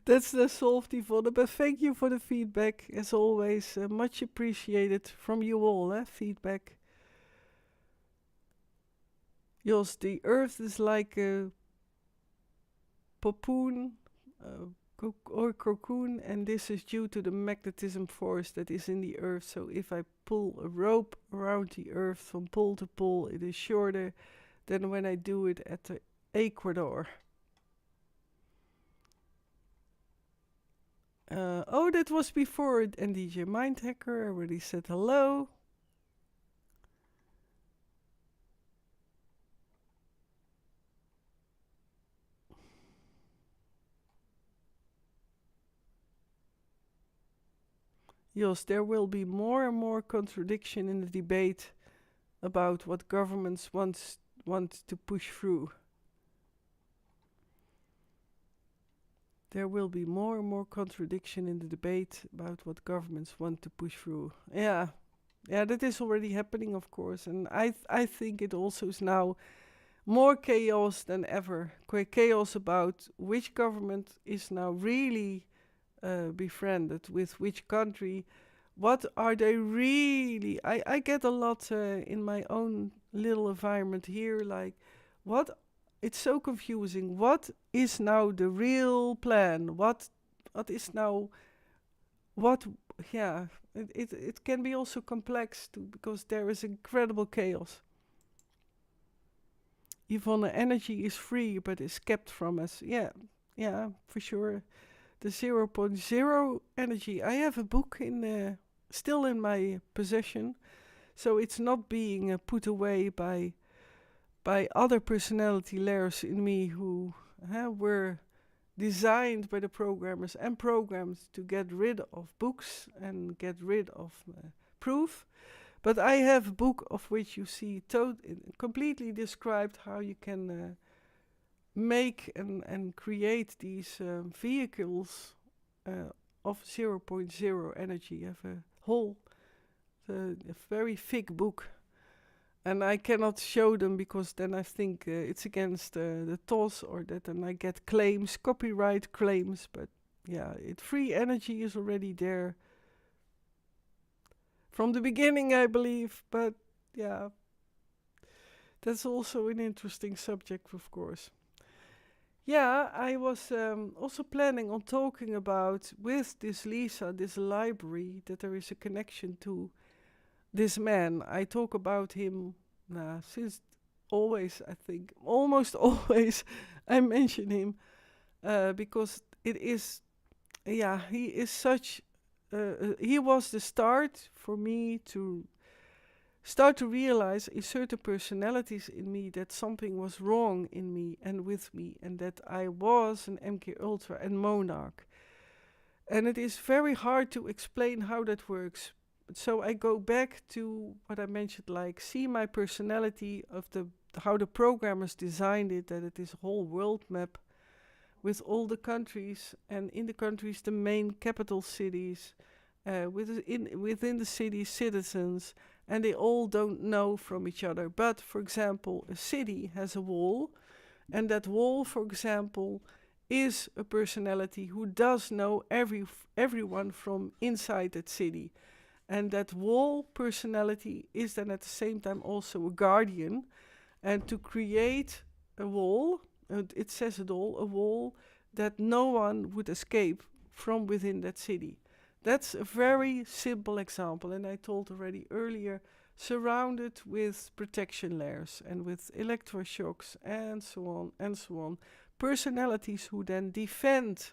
that's the solved Yvonne. But thank you for the feedback, as always. Much appreciated from you all, feedback. Jos, the earth is like a cocoon, or cocoon, and this is due to the magnetism force that is in the earth. So if I pull a rope around the earth from pole to pole, it is shorter than when I do it at the equator. Oh, that was before and DJ Mindhacker already said hello. Yes, there will be more and more contradiction in the debate about what governments want to push through. There will be more and more contradiction in the debate about what governments want to push through. Yeah, that is already happening, of course, and I think it also is now more chaos than ever. Chaos about which government is now really befriended with which country. What are they really? I get a lot in my own little environment here, like, what? It's so confusing. What is now the real plan? What is now what? Yeah, it can be also complex too, because there is incredible chaos. Yvonne, energy is free but is kept from us. Yeah, for sure. The 0.0 energy. I have a book still in my possession, so it's not being put away by other personality layers in me who were designed by the programmers and programmed to get rid of books and get rid of proof. But I have a book of which you see completely described how you can make and create these vehicles of 0.0 energy. I have a very thick book, and I cannot show them because then I think it's against the TOS or that, and I get claims, copyright claims. But yeah, free energy is already there from the beginning, I believe. But yeah, that's also an interesting subject, of course. Yeah, I was also planning on talking about, with this Lisa, this library, that there is a connection to this man. I talk about him since always, I think. Almost always I mention him because it is, he is such, he was the start for me to start to realize in certain personalities in me that something was wrong in me and with me, and that I was an MKUltra and monarch. And it is very hard to explain how that works. So I go back to what I mentioned, like, see my personality of how the programmers designed it, that it is a whole world map with all the countries, and in the countries the main capital cities, within the cities citizens, and they all don't know from each other. But, for example, a city has a wall, and that wall, for example, is a personality who does know everyone from inside that city. And that wall personality is then at the same time also a guardian. And to create a wall, it says it all, a wall that no one would escape from within that city. That's a very simple example, and I told already earlier, surrounded with protection layers and with electroshocks and so on and so on. Personalities who then defend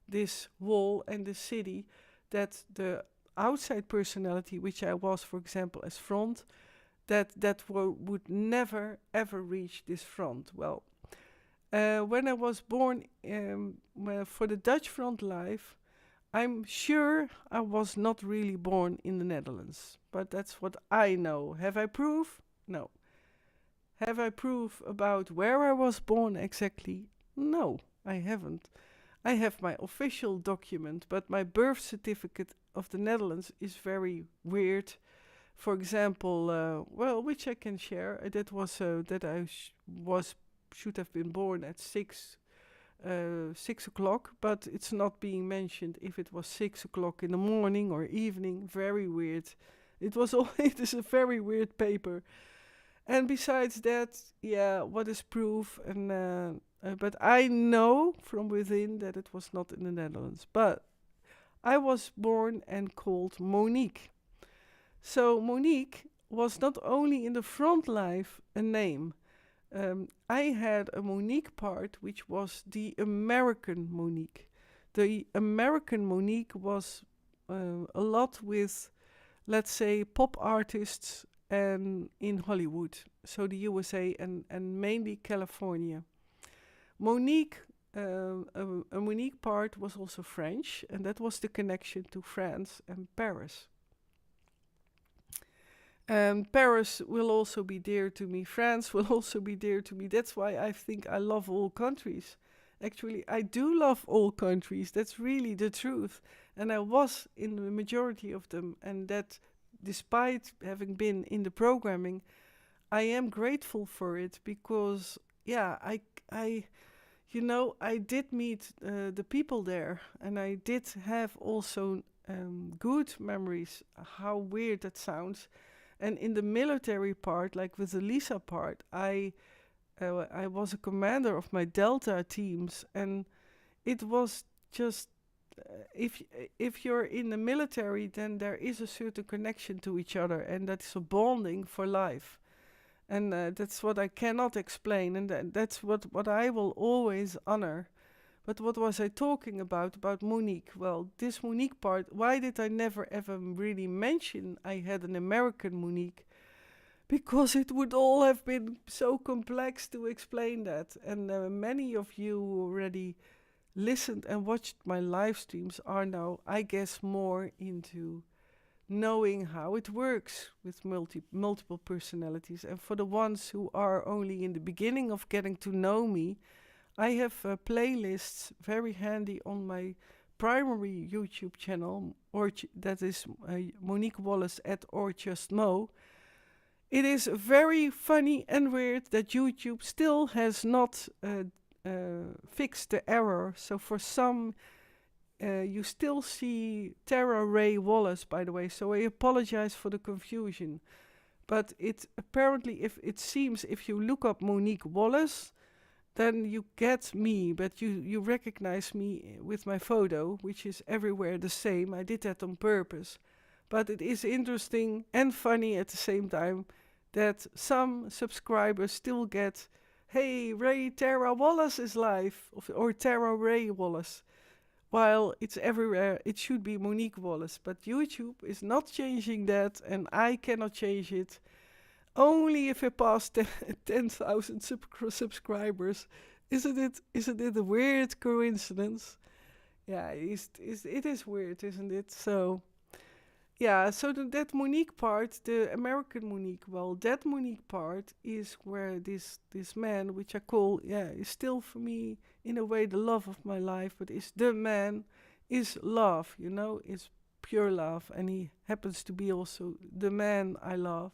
this wall and the city, that the outside personality, which I was, for example, as front, that would never ever reach this front. Well, when I was born for the Dutch front life, I'm sure I was not really born in the Netherlands, but that's what I know. Have I proof? No. Have I proof about where I was born exactly? No, I haven't. I have my official document, but my birth certificate of the Netherlands is very weird. For example, which I can share. That was that I should have been born at 6 o'clock, but it's not being mentioned if it was 6 o'clock in the morning or evening. Very weird. It was it is a very weird paper. And besides that, yeah, what is proof? And but I know from within that it was not in the Netherlands. But I was born and called Monique. So Monique was not only in the front life a name. I had a Monique part, which was the American Monique. The American Monique was a lot with, let's say, pop artists and in Hollywood, so the USA and mainly California. Monique, a Monique part was also French, and that was the connection to France and Paris. Paris will also be dear to me. France will also be dear to me. That's why I think I love all countries. Actually, I do love all countries. That's really the truth. And I was in the majority of them. And that, despite having been in the programming, I am grateful for it because, yeah, I did meet the people there. And I did have also good memories. How weird that sounds. And in the military part, like with the Lisa part, I was a commander of my Delta teams, and it was just if you're in the military, then there is a certain connection to each other, and that's a bonding for life, and that's what I cannot explain, and that's what I will always honor. But what was I talking about Monique? Well, this Monique part, why did I never ever really mention I had an American Monique? Because it would all have been so complex to explain that. And many of you who already listened and watched my live streams are now, I guess, more into knowing how it works with multiple personalities. And for the ones who are only in the beginning of getting to know me, I have playlists very handy on my primary YouTube channel, that is Monique Wallace or Just Mo. It is very funny and weird that YouTube still has not fixed the error. So for some, you still see Tara Ray Wallace, by the way. So I apologize for the confusion. But it apparently, if you look up Monique Wallace, then you get me, but you recognize me with my photo, which is everywhere the same. I did that on purpose. But it is interesting and funny at the same time that some subscribers still get, hey, Tara Wallace is live, or Tara Ray Wallace. While it's everywhere, it should be Monique Wallace. But YouTube is not changing that, and I cannot change it. Only if I pass 10,000 subscribers. Isn't it a weird coincidence? Yeah, it is weird, isn't it? So, yeah, so that Monique part, the American Monique, well, that Monique part is where this man, which I call, is still for me, in a way, the love of my life, but is the man, is love, is pure love. And he happens to be also the man I love.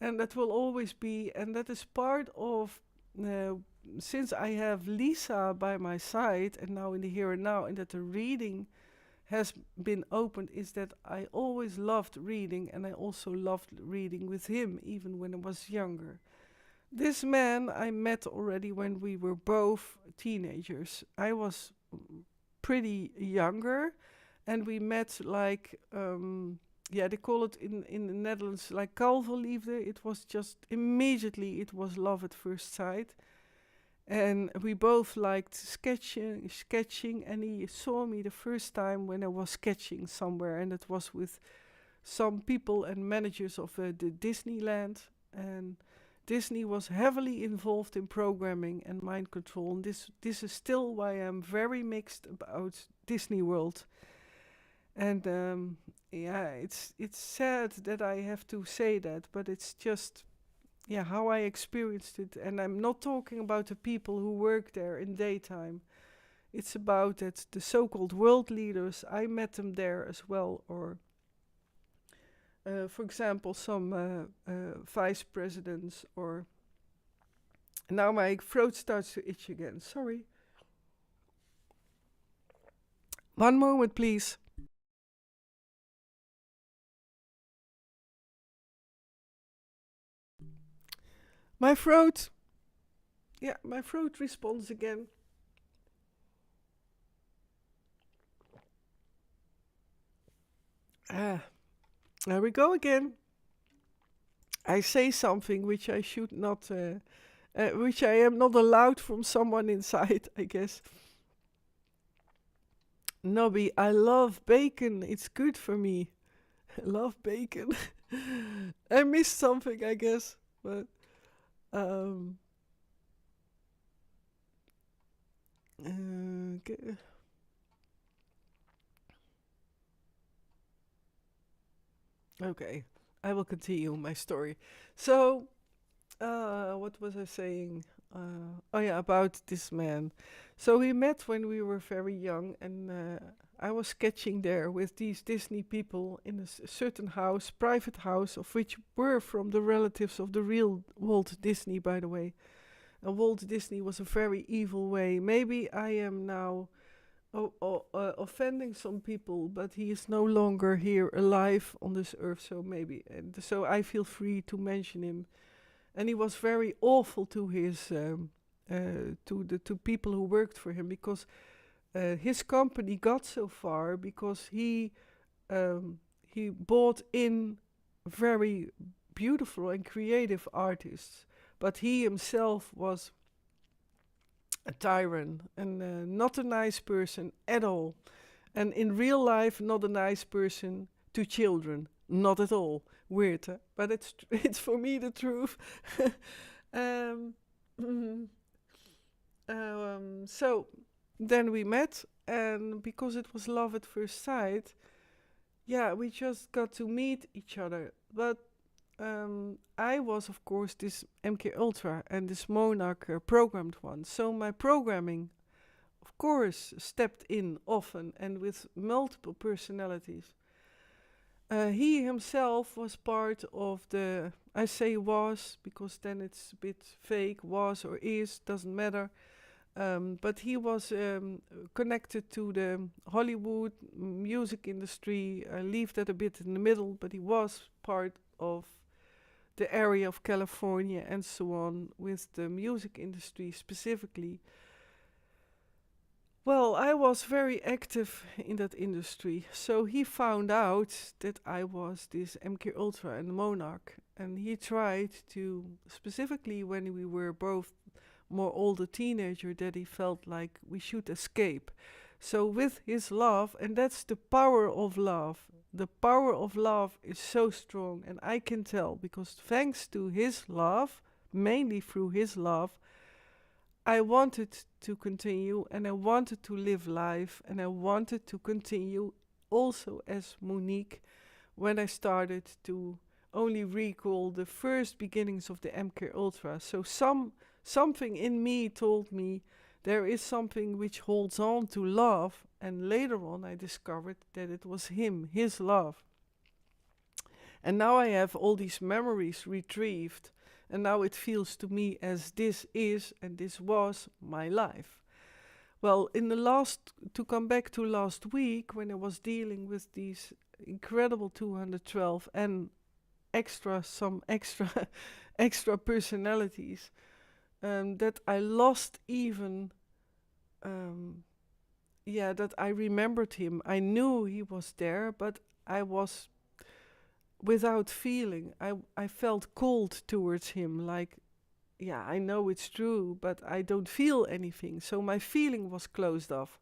And that will always be, and that is part of, since I have Lisa by my side, and now in the here and now, and that the reading has been opened, is that I always loved reading, and I also loved reading with him, even when I was younger. This man I met already when we were both teenagers. I was pretty younger, and we met like... they call it in the Netherlands like kalverliefde. It was just immediately, it was love at first sight. And we both liked sketching, and he saw me the first time when I was sketching somewhere, and it was with some people and managers of the Disneyland. And Disney was heavily involved in programming and mind control, and this is still why I'm very mixed about Disney World. And it's sad that I have to say that, but it's just how I experienced it. And I'm not talking about the people who work there in daytime. It's about that the so-called world leaders, I met them there as well, or For example, some vice presidents, or now my throat starts to itch again. Sorry. One moment, please. My throat. Yeah, my throat responds again. Ah, there we go again. I say something which I should not, which I am not allowed from someone inside, I guess. Nobby, I love bacon. It's good for me. I love bacon. I missed something, I guess, but um, uh, okay. I will continue my story. So, what was I saying? Oh yeah, about this man. So we met when we were very young, and I was sketching there with these Disney people in a certain house, private house, of which were from the relatives of the real Walt Disney, by the way. And Walt Disney was a very evil way. Maybe I am now offending some people, but he is no longer here alive on this earth. So maybe, and so I feel free to mention him. And he was very awful to his to the to people who worked for him, because his company got so far because he bought in very beautiful and creative artists, but he himself was a tyrant and not a nice person at all. And in real life, not a nice person to children, not at all. Weird, huh? But it's for me the truth. um, so then we met, and because it was love at first sight, yeah, we just got to meet each other. But I was, of course, this MKUltra and this Monarch programmed one. So my programming, of course, stepped in often and with multiple personalities. He himself was part of the, I say was, because then it's a bit fake, was or is, doesn't matter. But he was connected to the Hollywood music industry. I leave that a bit in the middle, but he was part of the area of California and so on with the music industry specifically. Well, I was very active in that industry, so he found out that I was this MKUltra and Monarch, and he tried to, specifically when we were both more older teenager, that he felt like we should escape. So with his love, and that's the power of love. The power of love is so strong, and I can tell because thanks to his love, mainly through his love, I wanted to continue, and I wanted to live life, and I wanted to continue also as Monique when I started to only recall the first beginnings of the MKUltra. So something in me told me there is something which holds on to love, and later on I discovered that it was him, his love. And now I have all these memories retrieved, and now it feels to me as this is and this was my life. Well, to come back to last week, when I was dealing with these incredible 212 and some extra extra personalities, that I lost even, that I remembered him. I knew he was there, but I was without feeling. I felt cold towards him, like, yeah, I know it's true, but I don't feel anything. So my feeling was closed off.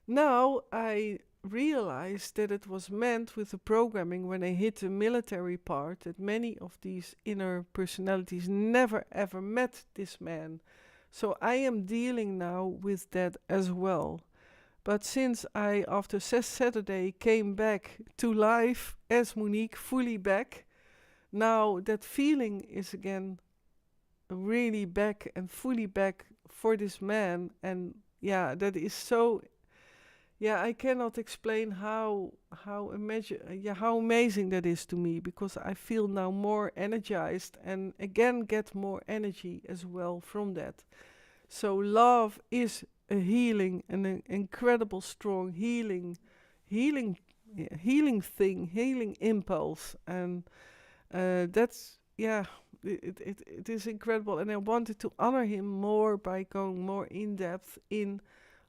Now I realized that it was meant with the programming when I hit the military part that many of these inner personalities never ever met this man. So I am dealing now with that as well. But since I, after Saturday, came back to life as Monique, fully back, now that feeling is again really back and fully back for this man. And yeah, that is so, yeah, I cannot explain how amazing that is to me, because I feel now more energized and again get more energy as well from that. So love is a healing, an incredible strong healing, healing thing, healing impulse, and that's yeah. It is incredible, and I wanted to honor him more by going more in depth in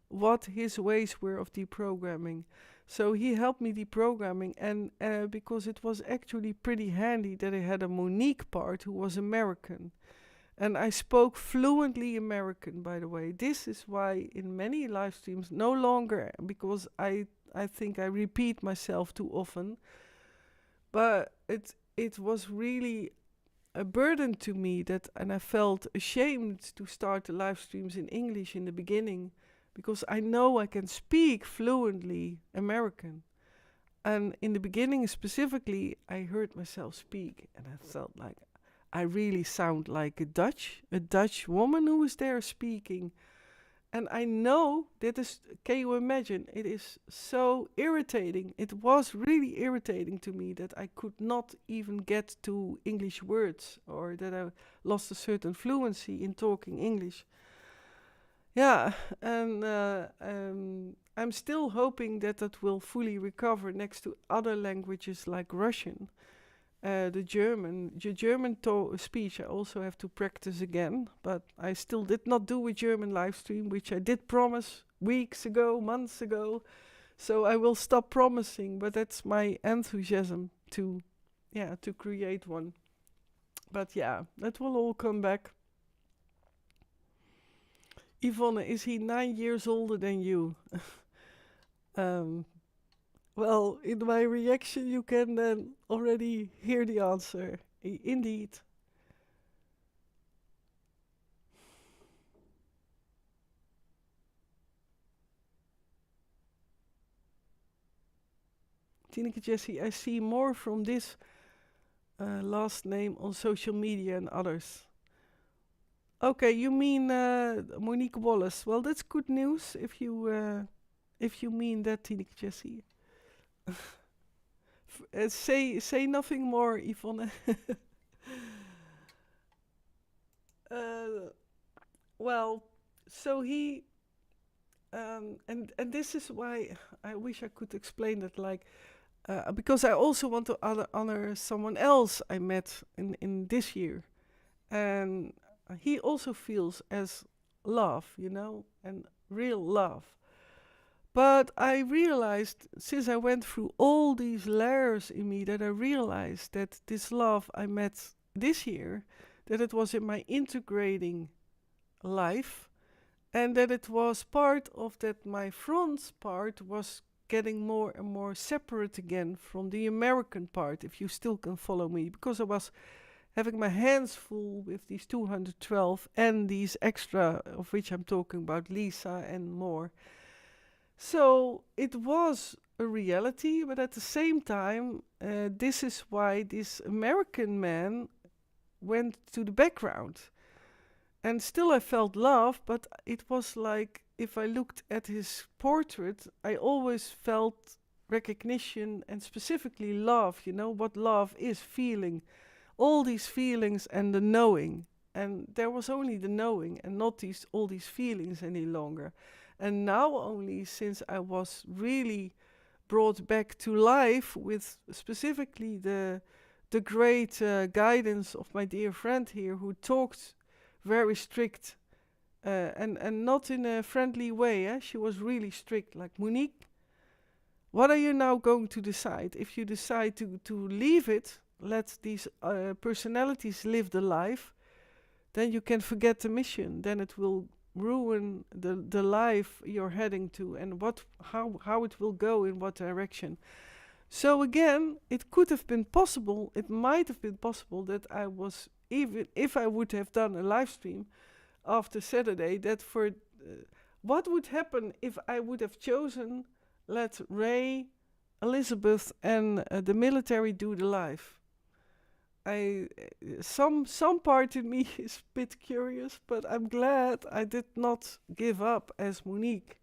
what his ways were of deprogramming. So he helped me deprogramming, and because it was actually pretty handy that I had a Monique part who was American. And I spoke fluently American, by the way. This is why in many live streams, no longer, because I think I repeat myself too often, but it was really a burden to me that, and I felt ashamed to start the live streams in English in the beginning, because I know I can speak fluently American. And in the beginning specifically, I heard myself speak and I felt like I really sound like a Dutch woman who is there speaking. And I know that is, can you imagine? It is so irritating. It was really irritating to me that I could not even get to English words, or that I lost a certain fluency in talking English. Yeah, and I'm still hoping that that will fully recover next to other languages like Russian. The German speech I also have to practice again, but I still did not do a German live stream, which I did promise weeks ago, months ago. So I will stop promising, but that's my enthusiasm to, yeah, to create one. But yeah, that will all come back. Yvonne, is he 9 years older than you? um, Well, in my reaction, you can then already hear the answer. Indeed. Tineke Jessie, I see more from this last name on social media and others. Okay, you mean Monique Wallace. Well, that's good news if you mean that, Tineke Jessie. Say nothing more, Yvonne. uh, well, so he and this is why I wish I could explain it, like because I also want to honor someone else I met in this year, and he also feels as love, and real love. But I realized, since I went through all these layers in me, that I realized that this love I met this year, that it was in my integrating life, and that it was part of that my front part was getting more and more separate again from the American part, if you still can follow me, because I was having my hands full with these 212 and these extra, of which I'm talking about Lisa and more. So it was a reality, but at the same time, this is why this American man went to the background. And still I felt love, but it was like if I looked at his portrait, I always felt recognition and specifically love, what love is, feeling. All these feelings and the knowing. And there was only the knowing and not all these feelings any longer. And now only since I was really brought back to life with specifically the great guidance of my dear friend here, who talked very strict and not in a friendly way. She was really strict, like, Monique, what are you now going to decide? If you decide to leave it, let these personalities live the life, then you can forget the mission. Then it will ruin the life you're heading to, and how it will go, in what direction. So again, it could have been possible, it might have been possible that I was, even if I would have done a live stream after Saturday, that for what would happen if I would have chosen, let Ray, Elizabeth and the military do the live. Some part in me is a bit curious, but I'm glad I did not give up as Monique.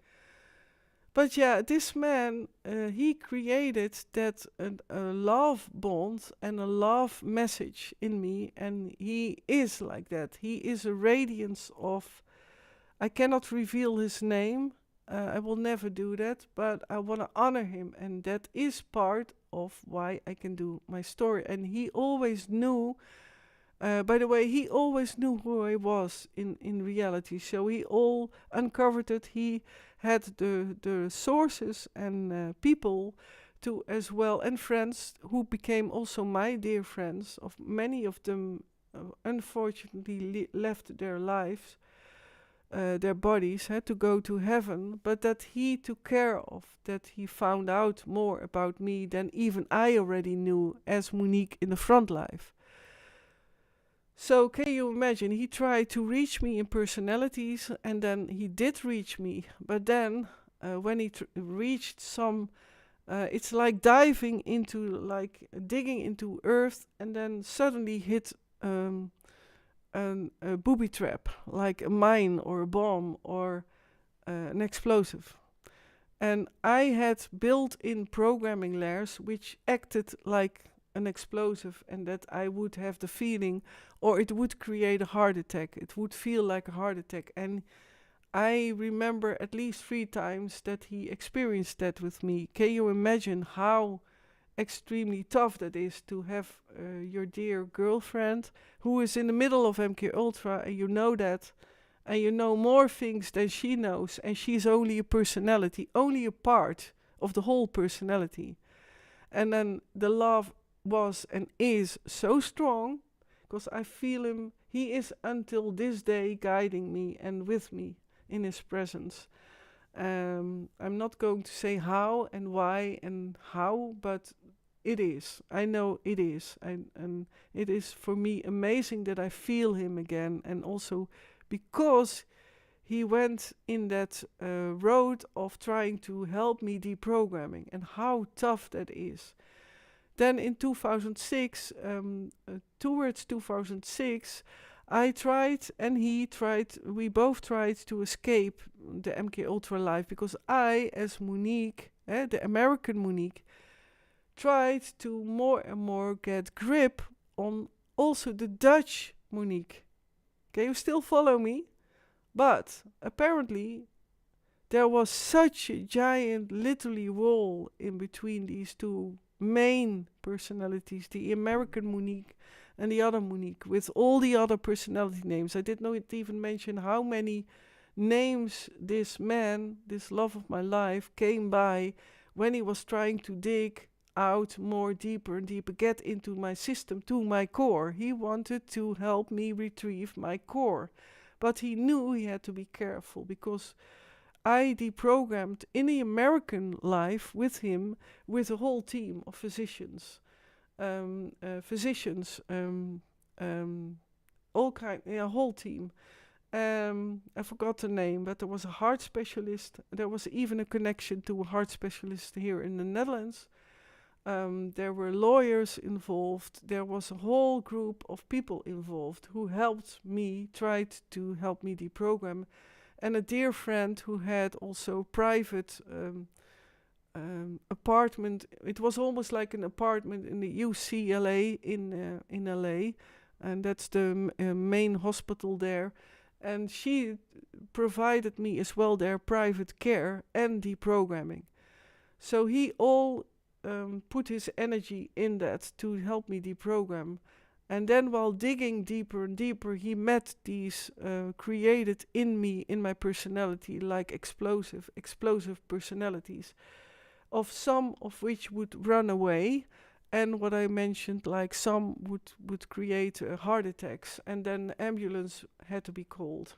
But yeah, this man, he created that a love bond and a love message in me, and he is like that. He is a radiance of. I cannot reveal his name. I will never do that, but I want to honor him, and that is part of why I can do my story. And he always knew. By the way, he always knew who I was in reality. So he all uncovered it. He had the sources and people to as well, and friends who became also my dear friends. Of many of them, unfortunately, left their lives, their bodies had to go to heaven, but that he took care of, that he found out more about me than even I already knew as Monique in the front life. So can you imagine, he tried to reach me in personalities, and then he did reach me, but then when he reached some, it's like diving into, like digging into earth, and then suddenly hit a booby trap, like a mine or a bomb or an explosive. And I had built-in programming layers which acted like an explosive, and that I would have the feeling, or it would create a heart attack. It would feel like a heart attack. And I remember at least 3 times that he experienced that with me. Can you imagine how extremely tough that is to have your dear girlfriend who is in the middle of MKUltra, and you know that, and you know more things than she knows, and she's only a personality, only a part of the whole personality. And then the love was and is so strong, because I feel him. He is until this day guiding me and with me in his presence. I'm not going to say how and why and how, but it is. I know it is. And it is for me amazing that I feel him again, and also because he went in that road of trying to help me deprogramming, and how tough that is. Then in 2006, towards 2006, I tried and he tried, we both tried to escape the MKUltra life, because I, as Monique, the American Monique, tried to more and more get grip on also the Dutch Monique. Can you still follow me? But apparently there was such a giant, literally wall in between these two main personalities, the American Monique and the other Monique, with all the other personality names. I did not even mention how many names this man, this love of my life, came by when he was trying to dig out more deeper and deeper, get into my system, to my core. He wanted to help me retrieve my core. But he knew he had to be careful, because I deprogrammed in the American life with him, with a whole team of physicians, all kind, a whole team. I forgot the name, but there was a heart specialist. There was even a connection to a heart specialist here in the Netherlands. There were lawyers involved. There was a whole group of people involved who helped me, tried to help me deprogram. And a dear friend who had also private apartment. It was almost like an apartment in the UCLA in LA, and that's the main hospital there. And she provided me as well their private care and deprogramming. So he all put his energy in that to help me deprogram. And then while digging deeper and deeper, he met these created in me, in my personality, like explosive personalities, of some of which would run away. And what I mentioned, like some would create heart attacks, and then the ambulance had to be called.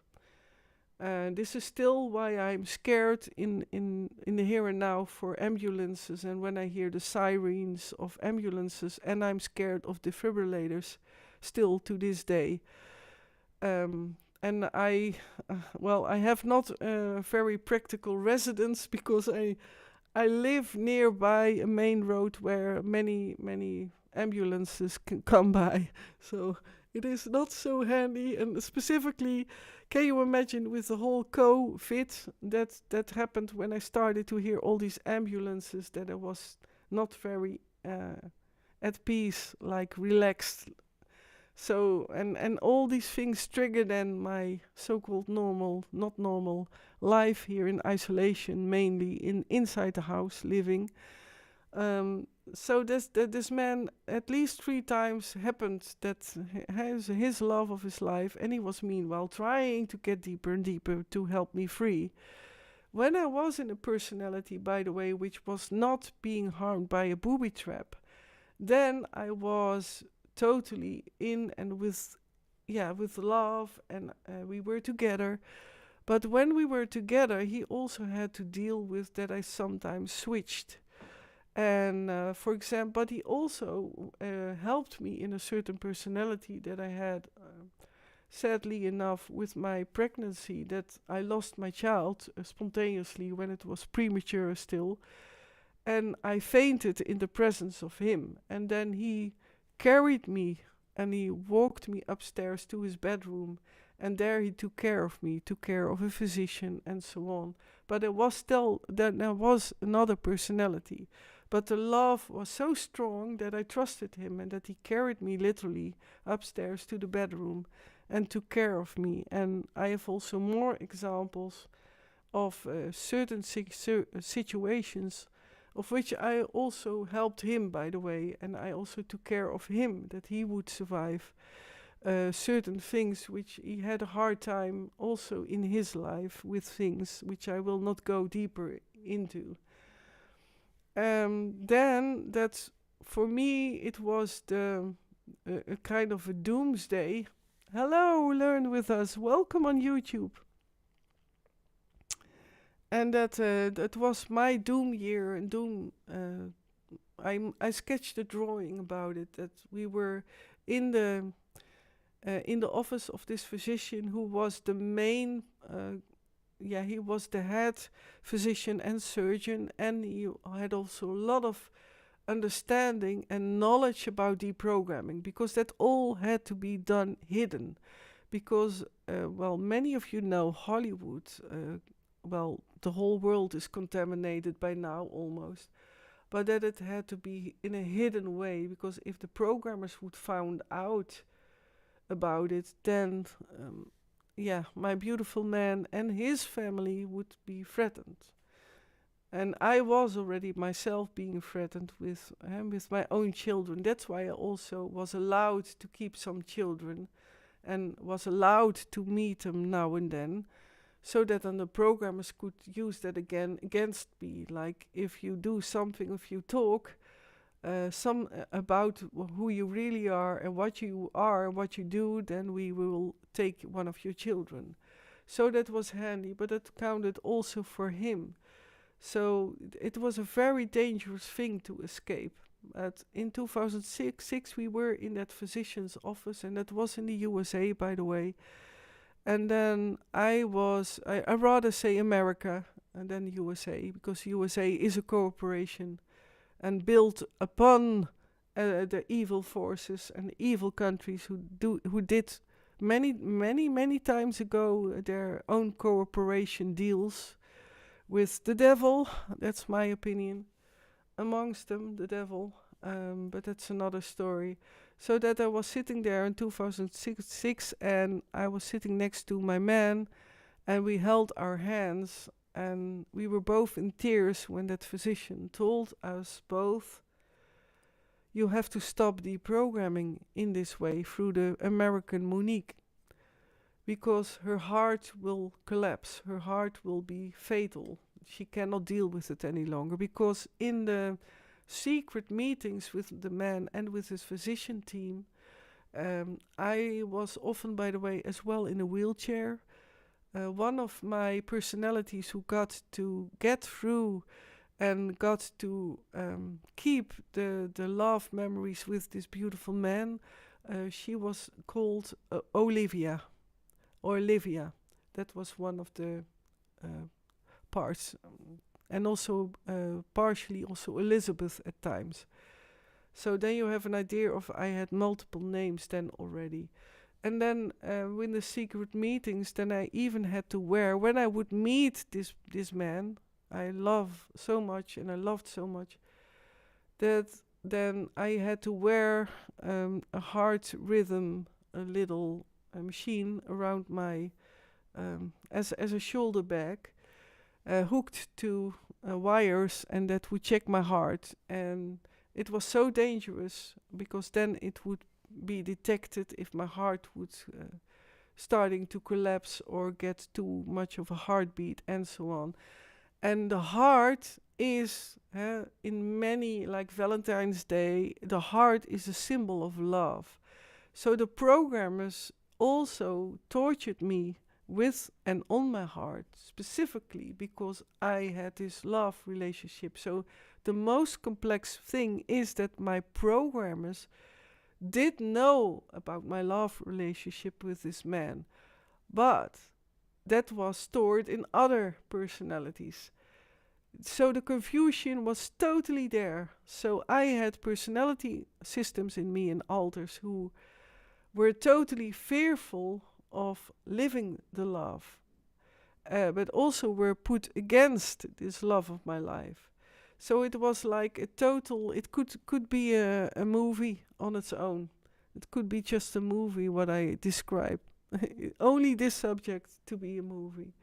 This is still why I'm scared in the here and now for ambulances, and when I hear the sirens of ambulances, and I'm scared of defibrillators still to this day. And I have not a very practical residence, because I live nearby a main road where many ambulances can come by. So it is not so handy, and specifically Can you imagine with the whole COVID that happened when I started to hear all these ambulances, that I was not very at peace, like relaxed. So and all these things trigger then my so-called normal, not normal life here in isolation, mainly inside the house living. So this man at least 3 times happened that has his love of his life, and he was meanwhile trying to get deeper and deeper to help me free. When I was in a personality, by the way, which was not being harmed by a booby trap, then I was totally in and with love, and we were together. But when we were together, he also had to deal with that I sometimes switched. And for example, but he also helped me in a certain personality that I had, sadly enough, with my pregnancy, that I lost my child spontaneously when it was premature still. And I fainted in the presence of him. And then he carried me and he walked me upstairs to his bedroom. And there he took care of me, took care of a physician and so on. But it was still, that there was another personality. But the love was so strong that I trusted him, and that he carried me literally upstairs to the bedroom and took care of me. And I have also more examples of certain situations of which I also helped him, by the way, and I also took care of him, that he would survive certain things which he had a hard time also in his life with, things which I will not go deeper into. Then that's, for me, it was a kind of a doomsday. Hello, learn with us. Welcome on YouTube. And that was my doom year, and I sketched a drawing about it, that we were in the office of this physician who was the main, he was the head physician and surgeon, and he had also a lot of understanding and knowledge about deprogramming, because that all had to be done hidden. Because, many of you know Hollywood, the whole world is contaminated by now almost, but that it had to be in a hidden way, because if the programmers would find out about it, then my beautiful man and his family would be threatened. And I was already myself being threatened with my own children. That's why I also was allowed to keep some children and was allowed to meet them now and then, so that then the programmers could use that again against me. Like, if you do something, if you talk about who you really are and what you are and what you do, then we will take one of your children. So that was handy, but it counted also for him. So it was a very dangerous thing to escape. In 2006 we were in that physician's office, and that was in the USA, by the way. And then I rather say America and then USA, because USA is a corporation and built upon the evil forces and evil countries who did many times ago their own cooperation deals with the devil. That's my opinion. Amongst them, the devil. But that's another story. So that I was sitting there in 2006, and I was sitting next to my man, and we held our hands, and we were both in tears when that physician told us both, you have to stop deprogramming in this way through the American Monique, because her heart will collapse, her heart will be fatal. She cannot deal with it any longer, because in the secret meetings with the man and with his physician team, I was often, by the way, as well in a wheelchair. One of my personalities who got to get through and got to keep the love memories with this beautiful man, she was called Olivia. That was one of the parts. And also partially also Elizabeth at times. So then you have an idea of, I had multiple names then already. And then in the secret meetings, then I even had to wear, when I would meet this man I love so much and I loved so much, that then I had to wear a heart rhythm, a little machine around my, as a shoulder bag, hooked to wires, and that would check my heart. And it was so dangerous because then it would be detected if my heart would starting to collapse or get too much of a heartbeat and so on. And the heart is, in many, like Valentine's Day, the heart is a symbol of love. So the programmers also tortured me with and on my heart, specifically because I had this love relationship. So the most complex thing is that my programmers did know about my love relationship with this man, but that was stored in other personalities. So the confusion was totally there. So I had personality systems in me and alters who were totally fearful of living the love, but also were put against this love of my life. So it was like a total, it could be a movie on its own. It could be just a movie, what I describe. Only this subject to be a movie.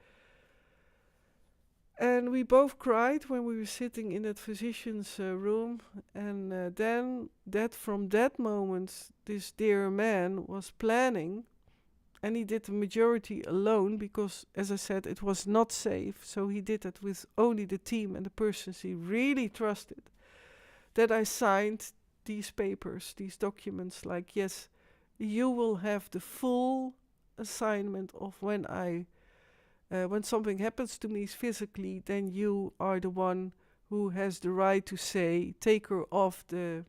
And we both cried when we were sitting in that physician's room. And then from that moment, this dear man was planning, and he did the majority alone because, as I said, it was not safe. So he did it with only the team and the persons he really trusted. That I signed these papers, these documents, like, yes, you will have the full assignment of when something happens to me physically, then you are the one who has the right to say, take her off the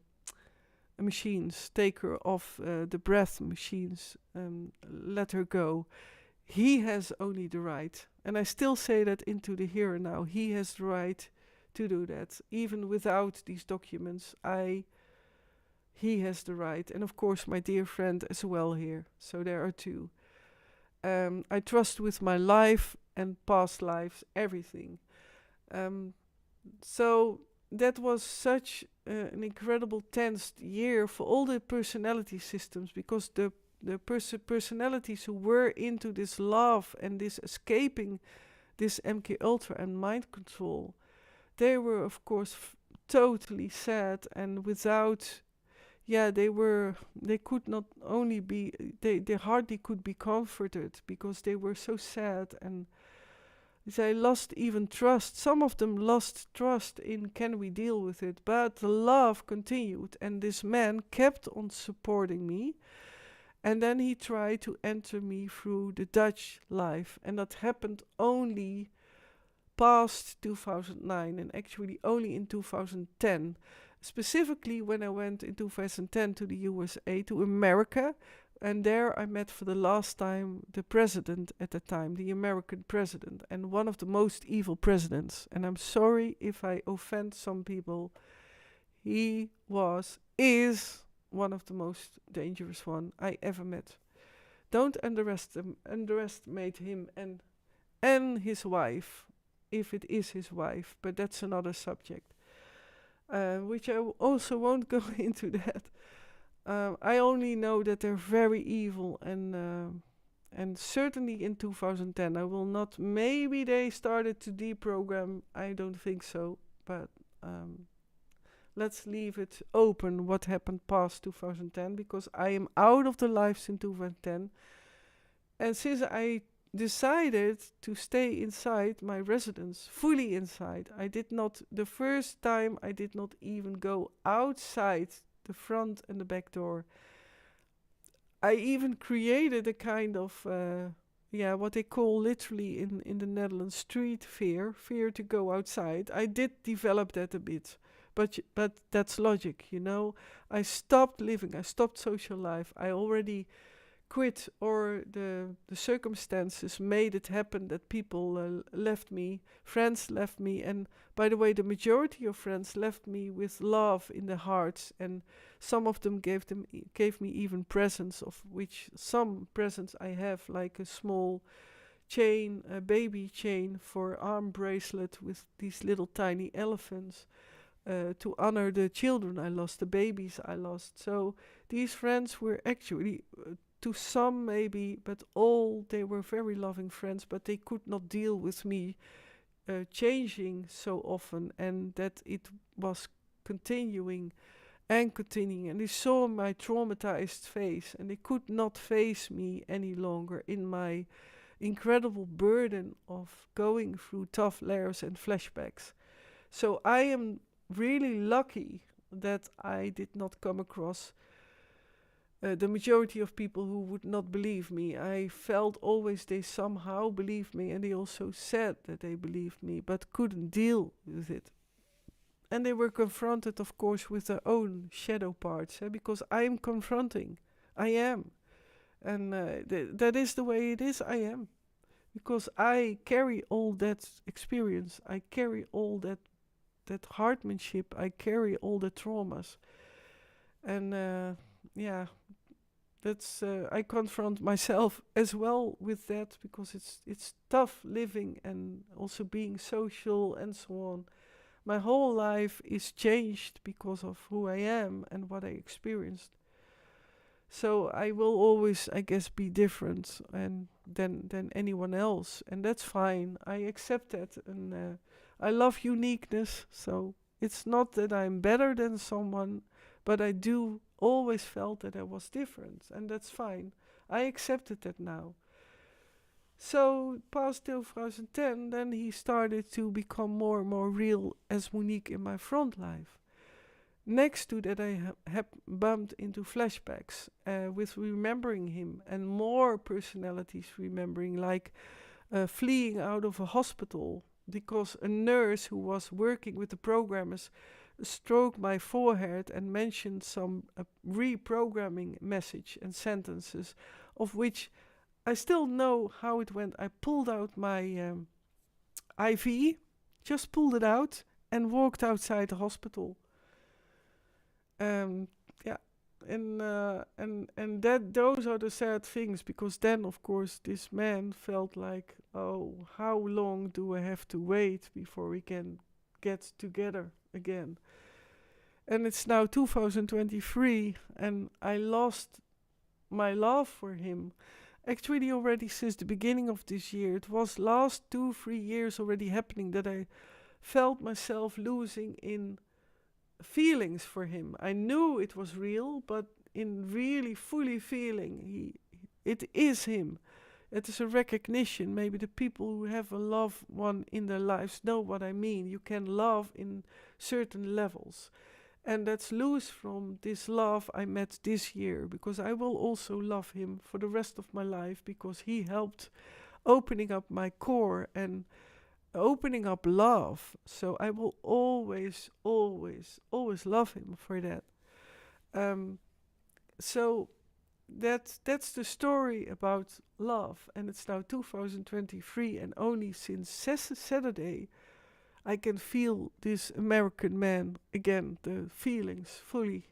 machines, take her off the breath machines, let her go. He has only the right, and I still say that into the here and now. He has the right to do that, even without these documents. He has the right, and of course my dear friend as well here. So there are two. I trust with my life and past lives, everything. So that was such an incredible tense year for all the personality systems, because the personalities who were into this love and this escaping this MKUltra and mind control, they were of course totally sad, and without, they could not only be, they hardly could be comforted because they were so sad, and they lost even trust. Some of them lost trust in, can we deal with it? But the love continued, and this man kept on supporting me. And then he tried to enter me through the Dutch life, and that happened only past 2009, and actually only in 2010. Specifically when I went in 2010 to the USA, to Amerika, and there I met for the last time the president at the time, the American president, and one of the most evil presidents. And I'm sorry if I offend some people. He is one of the most dangerous one I ever met. Don't underestimate him and his wife, if it is his wife, but that's another subject. Which I also won't go into that. I only know that they're very evil, and certainly in 2010 I will not. Maybe they started to deprogram. I don't think so, but let's leave it open what happened past 2010, because I am out of the lives in 2010, and since I decided to stay inside my residence, fully inside. The first time I did not even go outside the front and the back door. I even created a kind of, what they call literally in the Netherlands street fear to go outside. I did develop that a bit, but that's logic, I stopped living, I stopped social life. I already quit, or the circumstances made it happen that people left me, friends left me. And by the way, the majority of friends left me with love in their hearts, and some of them gave me even presents, of which some presents I have, like a small chain, a baby chain for arm bracelet with these little tiny elephants, to honor the children I lost, the babies I lost. So these friends were actually, to some maybe, but all, they were very loving friends, but they could not deal with me changing so often, and that it was continuing and continuing. And they saw my traumatized face, and they could not face me any longer in my incredible burden of going through tough layers and flashbacks. So I am really lucky that I did not come across the majority of people who would not believe me. I felt always they somehow believed me, and they also said that they believed me, but couldn't deal with it. And they were confronted, of course, with their own shadow parts, because I am confronting. I am. And that is the way it is. I am. Because I carry all that experience. I carry all that heartmanship. I carry all the traumas. And that's I confront myself as well with that, because it's tough living and also being social and so on. My whole life is changed because of who I am and what I experienced. So I will always, I guess, be different and than anyone else, and that's fine. I accept that, and I love uniqueness. So it's not that I'm better than someone, but I do always felt that I was different, and that's fine. I accepted that now. So past 2010, then he started to become more and more real as Monique in my front life. Next to that, I have bumped into flashbacks with remembering him, and more personalities remembering, like fleeing out of a hospital because a nurse who was working with the programmers stroked my forehead and mentioned some reprogramming message and sentences, of which I still know how it went. I pulled out my IV, just pulled it out, and walked outside the hospital. Yeah, and that those are the sad things, because then, of course, this man felt like, oh, how long do I have to wait before we can get together again? And it's now 2023, and I lost my love for him. Actually, already since the beginning of this year, it was last 2-3 years already happening that I felt myself losing in feelings for him. I knew it was real, but in really fully feeling, it is him. It is a recognition. Maybe the people who have a loved one in their lives know what I mean. You can love in certain levels. And that's loose from this love I met this year, because I will also love him for the rest of my life, because he helped opening up my core and opening up love. So I will always, always, always love him for that. So that's the story about love. And it's now 2023, and only since Saturday I can feel this American man again, the feelings fully,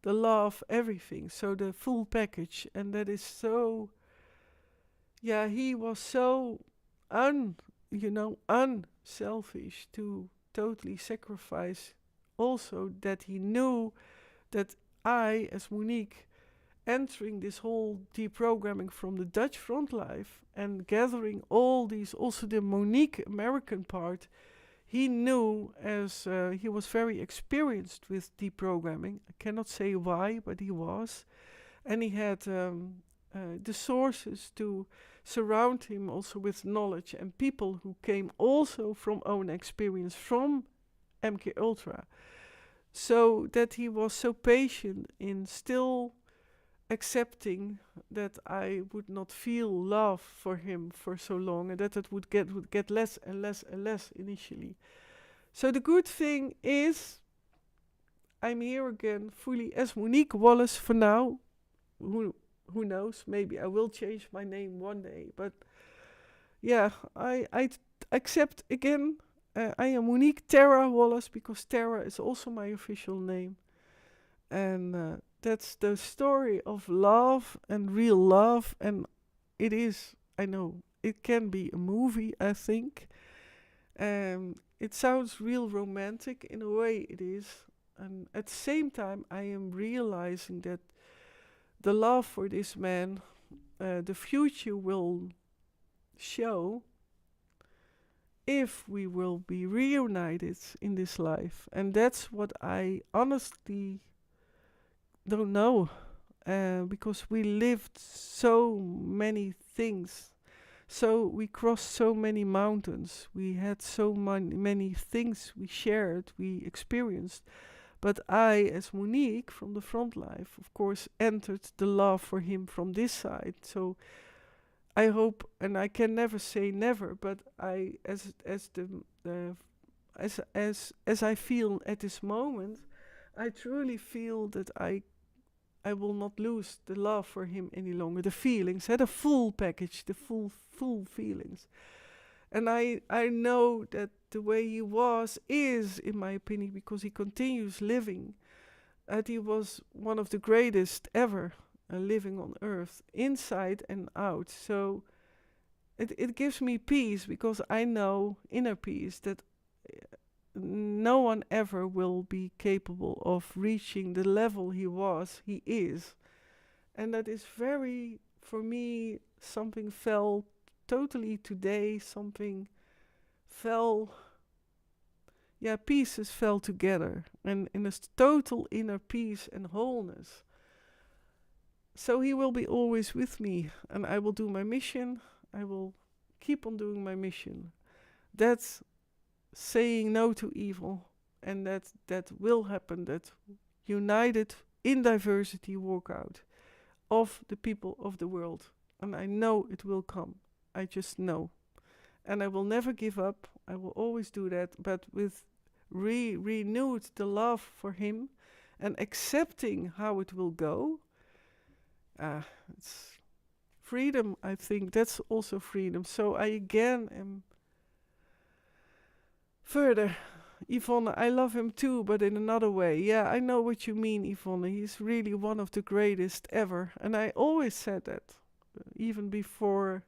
the love, everything. So the full package. And that is so, he was so unselfish to totally sacrifice. Also that he knew that I, as Monique, entering this whole deprogramming from the Dutch front life and gathering all these, also the Monique American part, he knew, as he was very experienced with deprogramming. I cannot say why, but he was. And he had the sources to surround him also with knowledge, and people who came also from own experience from MKUltra. So that he was so patient in still accepting that I would not feel love for him for so long, and that it would get less and less and less initially. So the good thing is, I'm here again fully as Monique Wallace for now, who who knows? Maybe I will change my name one day. But yeah, accept again. I am Monique Tara Wallace because Tara is also my official name. And that's the story of love and real love. And it is, I know, it can be a movie, I think. It sounds real romantic, in a way it is. And at the same time, I am realizing that the love for this man, the future will show if we will be reunited in this life. And that's what I honestly don't know. Because we lived so many things. So we crossed so many mountains. We had so many things we shared, we experienced. But I, as Monique from the front life, of course, entered the love for him from this side. So I hope, and I can never say never, but I, as I feel at this moment, I truly feel that I will not lose the love for him any longer. The feelings, the full package, the full feelings. And I know that the way he was is, in my opinion, because he continues living, that he was one of the greatest ever living on earth, inside and out. So it gives me peace, because I know, inner peace, that no one ever will be capable of reaching the level he is. And that is very, for me, something fell totally today, something fell, pieces fell together, and in a total inner peace and wholeness. So he will be always with me, and I will do my mission. I will keep on doing my mission. That's saying no to evil, and that will happen, that united in diversity walkout of the people of the world. And I know it will come. I just know. And I will never give up. I will always do that, but with renewed the love for him and accepting how it will go. It's freedom, I think. That's also freedom. So I again am further. Yvonne, I love him too, but in another way. Yeah, I know what you mean, Yvonne. He's really one of the greatest ever. And I always said that, even before.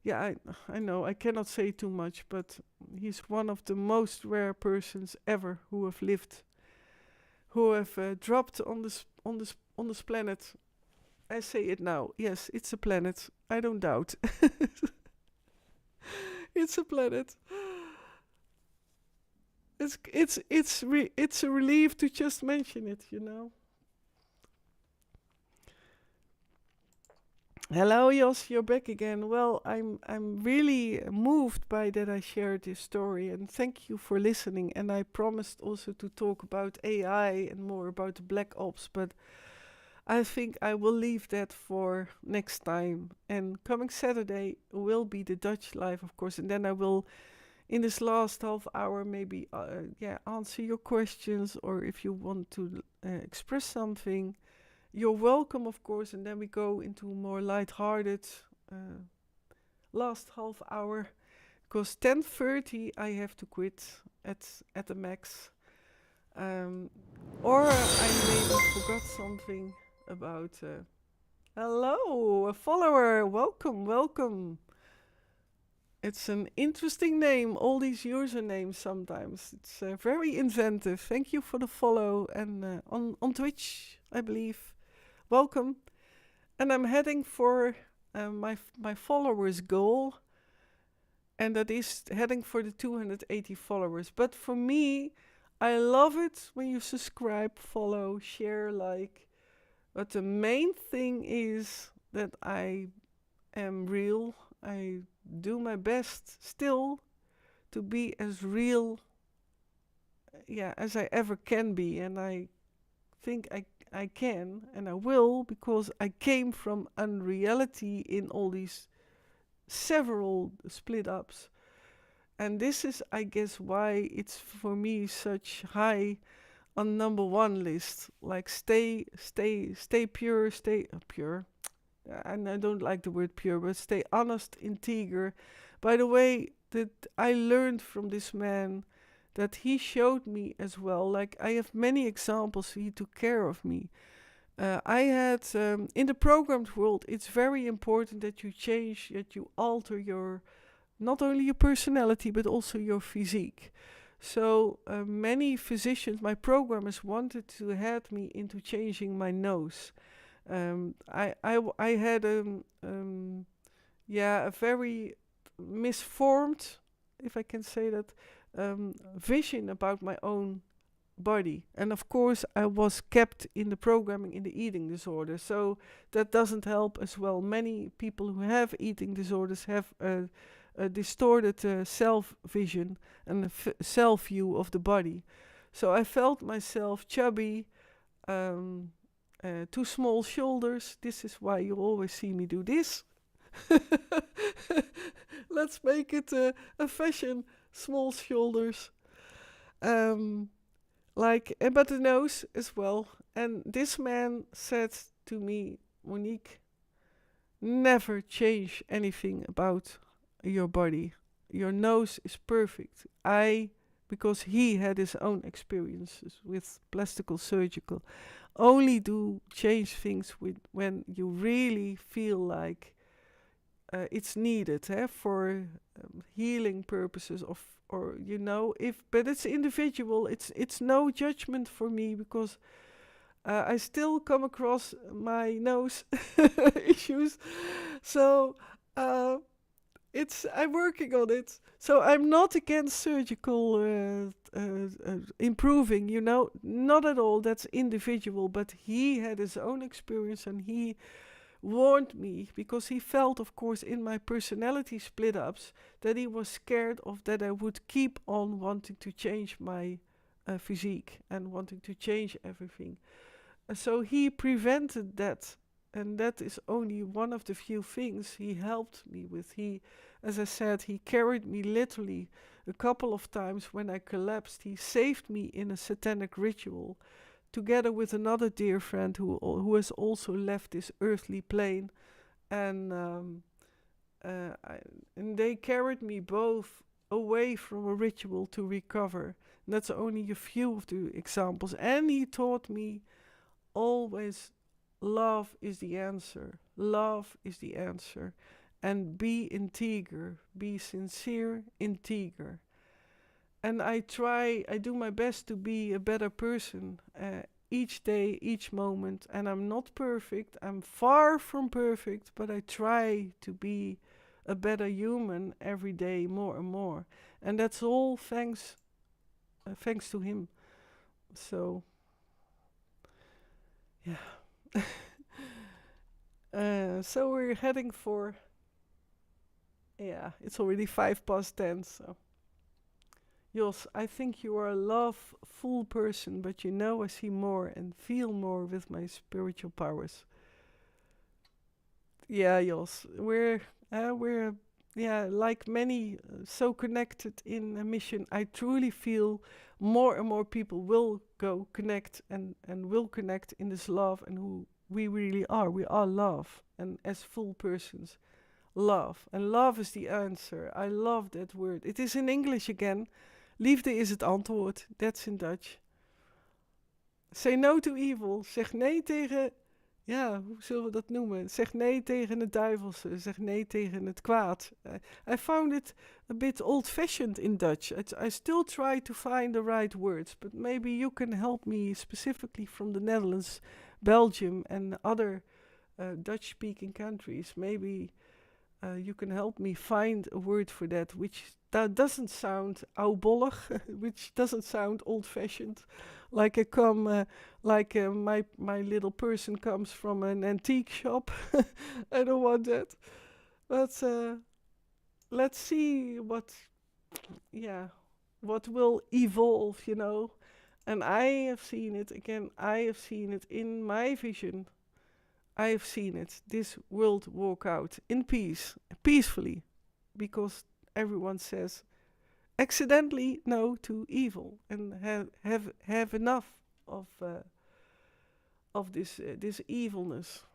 Yeah, I know, I cannot say too much, but he's one of the most rare persons ever who have lived, who have dropped on this planet. I say it now. Yes, it's a planet. I don't doubt. It's a planet. It's a relief to just mention it, you know. Hello, Jos, you're back again. Well, I'm really moved by that I shared this story, and thank you for listening. And I promised also to talk about AI and more about the black ops, but I think I will leave that for next time. And coming Saturday will be the Dutch live, of course, and then I will, in this last half hour, maybe answer your questions, or if you want to express something. You're welcome, of course, and then we go into a more light-hearted last half hour, because 10:30 I have to quit at the max. Or I maybe forgot something about... hello, a follower, welcome. It's an interesting name, all these usernames sometimes. It's very inventive. Thank you for the follow, and on Twitch, I believe. Welcome. And I'm heading for my followers goal, and that is heading for the 280 followers. But for me, I love it when you subscribe, follow, share, like. But the main thing is that I am real. I do my best still to be as real as I ever can be, and I think I can, and I will, because I came from unreality in all these several split ups. And this is, I guess, why it's for me such high on number one list. Like stay pure, stay pure. and I don't like the word pure, but stay honest, integer. By the way, that I learned from this man that he showed me as well. Like, I have many examples. He took care of me. I had, in the programmed world, it's very important that you change, that you alter your, not only your personality, but also your physique. So many physicians, my programmers wanted to head me into changing my nose. I had a very misformed, if I can say that, vision about my own body. And of course, I was kept in the programming in the eating disorder. So that doesn't help as well. Many people who have eating disorders have a distorted self-vision and a self-view of the body. So I felt myself chubby, too small shoulders. This is why you always see me do this. Let's make it a fashion, small shoulders. But the nose as well. And this man said to me, Monique, never change anything about your body. Your nose is perfect. Because he had his own experiences with plastical surgical, only do change things when you really feel like it's needed for healing purposes but it's individual. It's no judgment for me, because I still come across my nose issues. So I'm working on it. So I'm not against surgical improving, not at all. That's individual. But he had his own experience, and he warned me, because he felt, of course, in my personality split-ups, that he was scared of that I would keep on wanting to change my physique and wanting to change everything. So he prevented that, and that is only one of the few things he helped me with. As I said, he carried me literally a couple of times when I collapsed. He saved me in a satanic ritual, together with another dear friend who has also left this earthly plane, and they carried me both away from a ritual to recover. And that's only a few of the examples. And he taught me always, love is the answer. Love is the answer. And be integer, be sincere, integer. And I do my best to be a better person each day, each moment. And I'm not perfect. I'm far from perfect, but I try to be a better human every day, more and more. And that's all thanks to him. So, yeah. So we're heading for, it's already 10:05, so. Jos, I think you are a love-full person, but I see more and feel more with my spiritual powers. Yeah, Jos, we're like many, so connected in a mission. I truly feel more and more people will go connect and will connect in this love and who we really are. We are love, and as full persons, love. And love is the answer. I love that word. It is in English again. Liefde is het antwoord. That's in Dutch. Say no to evil. Zeg nee tegen... Ja, hoe zullen we dat noemen? Zeg nee tegen het duivelse. Zeg nee tegen het kwaad. I found it a bit old-fashioned in Dutch. I still try to find the right words. But maybe you can help me specifically from the Netherlands, Belgium and other Dutch-speaking countries. Maybe you can help me find a word for that, which doesn't sound oudbollig, which doesn't sound old-fashioned. Like my little person comes from an antique shop. I don't want that. But let's see what will evolve, And I have seen it again. I have seen it in my vision. I have seen it. This world walk out in peace, peacefully, because everyone says accidentally no to evil and have enough of this evilness.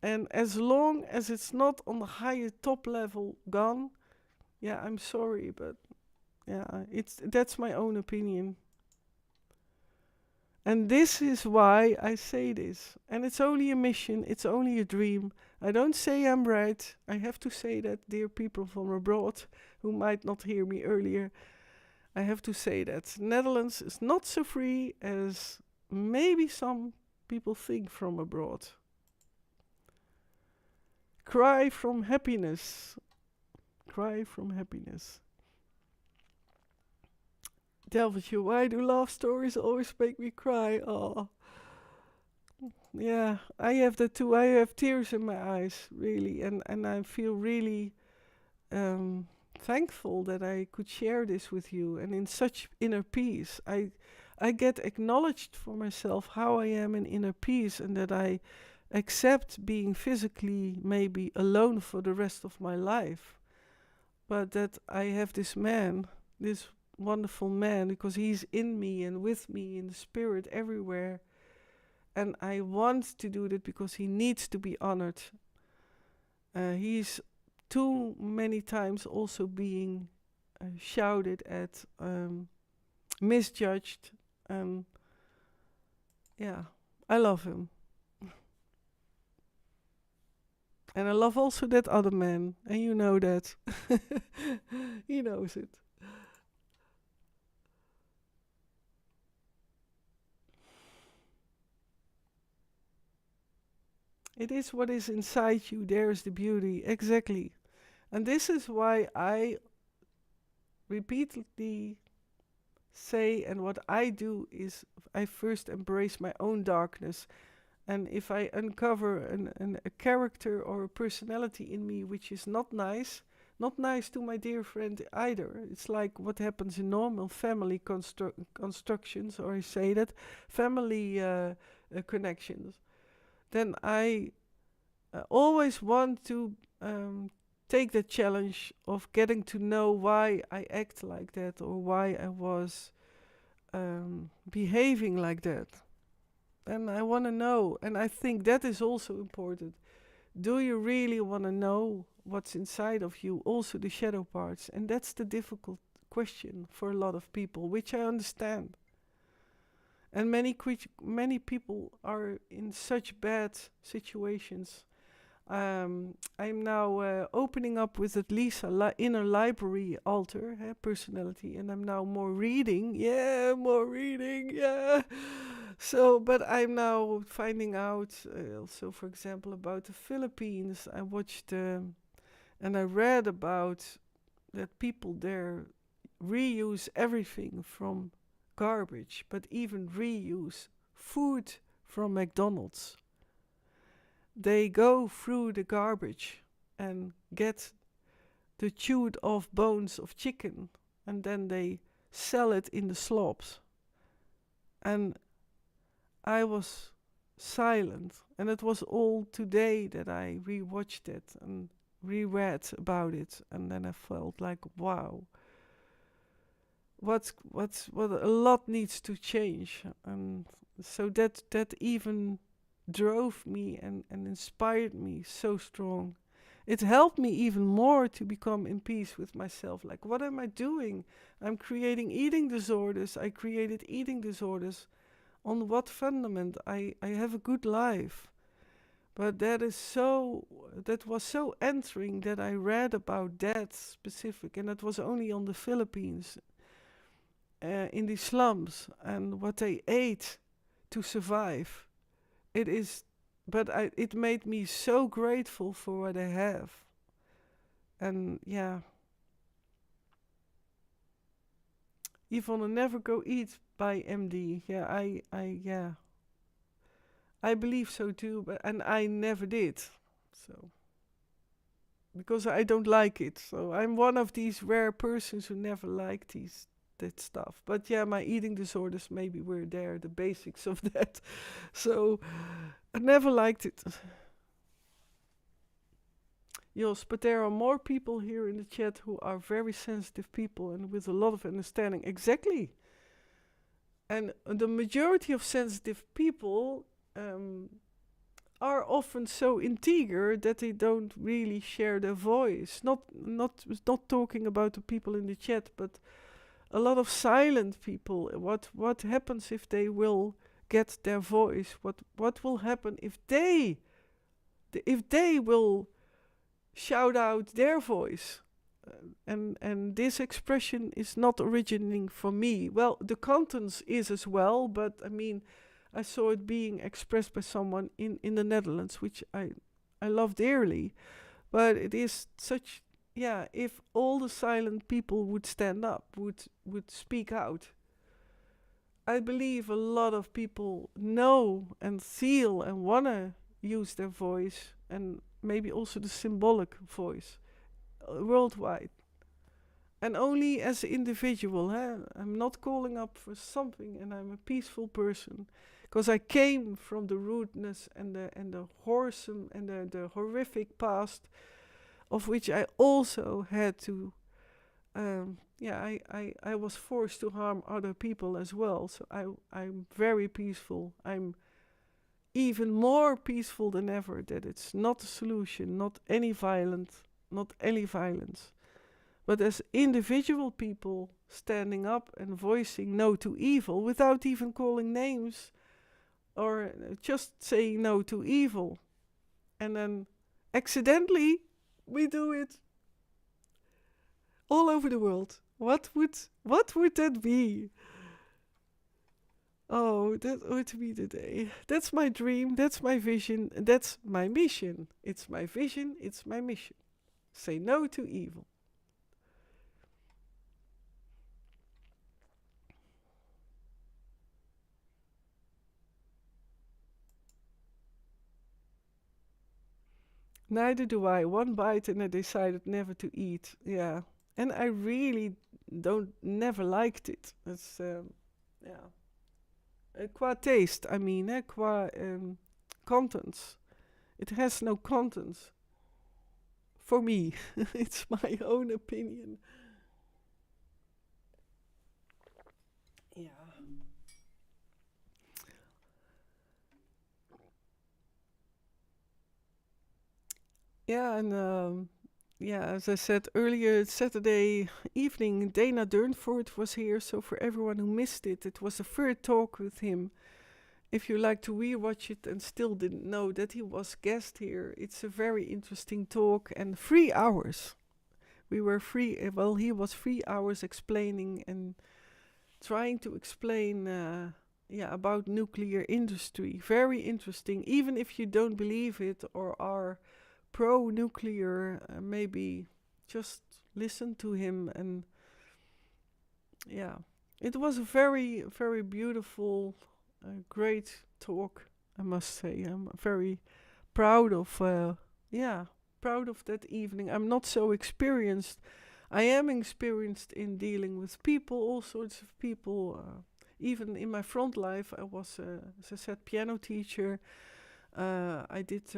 And as long as it's not on the higher top level gone, yeah, I'm sorry, but yeah, that's my own opinion. And this is why I say this. And it's only a mission, it's only a dream. I don't say I'm right. I have to say that, dear people from abroad who might not hear me earlier. I have to say that Netherlands is not so free as maybe some people think from abroad. Cry from happiness. Cry from happiness. Delvertje, why do love stories always make me cry? Oh, yeah, I have that too. I have tears in my eyes, really, and I feel really thankful that I could share this with you. And in such inner peace, I get acknowledged for myself how I am in inner peace, and that I accept being physically maybe alone for the rest of my life, but that I have this man, this wonderful man, because he's in me and with me in the spirit everywhere, and I want to do that because he needs to be honored. He's too many times also being shouted at, misjudged, and yeah, I love him. And I love also that other man, and you know that. He knows it. It is what is inside you, there is the beauty, exactly. And this is why I repeatedly say, and what I do is I first embrace my own darkness. And if I uncover a character or a personality in me which is not nice to my dear friend either. It's like what happens in normal family constructions, or I say that, family connections. Then I always want to take the challenge of getting to know why I act like that, or why I was behaving like that. And I want to know, and I think that is also important. Do you really want to know what's inside of you, also the shadow parts? And that's the difficult question for a lot of people, which I understand. And many people are in such bad situations. I'm now opening up with at least a inner library altar, personality, and I'm now more reading. Yeah, more reading. Yeah. So, but I'm now finding out also, for example, about the Philippines. I watched and I read about that people there reuse everything from garbage, but even reuse food from McDonald's. They go through the garbage and get the chewed off bones of chicken, and then they sell it in the slopes. And I was silent, and it was all today that I rewatched it and reread about it, and then I felt like, wow, what a lot needs to change. And so that even drove me and inspired me so strong. It helped me even more to become in peace with myself. Like, what am I doing? I'm creating eating disorders. I created eating disorders. On what fundament? I have a good life. But that was so entering that I read about that specific, and it was only on the Philippines, in the slums, and what they ate to survive. It made me so grateful for what I have. And yeah, Yvonne, never go eat by MD. Yeah, I believe so too, and I never did. So, because I don't like it. So I'm one of these rare persons who never liked that stuff. But yeah, my eating disorders maybe were there, the basics of that. So I never liked it. Yes, but there are more people here in the chat who are very sensitive people and with a lot of understanding. Exactly. And the majority of sensitive people are often so integer that they don't really share their voice. Not talking about the people in the chat, but a lot of silent people. What happens if they will get their voice? What will happen if they will shout out their voice? And this expression is not originating from me. Well, the contents is as well, but I mean, I saw it being expressed by someone in the Netherlands, which I love dearly. But it is such, yeah, if all the silent people would stand up, would speak out, I believe a lot of people know and feel and want to use their voice, and maybe also the symbolic voice, worldwide. And only as an individual, I'm not calling up for something, and I'm a peaceful person, because I came from the rudeness and the wholesome and the horrific past, of which I also had to. I was forced to harm other people as well. So I'm very peaceful. I'm even more peaceful than ever. That it's not a solution, not any violence. But as individual people standing up and voicing no to evil without even calling names, or just saying no to evil, and then accidentally we do it all over the world. What would that be? Oh, that would be the day. That's my dream, that's my vision, that's my mission. It's my vision, it's my mission. Say no to evil. Neither do I. One bite and I decided never to eat. Yeah. And I really never liked it. It's, yeah. Qua taste, I mean, qua contents. It has no contents. For me. It's my own opinion. Yeah. Yeah, and as I said earlier, Saturday evening, Dana Durnford was here. So for everyone who missed it, it was the third talk with him. If you like to rewatch it and still didn't know that he was guest here, it's a very interesting talk, and 3 hours. We were he was 3 hours explaining and trying to explain about nuclear industry. Very interesting, even if you don't believe it or are pro-nuclear, maybe just listen to him. And yeah, it was a very, very beautiful, great talk, I must say. I'm very proud of that evening. I'm not so experienced. I am experienced in dealing with people, all sorts of people. Even in my front life, I was, as I said, piano teacher. I did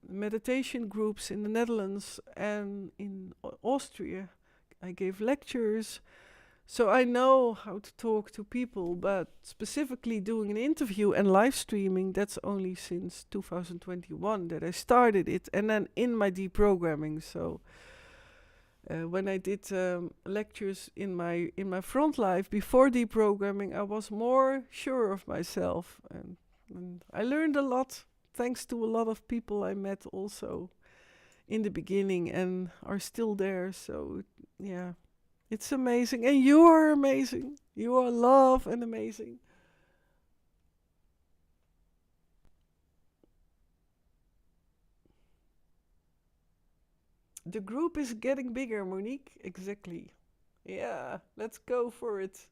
meditation groups in the Netherlands and in Austria. I gave lectures. So I know how to talk to people, but specifically doing an interview and live streaming, that's only since 2021 that I started it. And then in my deprogramming. So when I did lectures in my front life before deprogramming, I was more sure of myself. And I learned a lot. Thanks to a lot of people I met also in the beginning and are still there. So, yeah, it's amazing. And you are amazing. You are love and amazing. The group is getting bigger, Monique. Exactly. Yeah, let's go for it.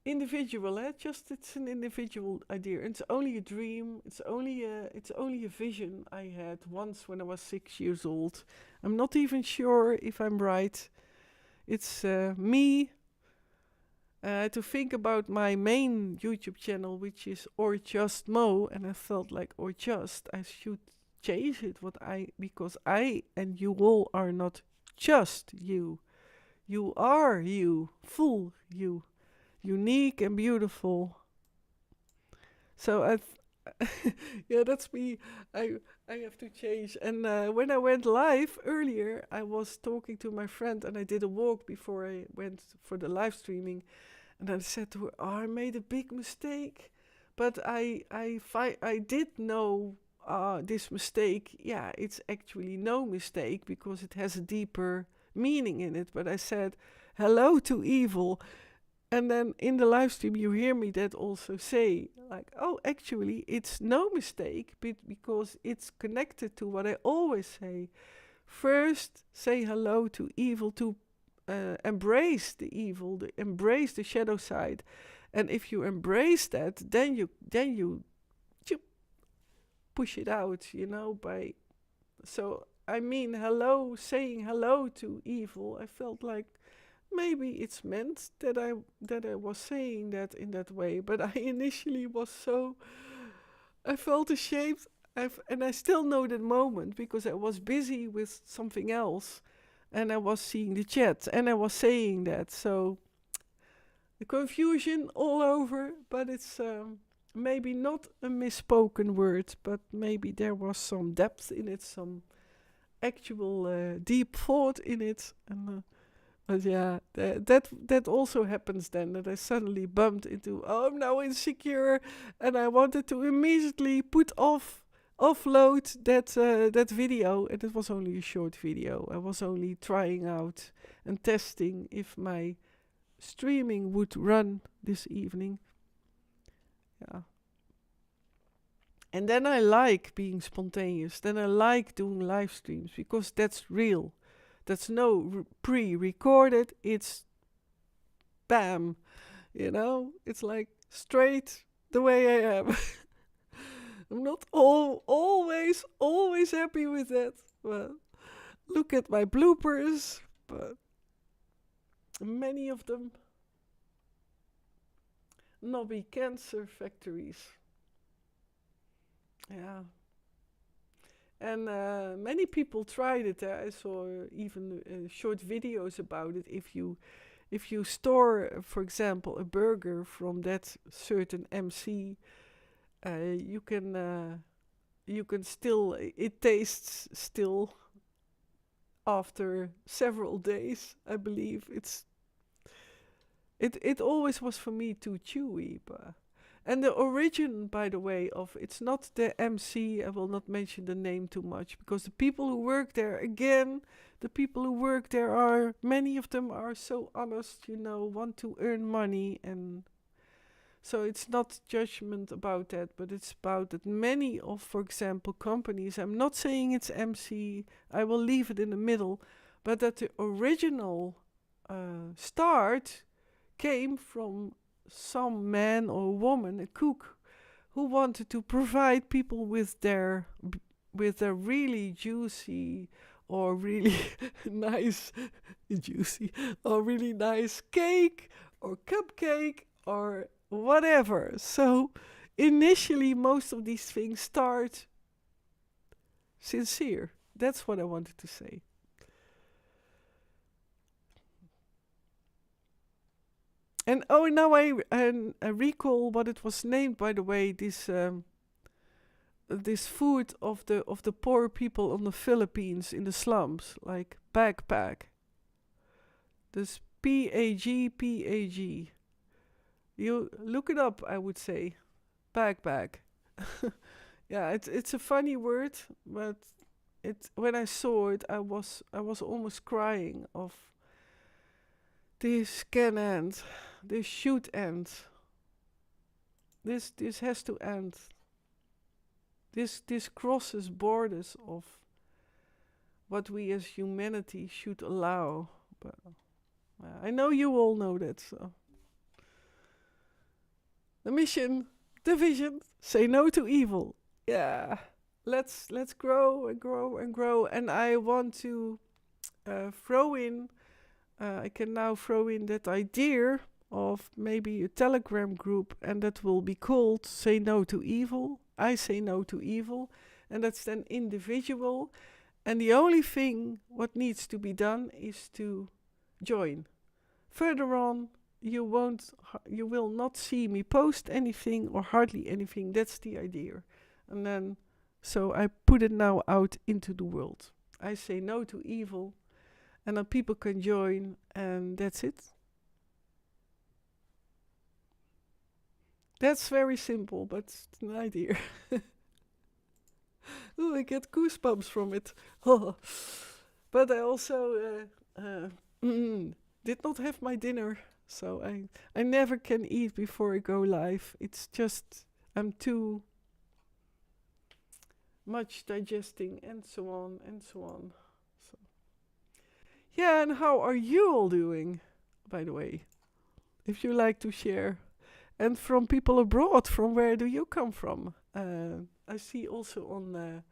Individual, just it's an individual idea. It's only a dream. It's only a vision I had once when I was 6 years old. I'm not even sure if I'm right. It's me to think about my main YouTube channel, which is or just Mo, and I felt like or just I should change it. Because I and you all are not just you. You are you, full you. Unique and beautiful. So Yeah, that's me. I I have to change. And when I went live earlier, I was talking to my friend, and I did a walk before I went for the live streaming. And I said to her, "Oh, I made a big mistake, but I did know this mistake. Yeah, it's actually no mistake because it has a deeper meaning in it." But I said, "Hello to evil." And then in the live stream, you hear me that also say, like, oh, actually, it's no mistake because it's connected to what I always say. First, say hello to evil, to embrace the evil, embrace the shadow side. And if you embrace that, then you push it out, by. So, I mean, hello, saying hello to evil, I felt like maybe it's meant that I was saying that in that way, but I initially was so I felt ashamed. And I still know that moment because I was busy with something else, and I was seeing the chat and I was saying that. So the confusion all over, but it's maybe not a misspoken word, but maybe there was some depth in it, some actual deep thought in it, and. But yeah, that also happens then, that I suddenly bumped into, oh, I'm now insecure, and I wanted to immediately offload that video, and it was only a short video. I was only trying out and testing if my streaming would run this evening. Yeah. And then I like being spontaneous. Then I like doing live streams because that's real. That's no pre-recorded. It's bam, It's like straight the way I am. I'm not always happy with that. Well, look at my bloopers, but many of them not be cancer factories. Yeah. And many people tried it. I saw even short videos about it. If you store, for example, a burger from that certain MC, you can still, it tastes still after several days. I believe it always was for me too chewy, but. And the origin, by the way, of it's not the MC, I will not mention the name too much, because the people who work there, again, the people who work there are, many of them are so honest, want to earn money. And so it's not judgment about that, but it's about that many of, for example, companies, I'm not saying it's MC, I will leave it in the middle, but that the original start came from some man or woman, a cook, who wanted to provide people with their really juicy or really nice juicy or really nice cake or cupcake or whatever. So initially most of these things start sincere. That's what I wanted to say. And now I recall what it was named. By the way, this food of the poor people on the Philippines in the slums, like backpack. This PAG. You look it up. I would say, backpack. Yeah, it's a funny word, but when I saw it, I was almost crying of this can end. This should end. This has to end. This crosses borders of what we as humanity should allow. But I know you all know that. So the mission, the vision: say no to evil. Yeah, let's grow and grow and grow. And I want to throw in. I can now throw in that idea of maybe a Telegram group, and that will be called Say No to Evil. I say no to evil, and that's then individual. And the only thing what needs to be done is to join. Further on, you will not see me post anything or hardly anything. That's the idea. And then, so I put it now out into the world. I say no to evil, and then people can join, and that's it. That's very simple, but it's an idea. Oh, I get goosebumps from it. But I also did not have my dinner, so I never can eat before I go live. It's just I'm too much digesting and so on and so on. So yeah, and how are you all doing, by the way? If you like to share. And from people abroad, from where do you come from? I see also on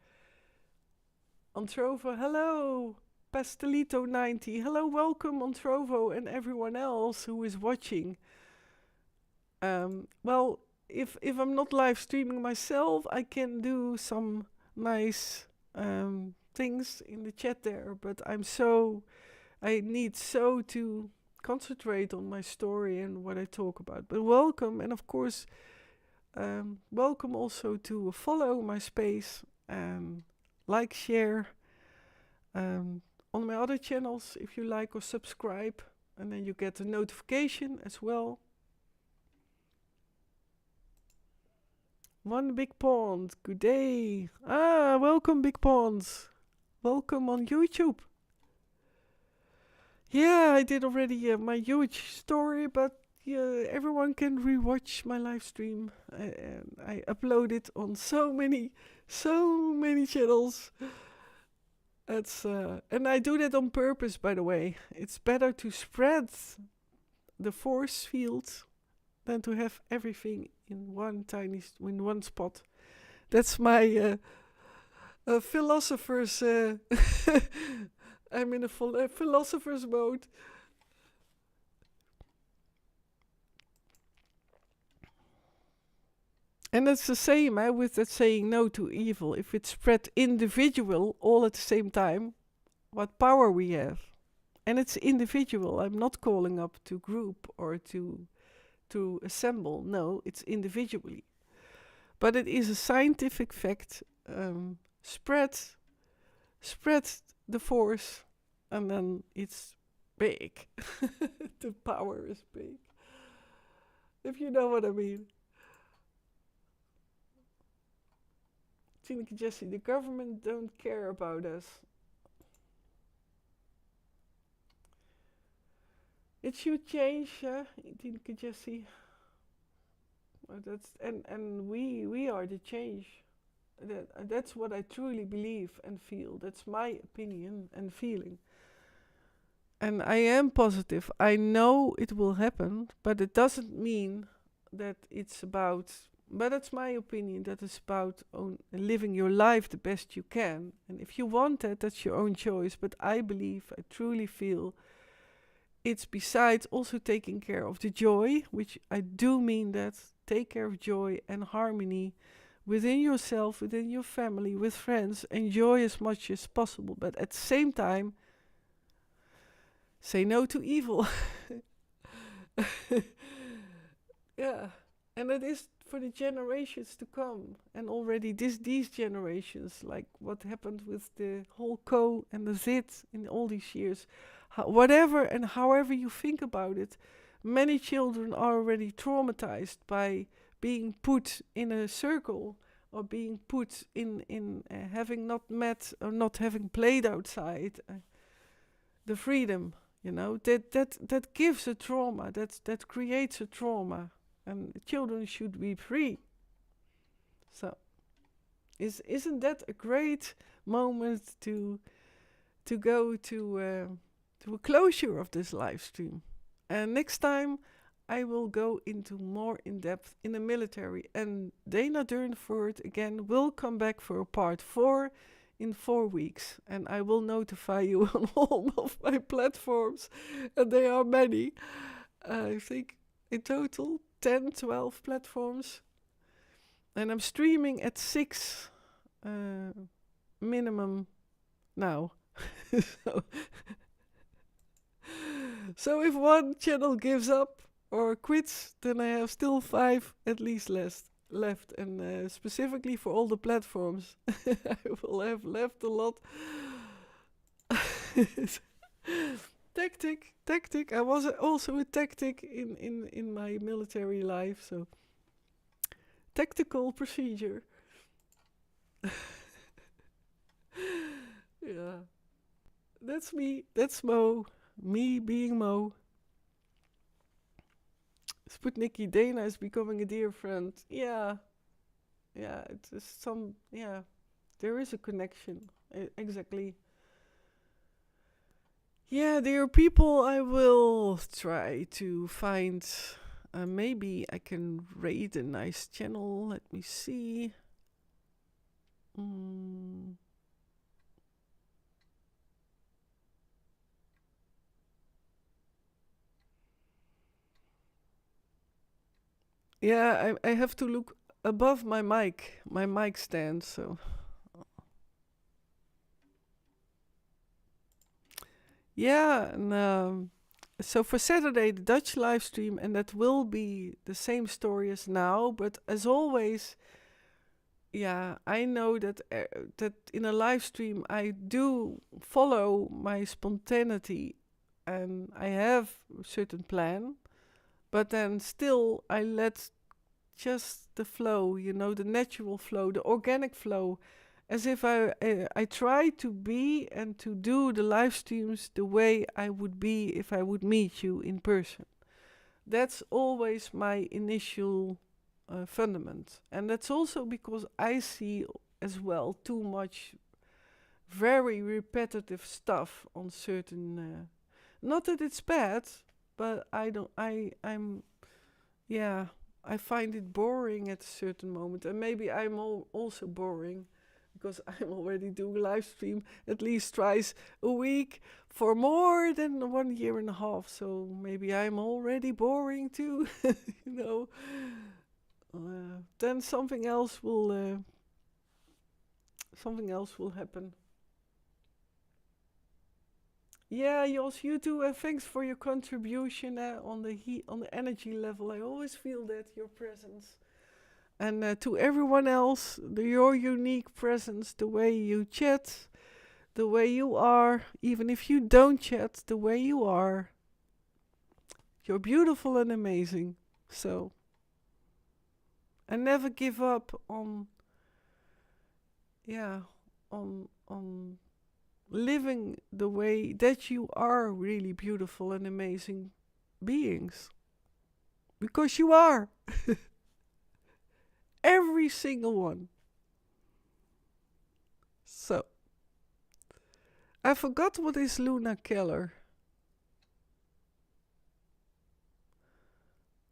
Trovo. Hello, Pastelito90. Hello, welcome on Trovo and everyone else who is watching. Well, if I'm not live streaming myself, I can do some nice things in the chat there. But I need to concentrate on my story and what I talk about. But welcome, and of course, welcome also to follow my space and like, share on my other channels if you like, or subscribe, and then you get a notification as well. One Big Pond, good day. Welcome Big Ponds. Welcome on YouTube. Yeah, I did already my huge story, but everyone can rewatch my live stream. I upload it on so many channels. And I do that on purpose, by the way. It's better to spread the force field than to have everything in one spot. That's my philosopher's. I'm in a philosopher's mode. And it's the same with that saying no to evil. If it's spread individual all at the same time, what power we have. And it's individual. I'm not calling up to group or to assemble. No, it's individually. But it is a scientific fact. Spread the force, and then it's big. The power is big. If you know what I mean. Tineke Jessie, the government don't care about us. It should change, Tineke Jessie. And we are the change. That's what I truly believe and feel. That's my opinion and feeling. And I am positive. I know it will happen, but it doesn't mean that it's about... But it's my opinion that it's about living your life the best you can. And if you want that, that's your own choice. But I believe, I truly feel, it's besides also taking care of the joy, which I do mean that. Take care of joy and harmony within yourself, within your family, with friends. Enjoy as much as possible. But at the same time, say no to evil. Yeah. And it is for the generations to come. And already these generations, like what happened with the whole co and the zit in all these years. Whatever and however you think about it, many children are already traumatized by being put in a circle or being put in having not met or not having played outside. The freedom, that gives a trauma, that creates a trauma. And children should be free. So, isn't that a great moment to go to a closure of this live stream? And next time, I will go into more in depth in the military. And Dana Durnford again will come back for a part 4 in 4 weeks. And I will notify you on all of my platforms. And there are many. I think in total 10, 12 platforms. And I'm streaming at 6 minimum now. So if one channel gives up, or quits, then I have still 5 at least left. And specifically for all the platforms, I will have left a lot. Tactic. I was also a tactic in my military life, so tactical procedure. Yeah, that's me. That's Mo. Me being Mo. Sputniki Dana is becoming a dear friend. Yeah, it's some. Yeah, there is a connection. Exactly. Yeah, there are people I will try to find. Maybe I can raid a nice channel. Let me see. Mm. Yeah, I have to look above my mic stand. So yeah, and so for Saturday the Dutch live stream, and that will be the same story as now. But as always, yeah, I know that that in a live stream I do follow my spontaneity, and I have a certain plan. But then still, I let just the flow, the natural flow, the organic flow, as if I try to be and to do the live streams the way I would be if I would meet you in person. That's always my initial fundament, and that's also because I see as well too much very repetitive stuff on certain. Not that it's bad, but I don't. I'm yeah, I find it boring at a certain moment, and maybe I'm also boring because I'm already doing live stream at least twice a week for more than 1 year and a half. So maybe I'm already boring too, you know. Then something else will happen. Yeah, Jos, you too, and thanks for your contribution on the heat, on the energy level. I always feel that your presence, and to everyone else, your unique presence, the way you chat, the way you are, even if you don't chat, the way you are, you're beautiful and amazing. So, I never give up on, yeah, on living the way that you are really beautiful and amazing beings. Because you are. Every single one. So, I forgot what is Luna Keller.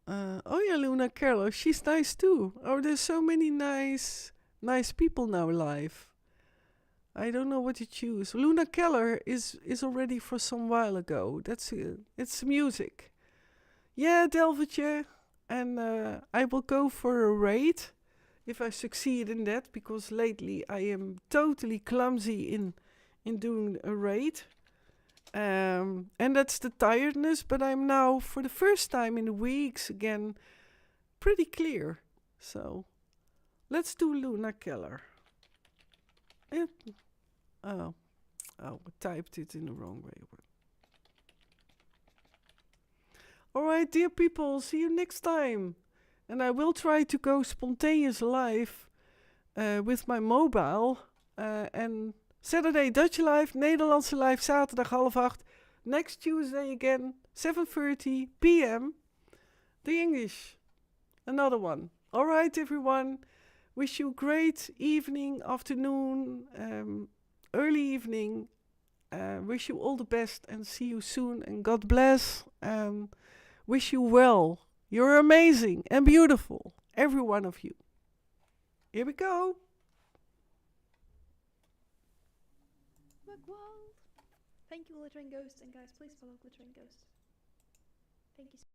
Oh yeah, Luna Keller. She's nice too. Oh, there's so many nice people now live. I don't know what to choose. Luna Keller is already for some while ago. It's music. Yeah, Delvertje. And I will go for a raid if I succeed in that, because lately I am totally clumsy in doing a raid. And that's the tiredness, but I'm now, for the first time in weeks again, pretty clear. So, let's do Luna Keller. It, oh, I typed it in the wrong way. Alright, dear people, see you next time. And I will try to go spontaneous live with my mobile. And Saturday Dutch live, Nederlandse live, zaterdag 7:30. Next Tuesday again, 7:30 p.m. The English, another one. Alright, everyone. Wish you great evening, afternoon, early evening. Wish you all the best and see you soon. And God bless. Wish you well. You're amazing and beautiful, every one of you. Here we go. World. Thank you, Glittering Ghost, and guys, please follow Glittering Ghost. Thank you so